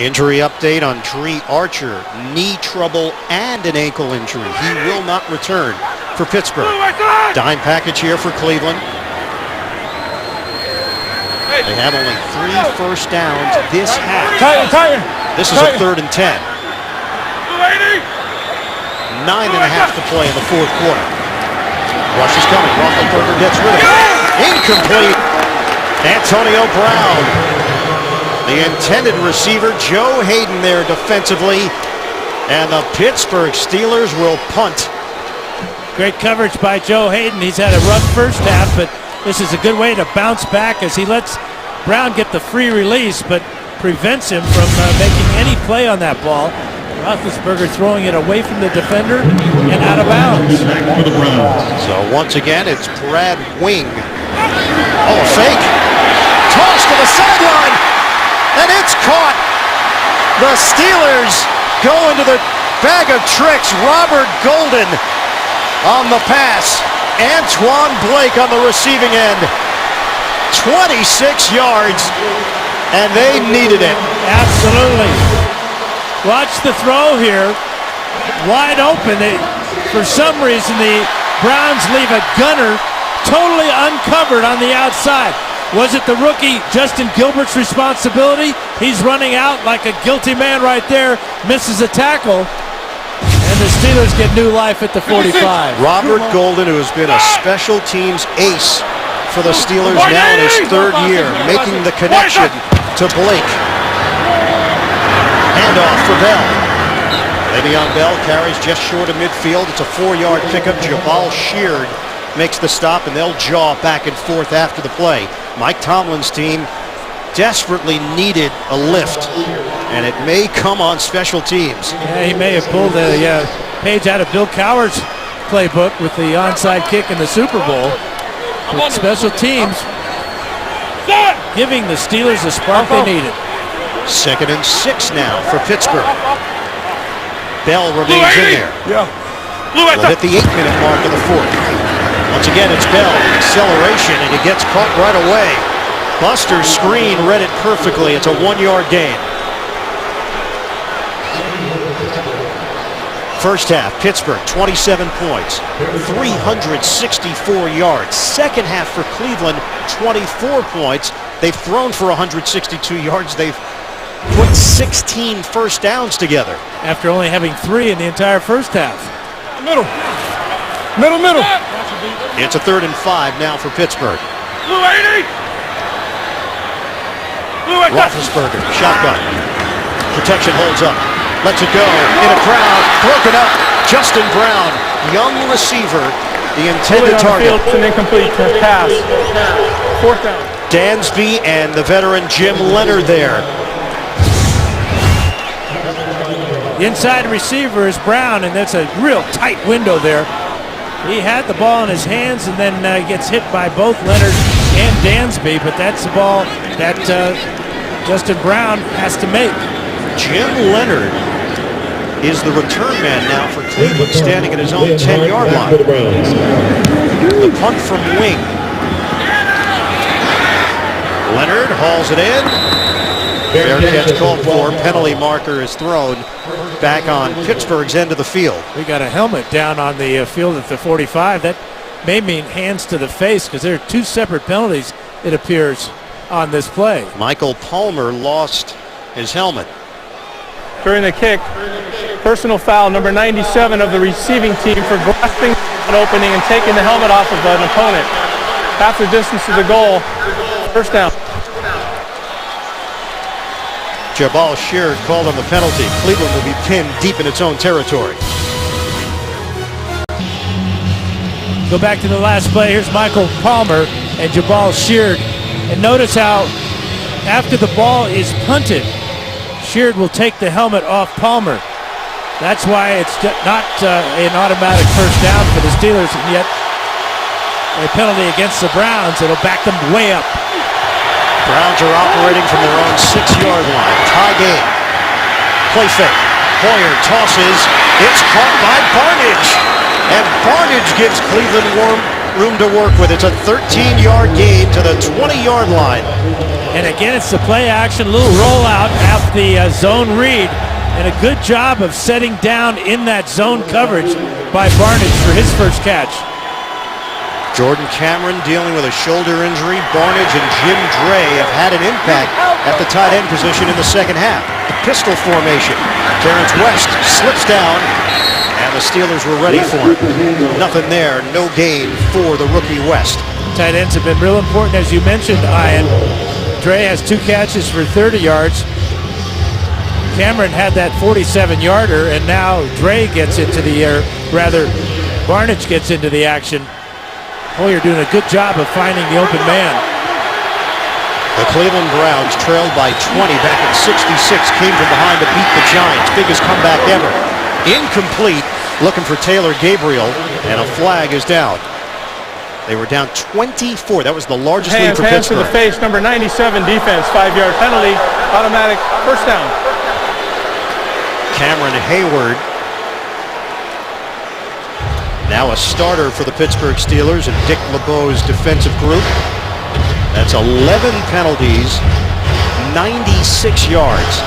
Injury update on Dree Archer. Knee trouble and an ankle injury. He will not return for Pittsburgh. Dime package here for Cleveland. They have only 3 first downs this half. This is a 3rd and 10. 9.5 to play in the fourth quarter. Rush is coming. Roethlisberger gets rid of it. Incomplete. Antonio Brown. The intended receiver, Joe Hayden, there defensively. And the Pittsburgh Steelers will punt. Great coverage by Joe Hayden. He's had a rough first half, but this is a good way to bounce back as he lets Brown get the free release, but prevents him from making any play on that ball. Roethlisberger throwing it away from the defender and out of bounds. So once again, it's Brad Wing. Oh, a fake. Toss to the sideline. And it's caught. The Steelers go into the bag of tricks. Robert Golden on the pass. Antoine Blake on the receiving end. 26 yards, and they needed it. Absolutely. Watch the throw here. Wide open. For some reason, the Browns leave a gunner totally uncovered on the outside. Was it the rookie Justin Gilbert's responsibility? He's running out like a guilty man right there, misses a tackle, and the Steelers get new life at the 45. Robert Golden, who has been a special teams ace for the Steelers now in his third year, making the connection to Blake. Handoff for Bell. Le'Veon Bell carries just short of midfield. It's a 4-yard pickup. Jabal Sheard makes the stop, and they'll jaw back and forth after the play. Mike Tomlin's team desperately needed a lift, and it may come on special teams. Yeah, he may have pulled a page out of Bill Cowher's playbook with the onside kick in the Super Bowl. With special teams giving the Steelers the spark they needed. 2nd and 6 now for Pittsburgh. Bell remains in there. We'll hit the 8-minute mark of the 4th. Once again, it's Bell. Acceleration, and he gets caught right away. Buster's screen read it perfectly. It's a 1-yard gain. First half, Pittsburgh, 27 points, 364 yards. Second half for Cleveland, 24 points. They've thrown for 162 yards. They've put 16 first downs together. After only having 3 in the entire first half. Middle. It's a 3rd and 5 now for Pittsburgh. Roethlisberger, shotgun. Protection holds up. Lets it go. In a crowd. Broken up. Justin Brown, young receiver, the intended target. It's an incomplete pass. 4th down. Dansby and the veteran Jim Leonard there. The inside receiver is Brown, and that's a real tight window there. He had the ball in his hands and then gets hit by both Leonard and Dansby, but that's the ball that Justin Brown has to make. Jim Leonard is the return man now for Cleveland, standing at his own 10-yard line. The punt from wing. Leonard hauls it in. Fair catch called for. Penalty marker is thrown back on Pittsburgh's end of the field. We got a helmet down on the field at the 45. That may mean hands to the face, because there are 2 separate penalties, it appears, on this play. Michael Palmer lost his helmet. During the kick, personal foul, number 97 of the receiving team for grasping an opening and taking the helmet off of an opponent. Half the distance to the goal. First down. Jabal Sheard called on the penalty. Cleveland will be pinned deep in its own territory. Go back to the last play. Here's Michael Palmer and Jabal Sheard. And notice how after the ball is punted, Sheard will take the helmet off Palmer. That's why it's not an automatic first down for the Steelers, and yet a penalty against the Browns. It'll back them way up. Browns are operating from their own 6-yard line. Tie game. Play fake. Hoyer tosses. It's caught by Barnidge. And Barnidge gives Cleveland room to work with. It's a 13-yard gain to the 20-yard line. And again, it's the play action, little rollout off the zone read. And a good job of setting down in that zone coverage by Barnidge for his first catch. Jordan Cameron dealing with a shoulder injury. Barnidge and Jim Dre have had an impact at the tight end position in the second half. Pistol formation. Terrence West slips down, and the Steelers were ready for him. Nothing there, no gain for the rookie West. Tight ends have been real important, as you mentioned, Ian. Dre has 2 catches for 30 yards. Cameron had that 47-yarder, and now Dre gets into the air. Rather, Barnidge gets into the action. Hoyer doing a good job of finding the open man. The Cleveland Browns, trailed by 20 back in '66, came from behind to beat the Giants. Biggest comeback ever. Incomplete, looking for Taylor Gabriel, and a flag is down. They were down 24. That was the largest lead for Hands to Pittsburgh. the face, number 97 defense, 5-yard penalty, automatic first down. Cameron Hayward, now a starter for the Pittsburgh Steelers and Dick LeBeau's defensive group. That's 11 penalties, 96 yards.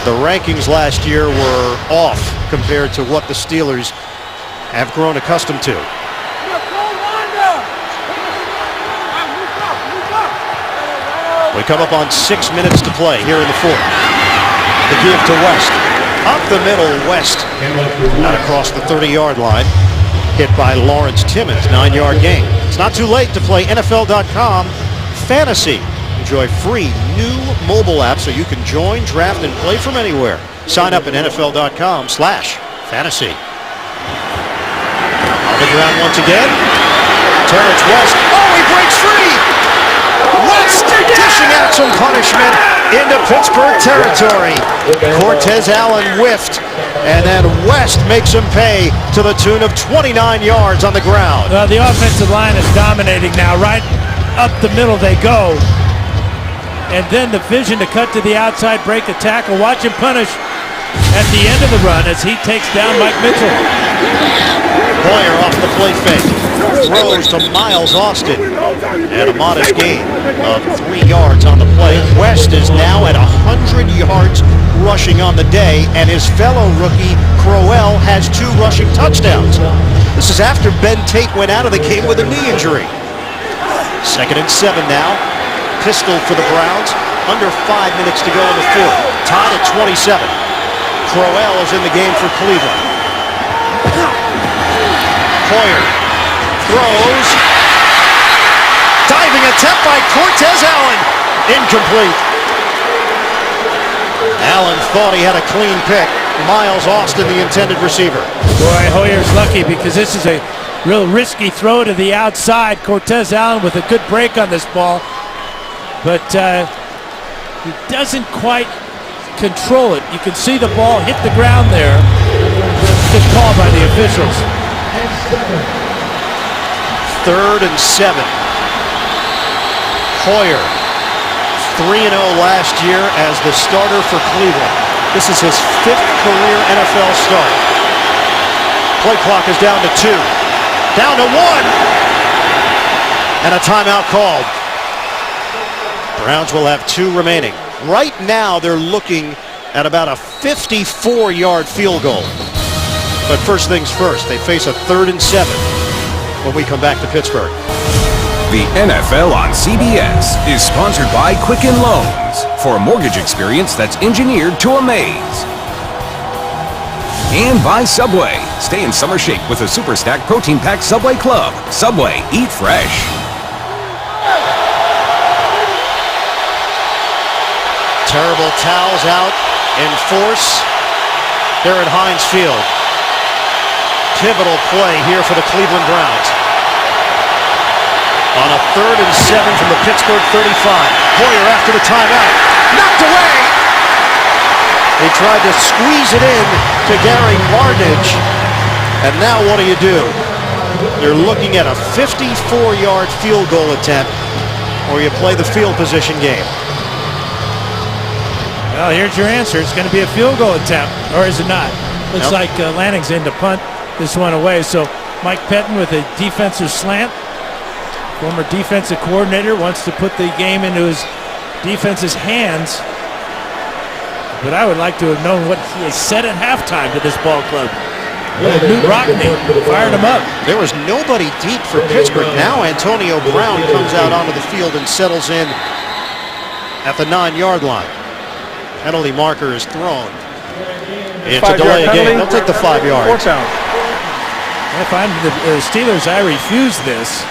The rankings last year were off compared to what the Steelers have grown accustomed to. We come up on 6 minutes to play here in the 4th. The give to West. Up the middle, West. Not across the 30-yard line. Hit by Lawrence Timmons, 9-yard gain. It's not too late to play NFL.com Fantasy. Enjoy free new mobile apps so you can join, draft, and play from anywhere. Sign up at NFL.com/fantasy. On the ground once again. Terrence West. Oh, he breaks free! West dishing out some punishment into Pittsburgh territory. Cortez Allen whiffed, and then West makes him pay to the tune of 29 yards on the ground. Well, the offensive line is dominating now. Right up the middle they go. And then the vision to cut to the outside, break a tackle. Watch him punish at the end of the run as he takes down Mike Mitchell. Hoyer off the play fake. Throws to Miles Austin. And a modest gain of 3 yards on the play. West is now at 100 yards rushing on the day, and his fellow rookie Crowell has 2 rushing touchdowns. This is after Ben Tate went out of the game with a knee injury. 2nd and 7 now. Pistol for the Browns. Under 5 minutes to go in the 4th. Tied at 27. Crowell is in the game for Cleveland. Hoyer throws. Diving attempt by Cortez Allen. Incomplete. Allen thought he had a clean pick. Miles Austin, the intended receiver. Boy, Hoyer's lucky because this is a real risky throw to the outside. Cortez Allen with a good break on this ball. But he doesn't quite control it. You can see the ball hit the ground there. Good call by the officials. 3rd and 7. Hoyer, 3-0 last year as the starter for Cleveland. This is his 5th career NFL start. Play clock is down to 2. Down to 1. And a timeout called. Browns will have 2 remaining. Right now, they're looking at about a 54-yard field goal. But first things first, they face a 3rd and 7 when we come back to Pittsburgh. The NFL on CBS is sponsored by Quicken Loans for a mortgage experience that's engineered to amaze. And by Subway. Stay in summer shape with a Super Stack Protein Pack Subway Club. Subway, eat fresh. Terrible towels out in force. They're at Heinz Field. Pivotal play here for the Cleveland Browns. On a 3rd and 7 from the Pittsburgh 35. Hoyer after the timeout. Knocked away. They tried to squeeze it in to Gary Barnidge. And now what do? You're looking at a 54-yard field goal attempt, or you play the field position game. Well, here's your answer. It's going to be a field goal attempt, or is it not? Looks like Lanning's in to punt this one away. So Mike Pettin with a defensive slant. Former defensive coordinator wants to put the game into his defense's hands. But I would like to have known what he has said at halftime to this ball club. Newt Rockne fired him up. There was nobody deep for Pittsburgh. Now Antonio Brown comes out onto the field and settles in at the 9-yard line. Penalty marker is thrown. It's a delay of game. They'll take the 5 yards. 4th down. If I'm the Steelers, I refuse this.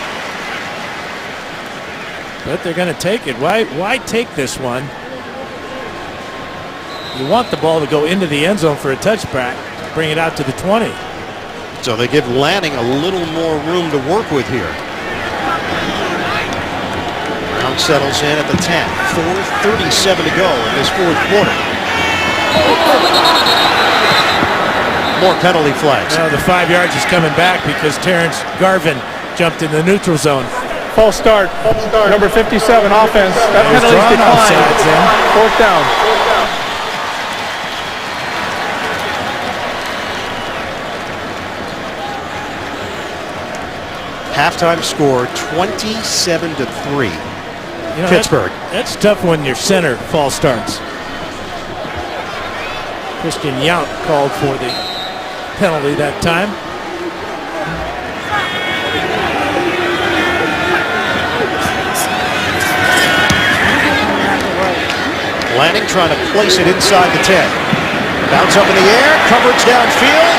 But they're going to take it. Why take this one? You want the ball to go into the end zone for a touchback. Bring it out to the 20. So they give Lanning a little more room to work with here. Brown settles in at the 10. 4:37 to go in this 4th quarter. More penalty flags. Well, the 5 yards is coming back because Terrence Garvin jumped in the neutral zone. False start. Number 57 offense. That penalty's declined. 4th down. Halftime score 27-3. You know, Pittsburgh. That's tough when your center false starts. Christian Yount called for the penalty that time. Lanning trying to place it inside the 10. Bounce up in the air, coverage downfield.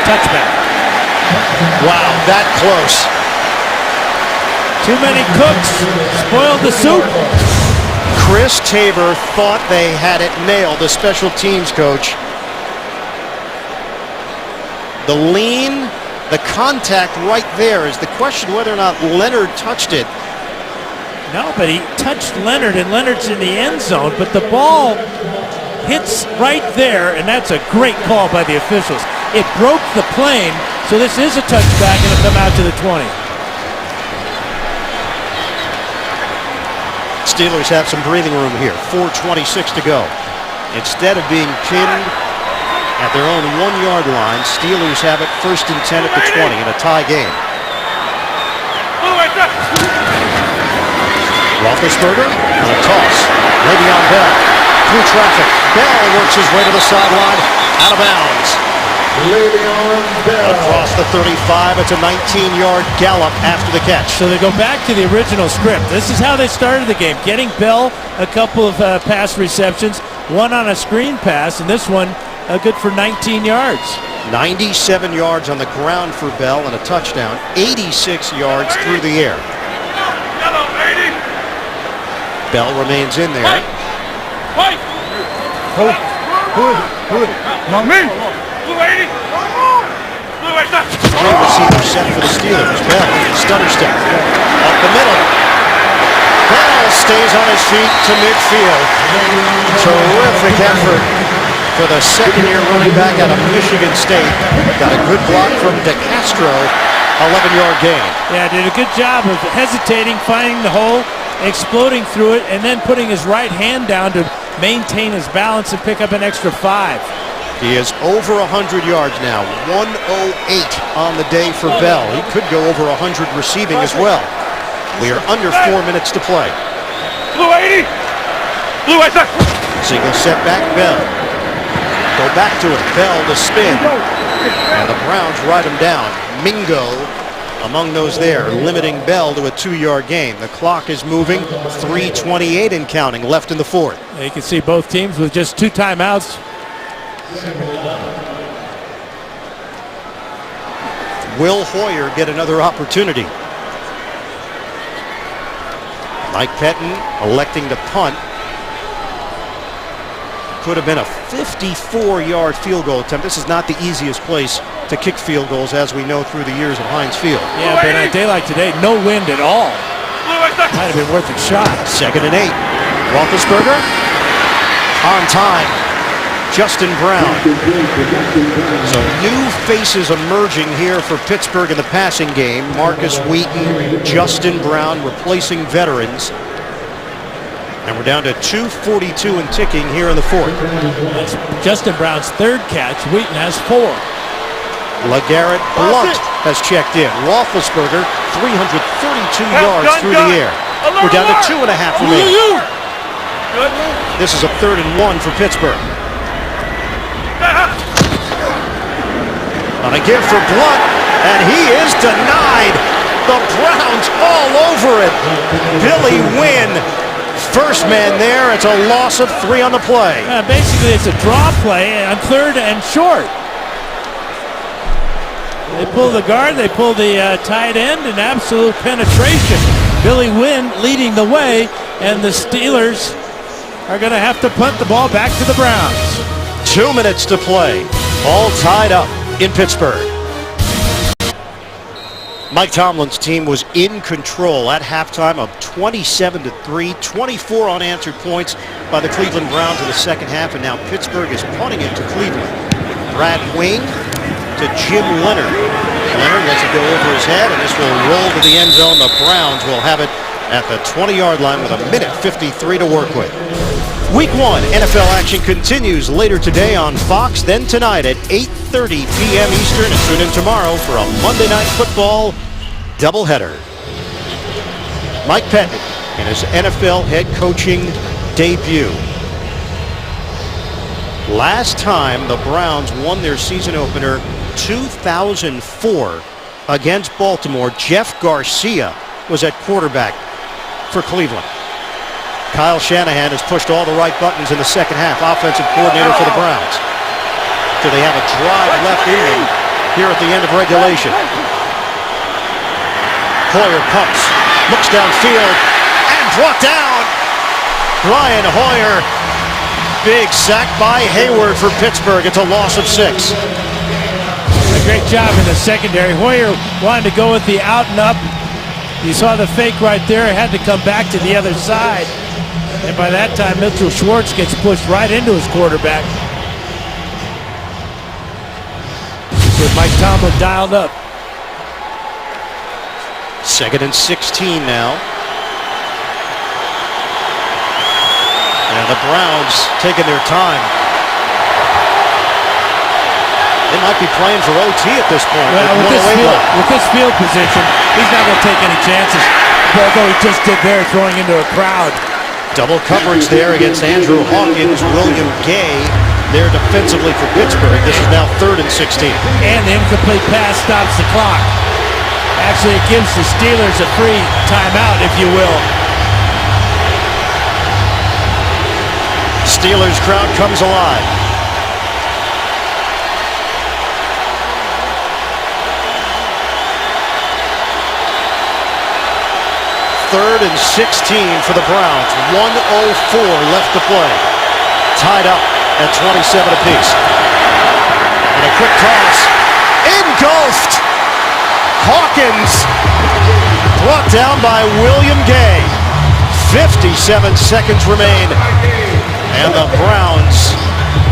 Touchback. Wow, that close. Too many cooks spoiled the soup. Chris Tabor thought they had it nailed, the special teams coach. The lean, the contact right there is the question whether or not Leonard touched it. No, but he touched Leonard, and Leonard's in the end zone, but the ball hits right there, and that's a great call by the officials. It broke the plane, so this is a touchback, and it'll come out to the 20. Steelers have some breathing room here. 4:26 to go. Instead of being pinned at their own 1-yard line, Steelers have it 1st and 10 at the 20 in a tie game. Roethlisberger on a toss. Le'Veon Bell through traffic. Bell works his way to the sideline, out of bounds. Across the 35, it's a 19-yard gallop after the catch. So they go back to the original script. This is how they started the game, getting Bell a couple of pass receptions, one on a screen pass, and this one good for 19 yards. 97 yards on the ground for Bell and a touchdown, 86 yards through the air. Bell remains in there. Who is it? Not me. Three receivers set for the Steelers. Bell, stutter step. Up the middle. Bell stays on his feet to midfield. Terrific effort for the second-year running back out of Michigan State. Got a good block from DeCastro. 11-yard gain. Yeah, did a good job of hesitating, finding the hole, exploding through it, and then putting his right hand down to maintain his balance and pick up an extra 5. He is over 100 yards now. 108 on the day for Bell. He could go over 100 receiving as well. We are under 4 minutes to play. Single setback, Bell. Go back to it. Bell to spin. And the Browns write him down. Mingo among those there, limiting Bell to a 2-yard gain. The clock is moving. 3:28 and counting left in the fourth. You can see both teams with just 2 timeouts. Will Hoyer get another opportunity? Mike Pettin electing to punt. Could have been a 54-yard field goal attempt. This is not the easiest place to kick field goals, as we know through the years at Heinz Field. Yeah, but on a day like today, no wind at all. Might have been worth a shot. 2nd and 8. Roethlisberger on time. Justin Brown. So new faces emerging here for Pittsburgh in the passing game. Marcus Wheaton, Justin Brown replacing veterans. And we're down to 2:42 and ticking here in the fourth. That's Justin Brown's 3rd catch. Wheaton has 4. LeGarrette Blount has checked in. Roethlisberger, 332 yards through the air. We're down to 2.5 remaining. This is a 3rd and 1 for Pittsburgh. On a give for Blount, and he is denied. The Browns all over it. Billy Wynn, first man there. It's a loss of 3 on the play. Basically, it's a draw play on 3rd and short. They pull the guard, they pull the tight end, and absolute penetration. Billy Wynn leading the way, and the Steelers are going to have to punt the ball back to the Browns. 2 minutes to play. All tied up in Pittsburgh. Mike Tomlin's team was in control at halftime of 27-3, 24 unanswered points by the Cleveland Browns in the second half, and now Pittsburgh is punting it to Cleveland. Brad Wing to Jim Leonard. Leonard lets it go over his head, and this will roll to the end zone. The Browns will have it at the 20-yard line with 1:53 to work with. Week 1 NFL action continues later today on Fox, then tonight at 8:30 p.m. Eastern, and tune in tomorrow for a Monday Night Football doubleheader. Mike Pettin in his NFL head coaching debut. Last time the Browns won their season opener 2004 against Baltimore, Jeff Garcia was at quarterback for Cleveland. Kyle Shanahan has pushed all the right buttons in the second half, offensive coordinator for the Browns. So they have a drive left in them here at the end of regulation. Hoyer pumps, looks downfield, and brought down. Brian Hoyer. Big sack by Hayward for Pittsburgh. It's a loss of 6. A great job in the secondary. Hoyer wanted to go with the out and up. You saw the fake right there. Had to come back to the other side. And by that time, Mitchell Schwartz gets pushed right into his quarterback. With Mike Tomlin dialed up. 2nd and 16 now. And the Browns taking their time. They might be playing for OT at this point. Well, with this field position, he's not going to take any chances. Although he just did there, throwing into a crowd. Double coverage there against Andrew Hawkins, William Gay there defensively for Pittsburgh. This is now 3rd and 16. And the incomplete pass stops the clock. Actually, it gives the Steelers a free timeout, if you will. Steelers crowd comes alive. Third and 16 for the Browns. 1:04 left to play. Tied up at 27 apiece. And a quick toss. Engulfed. Hawkins brought down by William Gay. 57 seconds remain. And the Browns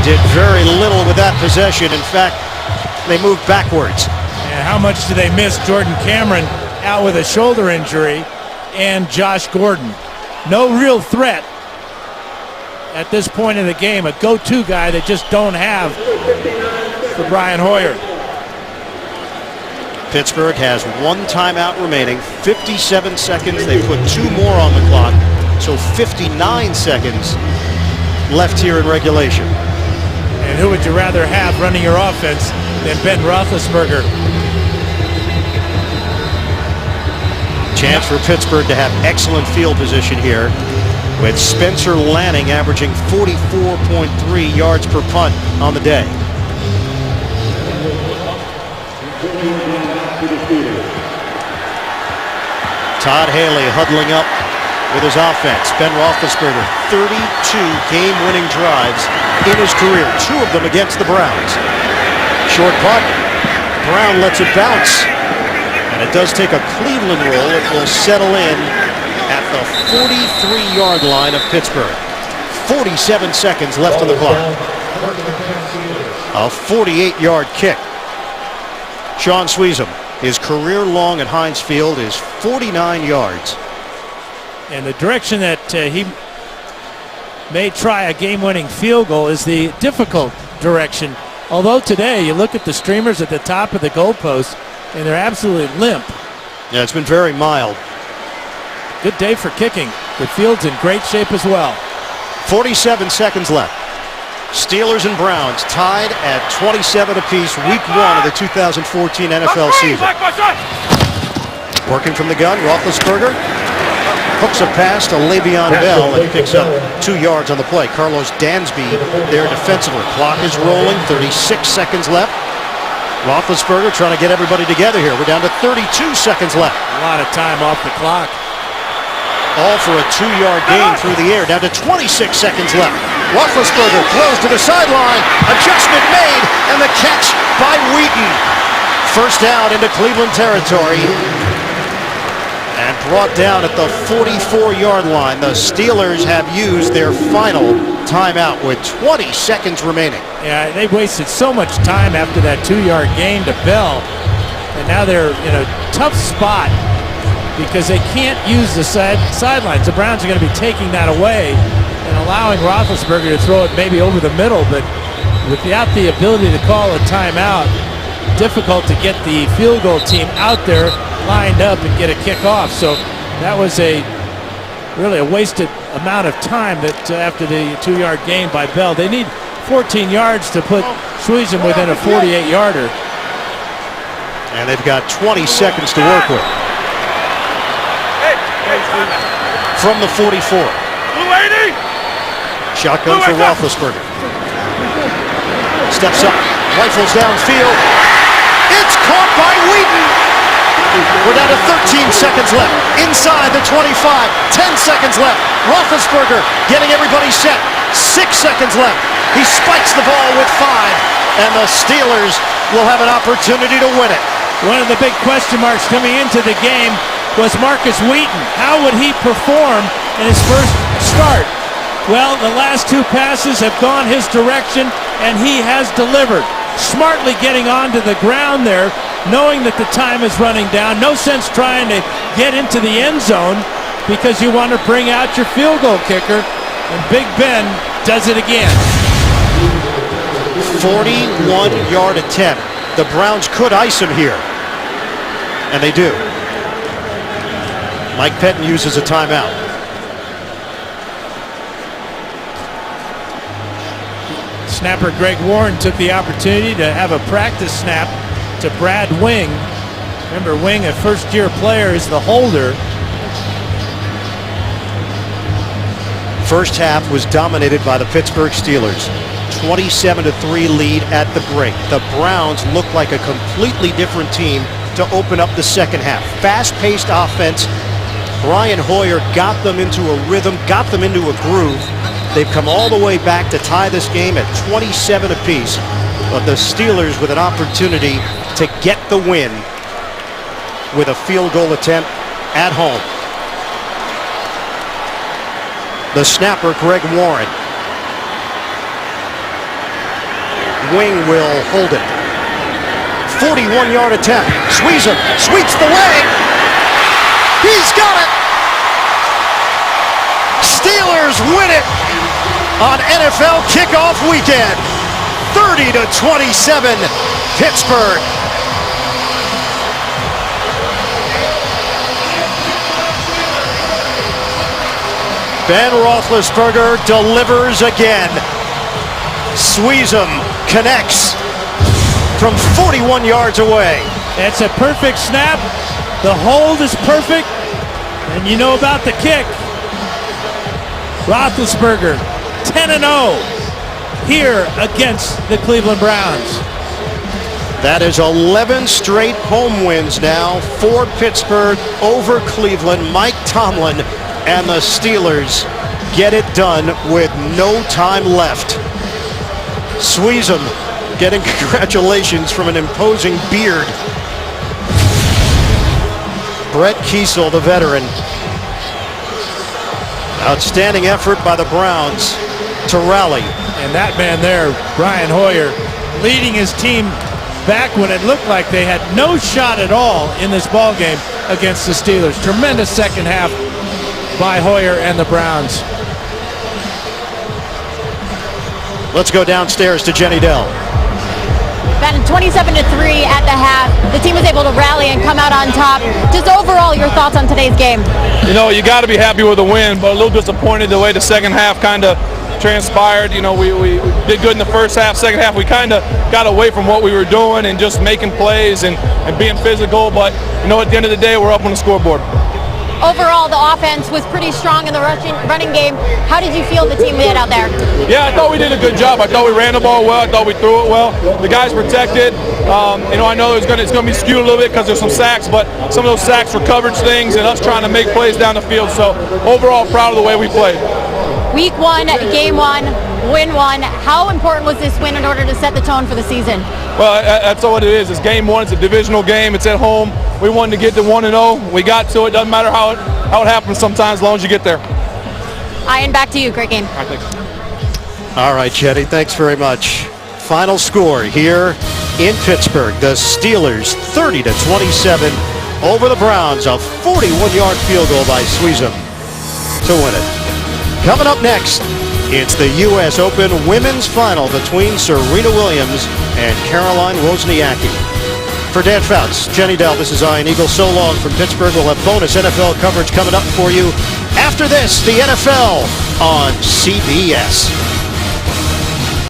did very little with that possession. In fact, they moved backwards. And how much do they miss Jordan Cameron out with a shoulder injury and Josh Gordon? No real threat at this point in the game. A go-to guy they just don't have for Brian Hoyer. Pittsburgh has 1 timeout remaining. 57 seconds. They put 2 more on the clock. So 59 seconds left here in regulation. And who would you rather have running your offense than Ben Roethlisberger? Chance for Pittsburgh to have excellent field position here, with Spencer Lanning averaging 44.3 yards per punt on the day. Todd Haley huddling up with his offense. Ben Roethlisberger, 32 game-winning drives in his career, 2 of them against the Browns. Short punt. Brown lets it bounce. And it does take a Cleveland roll. It will settle in at the 43-yard line of Pittsburgh. 47 seconds left on the clock. A 48-yard kick. Sean Sweezum, his career long at Heinz Field is 49 yards. And the direction that he may try a game-winning field goal is the difficult direction. Although today, you look at the streamers at the top of the goalpost, and they're absolutely limp. Yeah, it's been very mild. Good day for kicking. The field's in great shape as well. 47 seconds left. Steelers and Browns tied at 27 apiece, week 1 of the 2014 NFL season. Working from the gun, Roethlisberger hooks a pass to Le'Veon Bell and picks up 2 yards on the play. Carlos Dansby there defensively. Clock is rolling, 36 seconds left. Roethlisberger trying to get everybody together here. We're down to 32 seconds left. A lot of time off the clock. All for a 2-yard gain through the air. Down to 26 seconds left. Roethlisberger throws to the sideline. Adjustment made, and the catch by Wheaton. First down into Cleveland territory. And brought down at the 44-yard line. The Steelers have used their final timeout with 20 seconds remaining. Yeah, they wasted so much time after that 2-yard gain to Bell. And now they're in a tough spot because they can't use the sidelines. The Browns are going to be taking that away and allowing Roethlisberger to throw it maybe over the middle. But without the ability to call a timeout, difficult to get the field goal team out there lined up and get a kickoff. So that was really a wasted amount of time that after the 2-yard gain by Bell. They need 14 yards to put Sweezum within a 48-yarder. And they've got 20 seconds to work with. From the 44. Shotgun for Roethlisberger. Steps up, rifles downfield. It's caught by Wheaton. We're down to 13 seconds left. Inside the 25. 10 seconds left. Roethlisberger getting everybody set. 6 seconds left. He spikes the ball with 5. And the Steelers will have an opportunity to win it. One of the big question marks coming into the game was Marcus Wheaton. How would he perform in his first start? Well, the last 2 passes have gone his direction, and he has delivered. Smartly getting onto the ground there, knowing that the time is running down. No sense trying to get into the end zone because you want to bring out your field goal kicker. And Big Ben does it again. 41-yard attempt. The Browns could ice him here. And they do. Mike Pettin uses a timeout. Snapper Greg Warren took the opportunity to have a practice snap to Brad Wing. Remember, Wing, a first-year player, is the holder. First half was dominated by the Pittsburgh Steelers. 27-3 lead at the break. The Browns look like a completely different team to open up the second half. Fast-paced offense. Brian Hoyer got them into a rhythm, got them into a groove. They've come all the way back to tie this game at 27 apiece. But the Steelers with an opportunity to get the win with a field goal attempt at home. The snapper, Greg Warren. Wing will hold it. 41-yard attempt. Sweezum sweeps the leg. He's got it. Steelers win it on NFL kickoff weekend. 30-27, Pittsburgh. Ben Roethlisberger delivers again. Sweezum connects from 41 yards away. It's a perfect snap. The hold is perfect. And you know about the kick. Roethlisberger, 10-0 here against the Cleveland Browns. That is 11 straight home wins now for Pittsburgh over Cleveland. Mike Tomlin and the Steelers get it done with no time left. Sweezum getting congratulations from an imposing beard. Brett Kiesel, the veteran. Outstanding effort by the Browns to rally. And that man there, Brian Hoyer, leading his team back when it looked like they had no shot at all in this ball game against the Steelers. Tremendous second half by Hoyer and the Browns. Let's go downstairs to Jenny Dell. Ben, 27-3 at the half. The team was able to rally and come out on top. Just overall, your thoughts on today's game? You know, you got to be happy with the win, but a little disappointed the way the second half kind of transpired. You know, we did good in the first half. Second half, we kind of got away from what we were doing and just making plays and being physical. But, you know, at the end of the day, we're up on the scoreboard. Overall, the offense was pretty strong in the running game. How did you feel the team did out there? Yeah, I thought we did a good job. I thought we ran the ball well. I thought we threw it well. The guys protected. You know, I know it's going to be skewed a little bit because there's some sacks, but some of those sacks were coverage things and us trying to make plays down the field. So overall, proud of the way we played. Week 1, game 1, win 1. How important was this win in order to set the tone for the season? Well, that's all it is. It's game 1. It's a divisional game. It's at home. We wanted to get to 1-0. We got to it. Doesn't matter how it happens sometimes, as long as you get there. Ian, back to you. Great game. All right, thanks. All right, Jenny, thanks very much. Final score here in Pittsburgh. The Steelers 30-27 over the Browns. A 41-yard field goal by Sweezum to win it. Coming up next, it's the U.S. Open Women's Final between Serena Williams and Caroline Wozniacki. For Dan Fouts, Jenny Dell, this is Ian Eagle. So long from Pittsburgh. We'll have bonus NFL coverage coming up for you after this, the NFL on CBS.